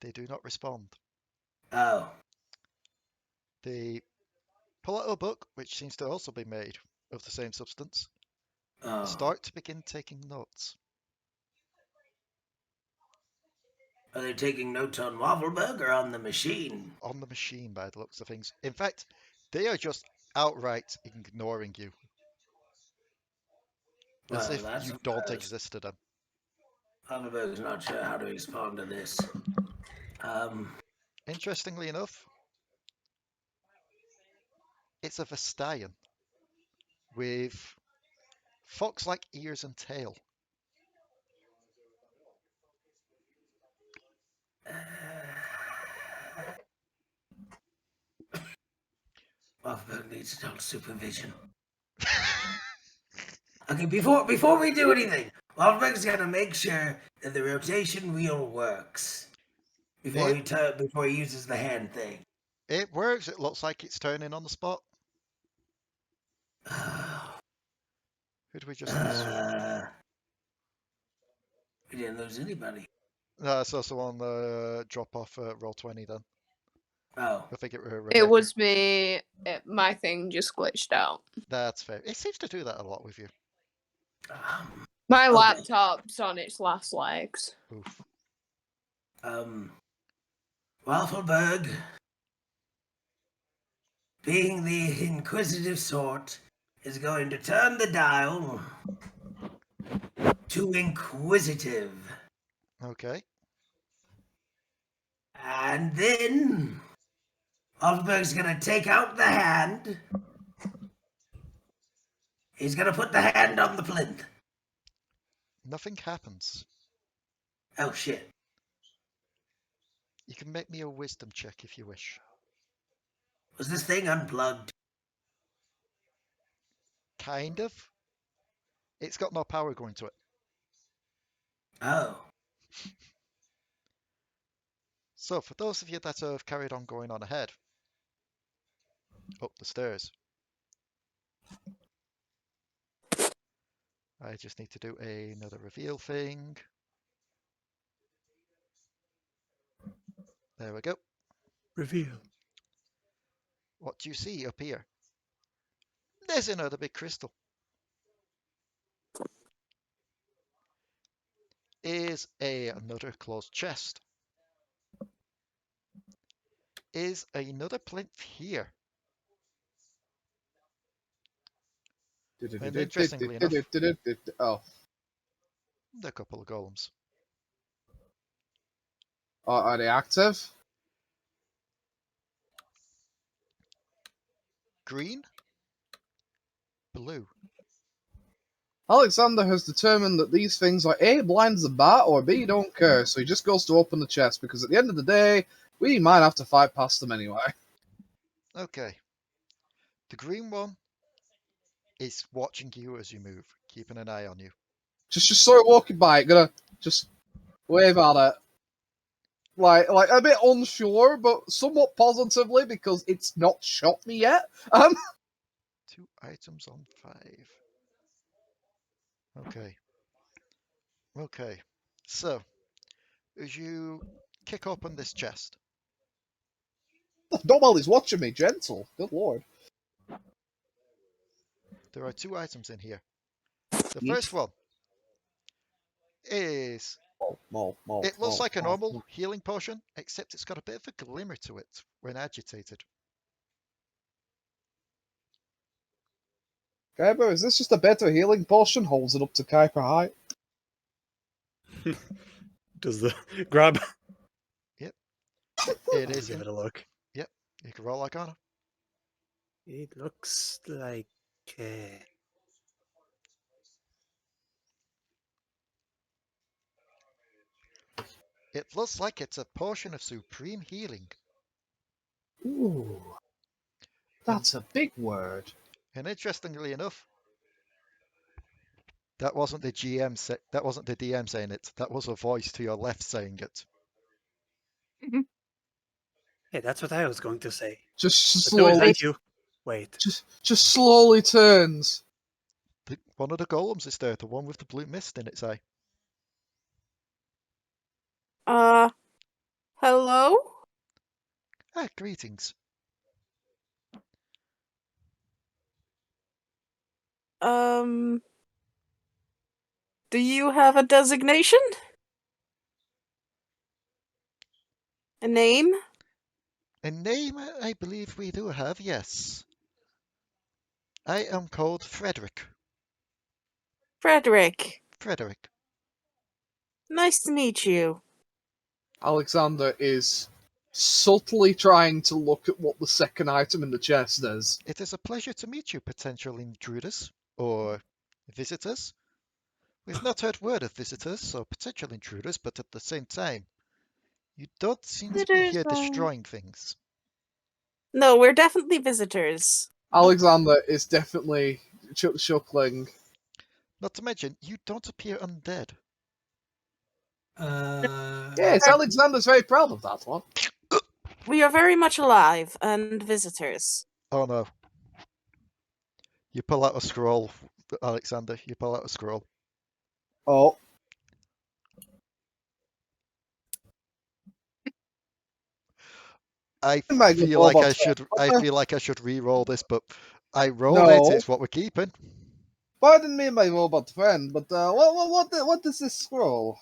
They do not respond.
Oh.
They pull out a book, which seems to also be made of the same substance.
Oh.
Start to begin taking notes.
Are they taking notes on Waffleberg or on the machine?
On the machine, by the looks of things. In fact, they are just outright ignoring you. As if you don't exist to them.
Waffleberg's not sure how to respond to this.
Interestingly enough, it's a Vestayan with fox-like ears and tail.
Waffleberg needs adult supervision. Okay, before we do anything, Waffleberg's gonna make sure that the rotation wheel works before he uses the hand thing.
It works. It looks like it's turning on the spot. Who did we just lose?
We didn't lose anybody.
No, it's also on the drop off roll 20 then.
Oh.
I think
It was me. My thing just glitched out.
That's fair. It seems to do that a lot with you.
My laptop's on its last legs.
Oof.
Waffleberg, being the inquisitive sort, is going to turn the dial to inquisitive.
Okay.
And then Waffleberg's gonna take out the hand. He's gonna put the hand on the plinth.
Nothing happens.
Oh shit.
You can make me a wisdom check if you wish.
Was this thing unplugged?
Kind of. It's got no power going to it.
Oh.
So for those of you that have carried on going on ahead, up the stairs, I just need to do another reveal thing. There we go.
Reveal.
What do you see up here? There's another big crystal. Is another closed chest. Is another plinth here. And interestingly enough,
Oh,
a couple of golems.
are they active?
Green, blue.
Alekxander has determined that these things are A, blind as a bat, or B, don't care, so he just goes to open the chest, because at the end of the day, we might have to fight past them anyway.
Okay. The green one is watching you as you move, keeping an eye on you.
Just sort of walking by it, gonna just wave at it. Like a bit unsure, but somewhat positively, because it's not shot me yet.
2 items on 5. Okay. Okay. So, as you kick open this chest,
Not while he's watching me, gentle. Good lord.
there are 2 items in here. The first one is, it looks like a normal healing potion, except it's got a bit of a glimmer to it when agitated.
Kuiper, is this just a better healing potion? Holds it up to Kuiper height.
Does the grab?
It
I'll
is.
give it a look.
Yep. You can roll Arcana.
It looks like.
It looks like it's a potion of supreme healing.
Ooh. That's a big word.
And interestingly enough, that wasn't the that wasn't the DM saying it. That was a voice to your left saying it.
Hey, that's what I was going to say.
Just
But no,
slowly,
thank you. Wait.
just slowly turns.
One of the golems is there, the one with the blue mist in its eye.
Hello?
Ah, greetings.
Do you have a designation? A name?
A name I believe we do have, yes. I am called Frederick.
Frederick.
Frederick.
Nice to meet you.
Alekxander is subtly trying to look at what the second item in the chest is.
It is a pleasure to meet you, potential intruders or visitors. We've not heard word of visitors or potential intruders, but at the same time, you don't seem to be here destroying things.
No, we're definitely visitors.
Alekxander is definitely chuckling.
Not to mention, you don't appear undead.
Yes, Alekxander's very proud of that one.
We are very much alive and visitors.
Oh no. You pull out a scroll, Alekxander. You pull out a scroll.
Oh.
I feel like I should re-roll this, but I rolled it. It's what we're keeping.
Pardon me, my robot friend, but what is this scroll?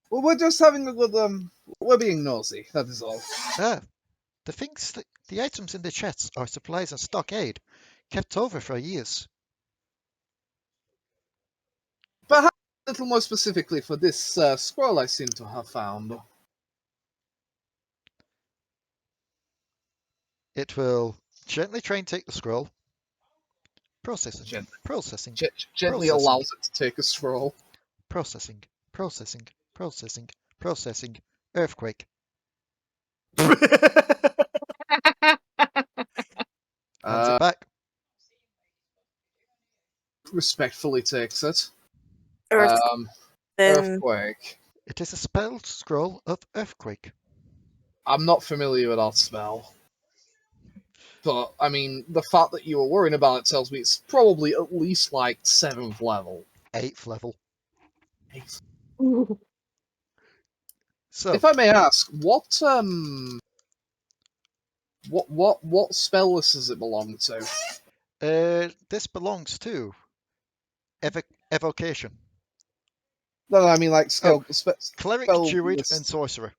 Well, we're just having a good we're being nosy. That is all.
The items in the chests are supplies and stockade, kept over for years.
Perhaps a little more specifically for this scroll I seem to have found.
It will gently try and take the scroll. Processing.
Gently.
Processing.
Gently allows it to take a scroll.
Processing. Processing. Processing. Processing. Earthquake. Hands it back.
respectfully takes it.
Earth, then
Earthquake.
It is a spell scroll of Earthquake.
I'm not familiar with that spell. But, I mean, the fact that you were worrying about it tells me it's probably at least like 7th level.
8th level.
Ooh.
So,
If I may ask, what spell list does it belong to?
this belongs to Evocation.
No, I mean like
Cleric,
spell
Druid,
list.
and Sorcerer.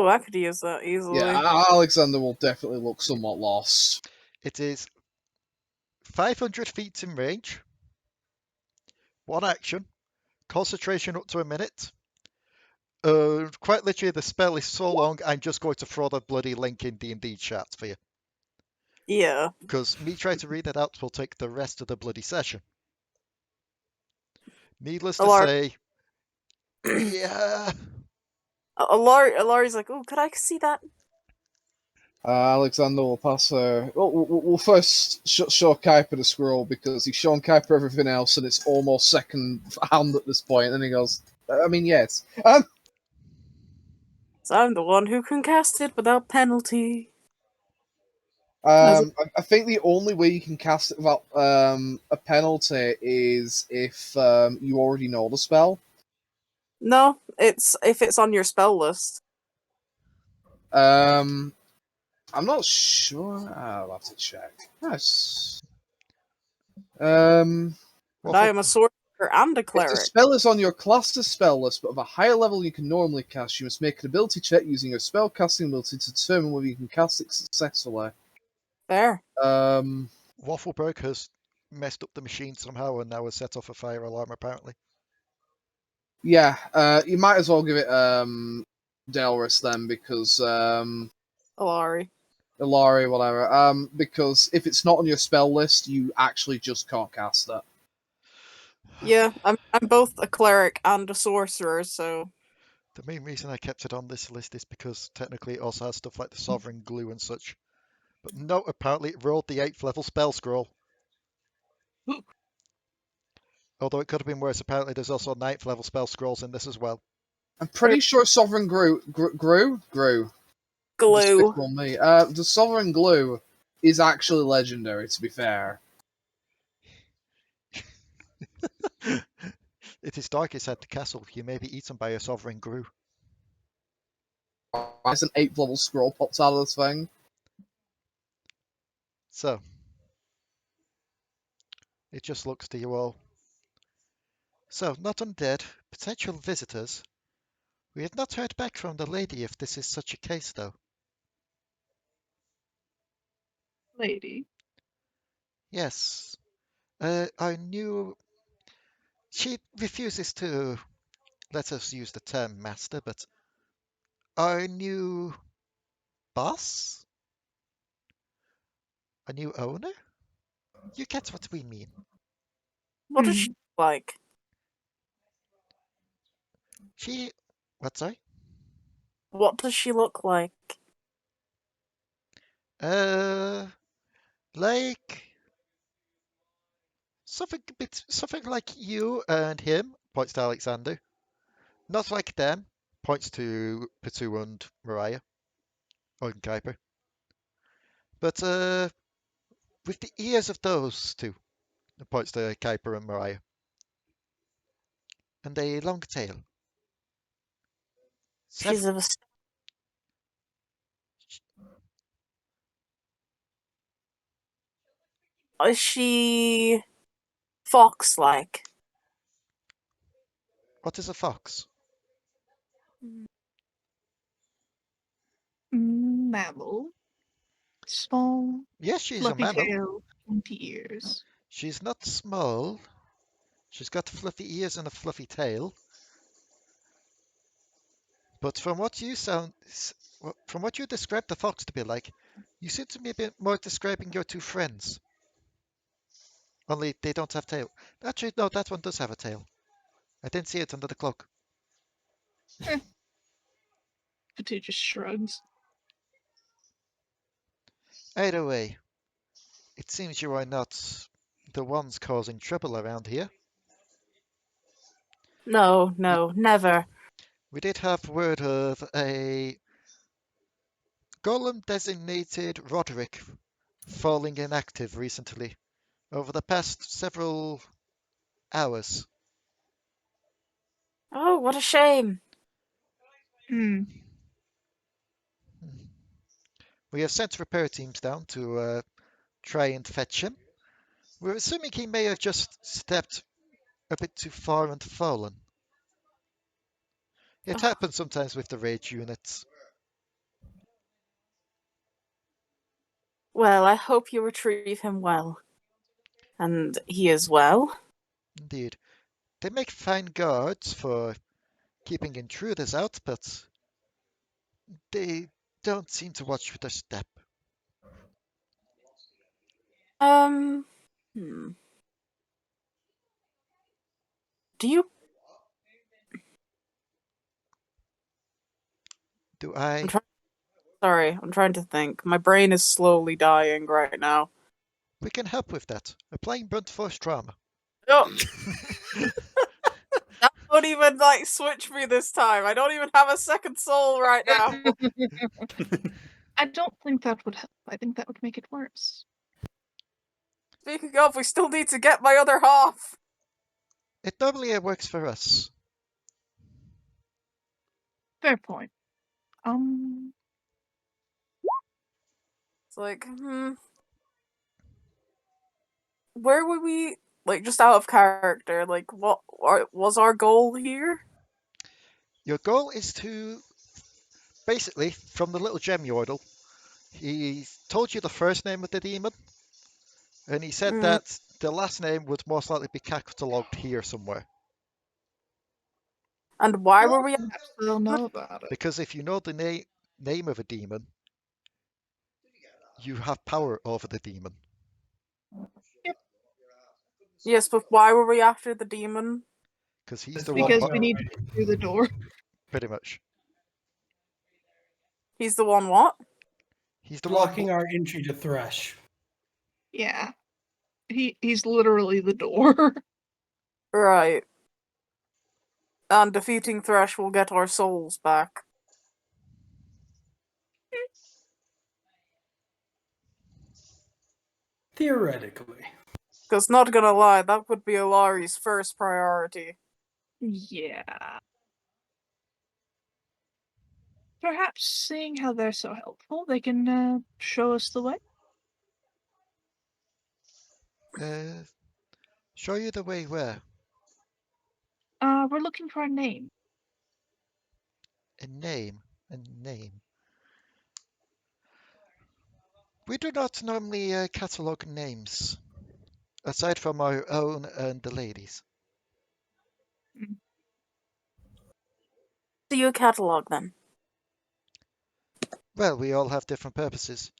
oh, I could use that easily.
Yeah, Alekxander will definitely look somewhat lost.
It is 500 feet in range. 1 action. Concentration up to a minute. Quite literally, the spell is so long, I'm just going to throw the bloody link in D&D chat for you.
Yeah.
Because me trying to read that out will take the rest of the bloody session. Needless to say, yeah.
Alari's like, oh, could I see that?
Alekxander will pass her. We'll first show Kuiper the scroll because he's shown Kuiper everything else and it's almost second hand at this point. And he goes, I mean, yes.
So I'm the one who can cast it without penalty.
I think the only way you can cast it without a penalty is if you already know the spell.
No, it's if it's on your spell list.
I'm not sure. I'll have to check. Nice.
And I am a sorcerer and a
If the
cleric.
spell is on your class's spell list, but of a higher level you can normally cast, you must make an ability check using your spell casting ability to determine whether you can cast it successfully.
Fair.
Waffleberg has messed up the machine somehow and now has set off a fire alarm, apparently.
Yeah, you might as well give it Delris then, because
Alari,
whatever. Because if it's not on your spell list, you actually just can't cast it.
Yeah, I'm both a cleric and a sorcerer, so
The main reason I kept it on this list is because technically it also has stuff like the Sovereign Glue and such. But no, apparently it rolled the 8th level spell scroll. Although it could have been worse, apparently there's also 9th level spell scrolls in this as well.
I'm pretty sure Sovereign Grew.
glue.
Despicable Me. The Sovereign Glue is actually legendary, to be fair.
It is dark inside the castle. You may be eaten by a Sovereign Glue.
It's an 8th level scroll pops out of this thing.
So, it just looks to you all. So, not undead, potential visitors. We have not heard back from the lady if this is such a case, though.
Lady.
Yes. I knew... She refuses to let us use the term master, but our new boss? A new owner? You get what we mean.
What does she look like?
She... What, sorry?
What does she look like?
Like... Something like you and him, points to Alekxander. Not like them, points to Potoo and Mariah. Or Kuiper. But, with the ears of those two, points to Kuiper and Mariah. And a long tail.
She's of a... Is she fox-like?
What is a fox?
Mammal. Small.
Yes, she's
fluffy
a mammal.
tail, pointy ears.
She's not small. She's got fluffy ears and a fluffy tail. But from what you described the fox to be like, you seem to be a bit more describing your two friends. Only they don't have tail. Actually, no, that one does have a tail. I didn't see it under the cloak.
Potoo just shrugs.
Either way, It seems you are not the ones causing trouble around here.
No, no, never.
We did have word of a Golem designated Roderick falling inactive recently, over the past several hours.
Oh, what a shame.
Hmm.
We have sent repair teams down to try and fetch him. We're assuming he may have just stepped a bit too far and fallen. It happens sometimes with the rage units.
Well, I hope you retrieve him well. And he is well.
Indeed. They make fine guards for keeping intruders out, but they don't seem to watch their step.
Hmm. Do you...
Do I?
Sorry, I'm trying to think. My brain is slowly dying right now.
We can help with that. Applying blunt force trauma.
Oh, that won't even, like, switch me this time. I don't even have a second soul right now.
I don't think that would help. I think that would make it worse.
Speaking of, we still need to get my other half.
It normally works for us.
Fair point.
It's like, where would we, like, just out of character, like, what was our goal here?
Your goal is to, basically, from the little gem Yordle, he told you the first name of the demon, and he said that the last name would most likely be catalogued here somewhere.
And why were we...
Perhaps they'll know about it.
Because if you know the name of a demon, you have power over the demon.
Yes, but why were we after the demon?
Because he's the
Because
one...
we need to get through the door.
Pretty much.
He's the one what?
He's the
Blocking
one...
our entry to Thresh.
Yeah. He's literally the door.
Right. And defeating Thresh will get our souls back.
Theoretically.
Because, not gonna lie, that would be Alari's first priority.
Yeah. Perhaps seeing how they're so helpful, they can show us the way.
Show you the way where?
We're looking for a name.
A name. A name. We do not normally catalogue names, aside from our own and the ladies.
Do you catalog then?
Well, we all have different purposes.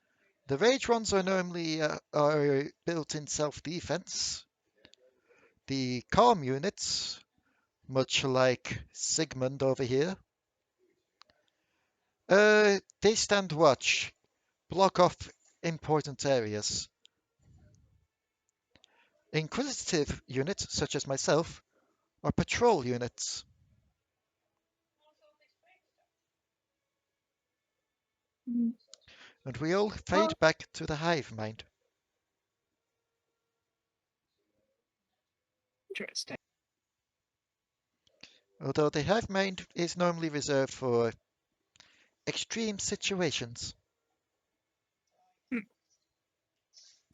The rage ones are normally are built in self-defense. The calm units, much like Sigmund over here, they stand watch, block off important areas. Inquisitive units, such as myself, are patrol units. And we all fade back to the hive mind.
Interesting.
Although the hive mind is normally reserved for extreme situations.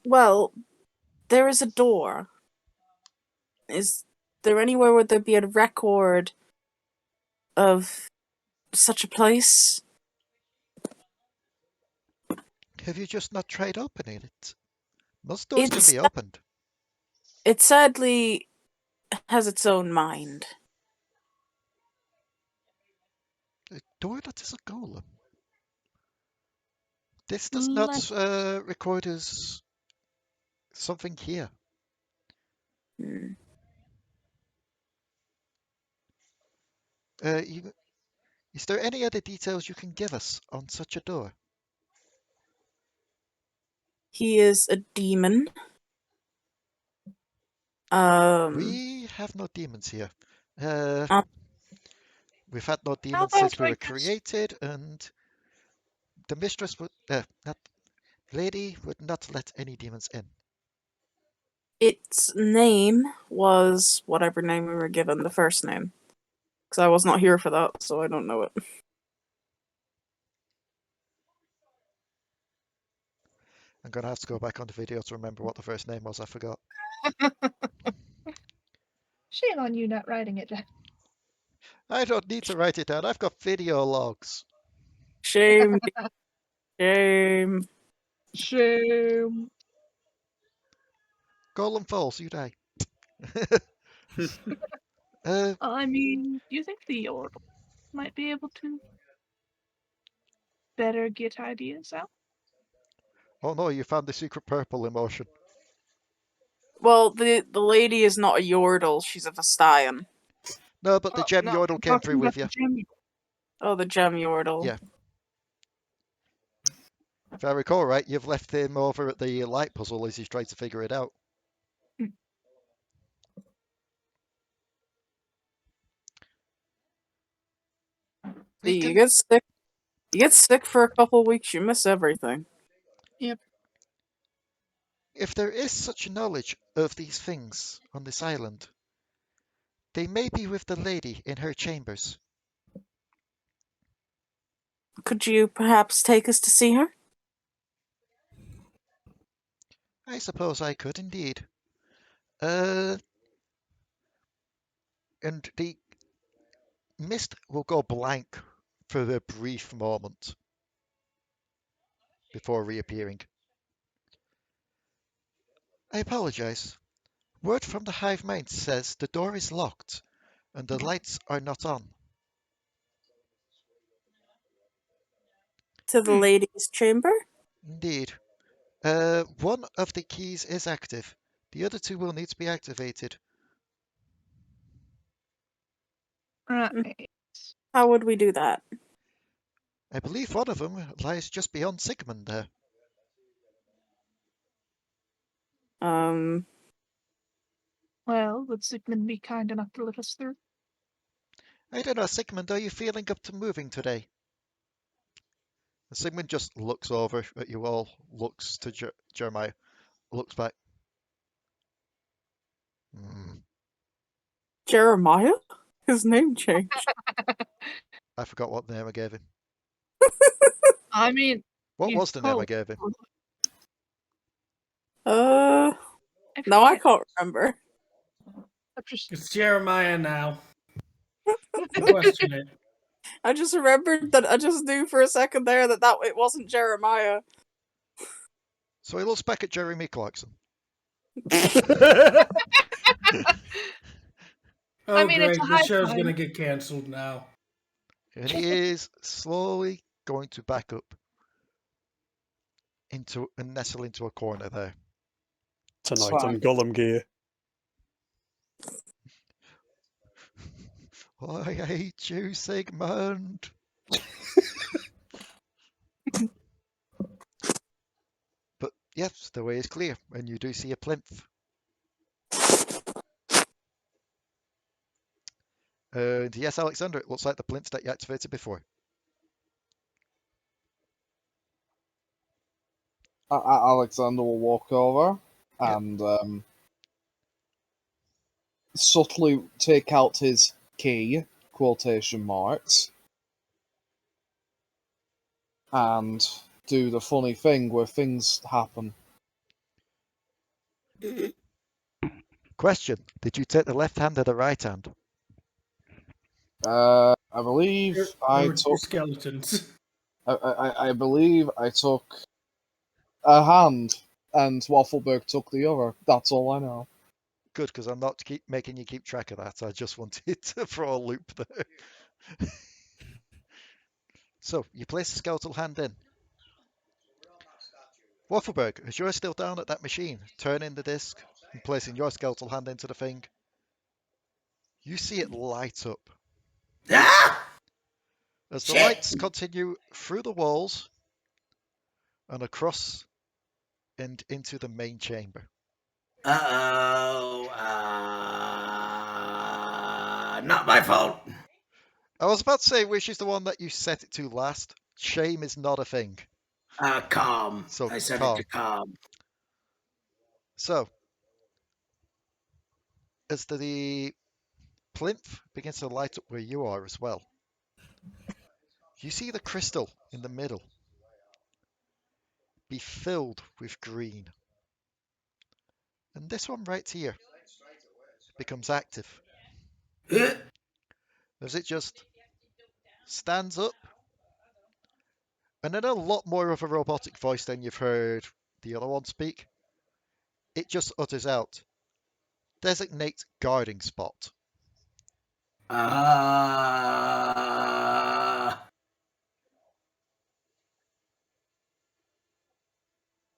Well, there is a door. Is there anywhere where there'd be a record of such a place?
Have you just not tried opening it? Most doors can be opened.
It sadly has its own mind.
A door that is a golem. This does not record as something here. Is there any other details you can give us on such a door?
He is a demon.
We have no demons here.
Um,
We've had no
How
demons
about
since we
I
were
just
created, and the mistress would, not lady would not let any demons in.
its name was whatever name we were given, the first name. Because I was not here for that, so I don't know it.
I'm gonna have to go back on the video to remember what the first name was. I forgot.
shame on you not writing it down.
I don't need to write it down. I've got video logs.
Shame. Shame.
Shame.
Golem falls, you die.
I mean, do you think the Yordle might be able to better get ideas out?
Oh no, you found the secret purple emotion.
Well, the lady is not a Yordle, she's a Vestayan.
No, but the gem
No,
Yordle
I'm
came
talking
through
about
with
the
you.
gem.
Oh, the gem Yordle.
Yeah. If I recall right, you've left him over at the light puzzle as he's trying to figure it out.
See, you get sick. You get sick for a couple weeks, you miss everything.
Yep.
If there is such knowledge of these things on this island, they may be with the lady in her chambers.
Could you perhaps take us to see her?
I suppose I could indeed. And the mist will go blank for a brief moment before reappearing. I apologize. Word from the hive mind says the door is locked and the lights are not on.
To the lady's chamber?
Indeed. One of the keys is active. The other two will need to be activated.
Right.
How would we do that?
I believe one of them lies just beyond Sigmund there.
Well, would Sigmund be kind enough to let us through?
I don't know, Sigmund, are you feeling up to moving today? And Sigmund just looks over at you all, looks to Jeremiah, looks back.
Jeremiah? His name changed.
I forgot what name I gave him.
I mean,
What was the name I
hope.
gave him?
No, I can't remember.
It's Jeremiah now. Don't question it.
I just remembered that I just knew for a second there that it wasn't Jeremiah.
So he looks back at Jeremy Clarkson.
Oh,
I mean,
great.
it's a
The
high
show's
time.
going to get cancelled now.
And he is slowly going to back up into and nestle into a corner there.
Tonight
Fine.
on Golem gear.
I hate you, Sigmund. But yes, the way is clear, and you do see a plinth. And yes, Alekxander, it looks like the plinth that you activated before.
Alekxander will walk over and subtly take out his key, quotation marks, and do the funny thing where things happen.
Question, did you take the left hand or the right hand?
I believe I took
skeletons.
I believe I took a hand, and Waffleberg took the other. That's all I know.
Good, because I'm not making you keep track of that. I just wanted to throw a loop there. So, you place the skeletal hand in. Waffleberg, as you're still down at that machine, turning the disc and placing your skeletal hand into the thing, you see it light up. As the lights continue through the walls and across and into the main chamber.
Uh-oh. Not my fault.
I was about to say which is the one that you set it to last. Shame is not a thing.
Calm.
So
I set
calm.
it to calm.
So, as the plinth begins to light up where you are as well, you see the crystal in the middle be filled with green. And this one right here becomes active. As it just stands up, and in a lot more of a robotic voice than you've heard the other one speak, it just utters out, "Designate guarding spot."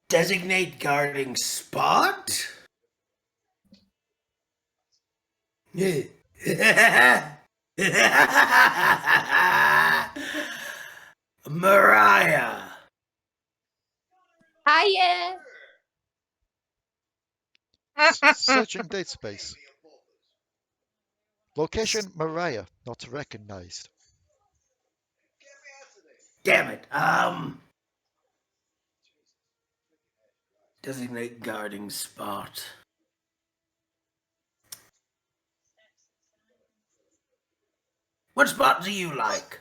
Designate guarding spot? Mariah.
Hiya.
Searching database. Location Mariah not recognized.
Damn it. Designate guarding spot. What spot do you like?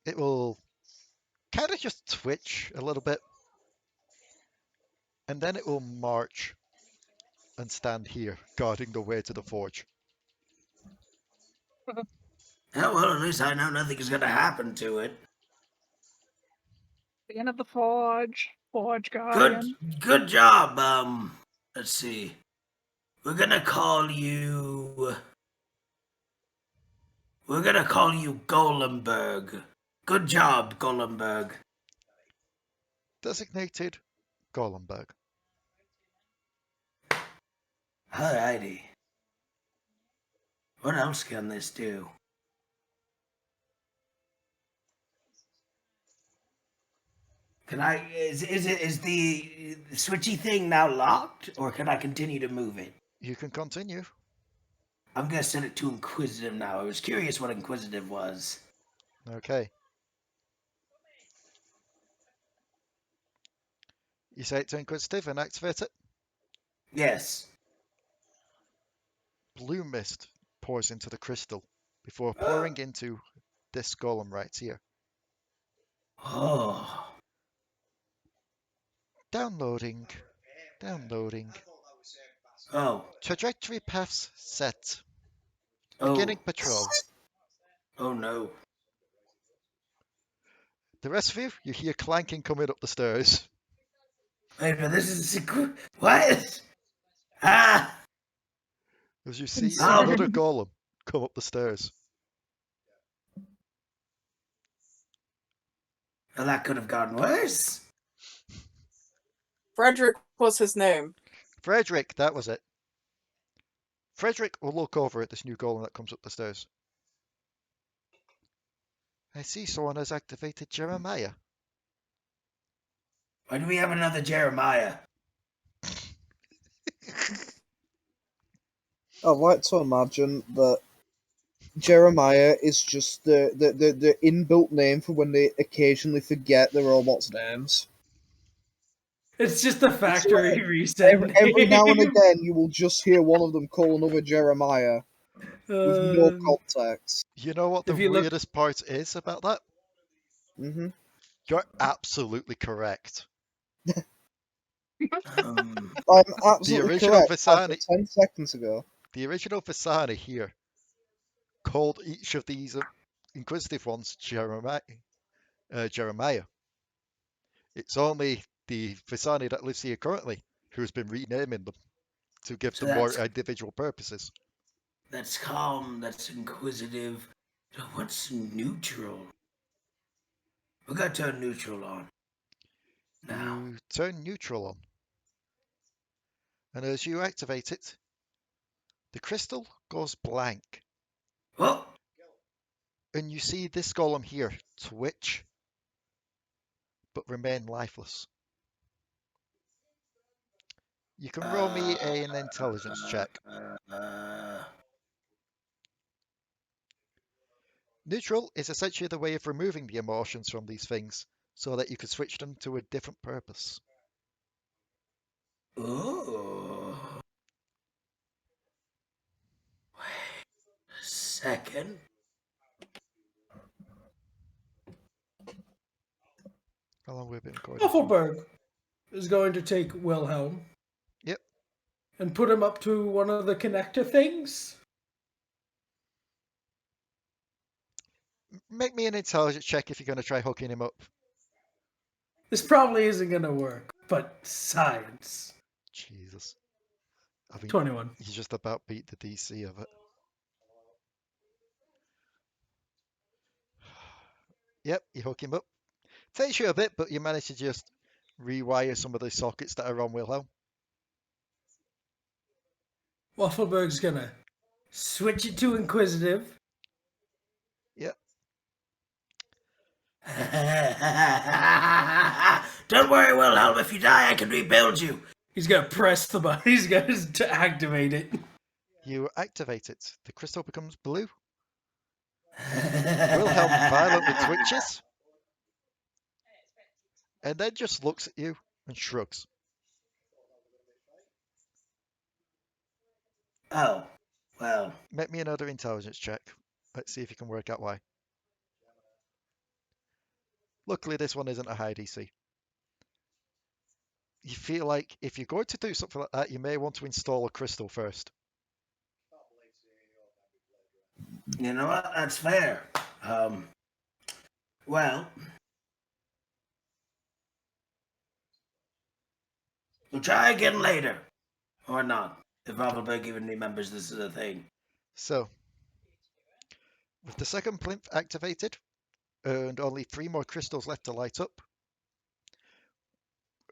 It will kind of just twitch a little bit, and then it will march and stand here, guarding the way to the forge.
Oh, well, at least I know nothing's gonna happen to it.
The end of the forge. Forge guardian.
Good job. Let's see. We're gonna call you Golemberg. Good job, Golemberg.
Designated Golemberg.
Alrighty. What else can this do? Can I? Is the switchy thing now locked, or can I continue to move it?
You can continue.
I'm gonna send it to Inquisitive now. I was curious what Inquisitive was.
Okay. You say it to Inquisitive and activate it.
Yes.
Blue mist pours into the crystal before pouring into this golem right here.
Oh.
Downloading.
Oh.
Trajectory paths set.
Oh.
Beginning patrol.
Oh no.
The rest of you hear clanking coming up the stairs.
Wait a minute, this is what? Ah!
As you see
Oh.
another golem come up the stairs.
Well, that could have gone worse.
Frederick was his name.
Frederick, that was it. Frederick will look over at this new golem that comes up the stairs. I see someone has activated Jeremiah.
Why do we have another Jeremiah?
I'd like to imagine that Jeremiah is just the inbuilt name for when they occasionally forget the robot's names.
It's just a factory reset.
Every now and again, you will just hear one of them call another Jeremiah with no context.
You know what the weirdest part is about that?
Mm-hmm.
You're absolutely correct.
I'm absolutely correct. As of 10 seconds ago.
The original Visani here called each of these inquisitive ones Jeremiah. It's only the Visani that lives here currently who's been renaming them to give them more individual purposes.
That's calm, that's inquisitive. What's neutral? We gotta turn neutral on. Now.
You turn neutral on. And as you activate it, the crystal goes blank.
Oh!
And you see this golem here twitch, but remain lifeless. You can roll me an intelligence check. Neutral is essentially the way of removing the emotions from these things, so that you can switch them to a different purpose.
Ooh. Wait a second.
How long have we been recording?
Waffleberg is going to take Wilhelm.
Yep.
And put him up to one of the connector things.
Make me an intelligence check if you're going to try hooking him up.
This probably isn't going to work, but science.
Jesus. I mean,
21.
you just about beat the DC of it. Yep, you hook him up. Takes you a bit, but you manage to just rewire some of the sockets that are on Wilhelm.
Waffleberg's going to switch it to Inquisitive.
Yep.
Don't worry, Wilhelm. If you die, I can rebuild you.
He's going to press the button. He's going to activate it.
You activate it. The crystal becomes blue. Wilhelm violently twitches. And then just looks at you and shrugs.
Oh, well.
Make me another intelligence check. Let's see if you can work out why. Luckily, this one isn't a high DC. You feel like if you're going to do something like that, you may want to install a crystal first.
You know what? That's fair. Well, we'll try again later. Or not. If Waffleberg even remembers this is a thing.
So, with the second plinth activated, and only 3 more crystals left to light up,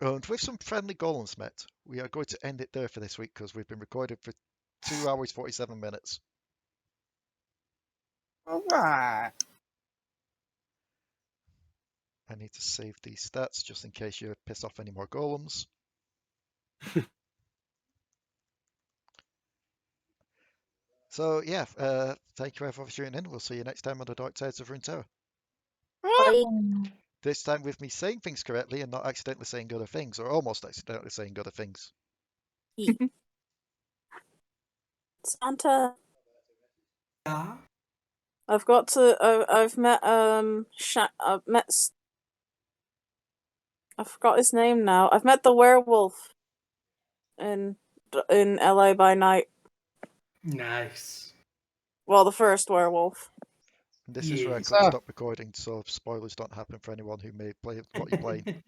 and with some friendly golems met, we are going to end it there for this week because we've been recording for 2 hours 47 minutes.
Alright.
I need to save these stats just in case you piss off any more golems. So yeah, thank you everyone for tuning in. We'll see you next time on the Dark Sides of Runeterra. This time with me saying things correctly and not accidentally saying other things, or almost accidentally saying other things.
Santa,
Yeah.
I've got to. I've met I forgot his name now. I've met the werewolf in LA by night.
Nice.
Well, the first werewolf.
And this is where I
Yes.
could stop recording, so spoilers don't happen for anyone who may play what you're playing.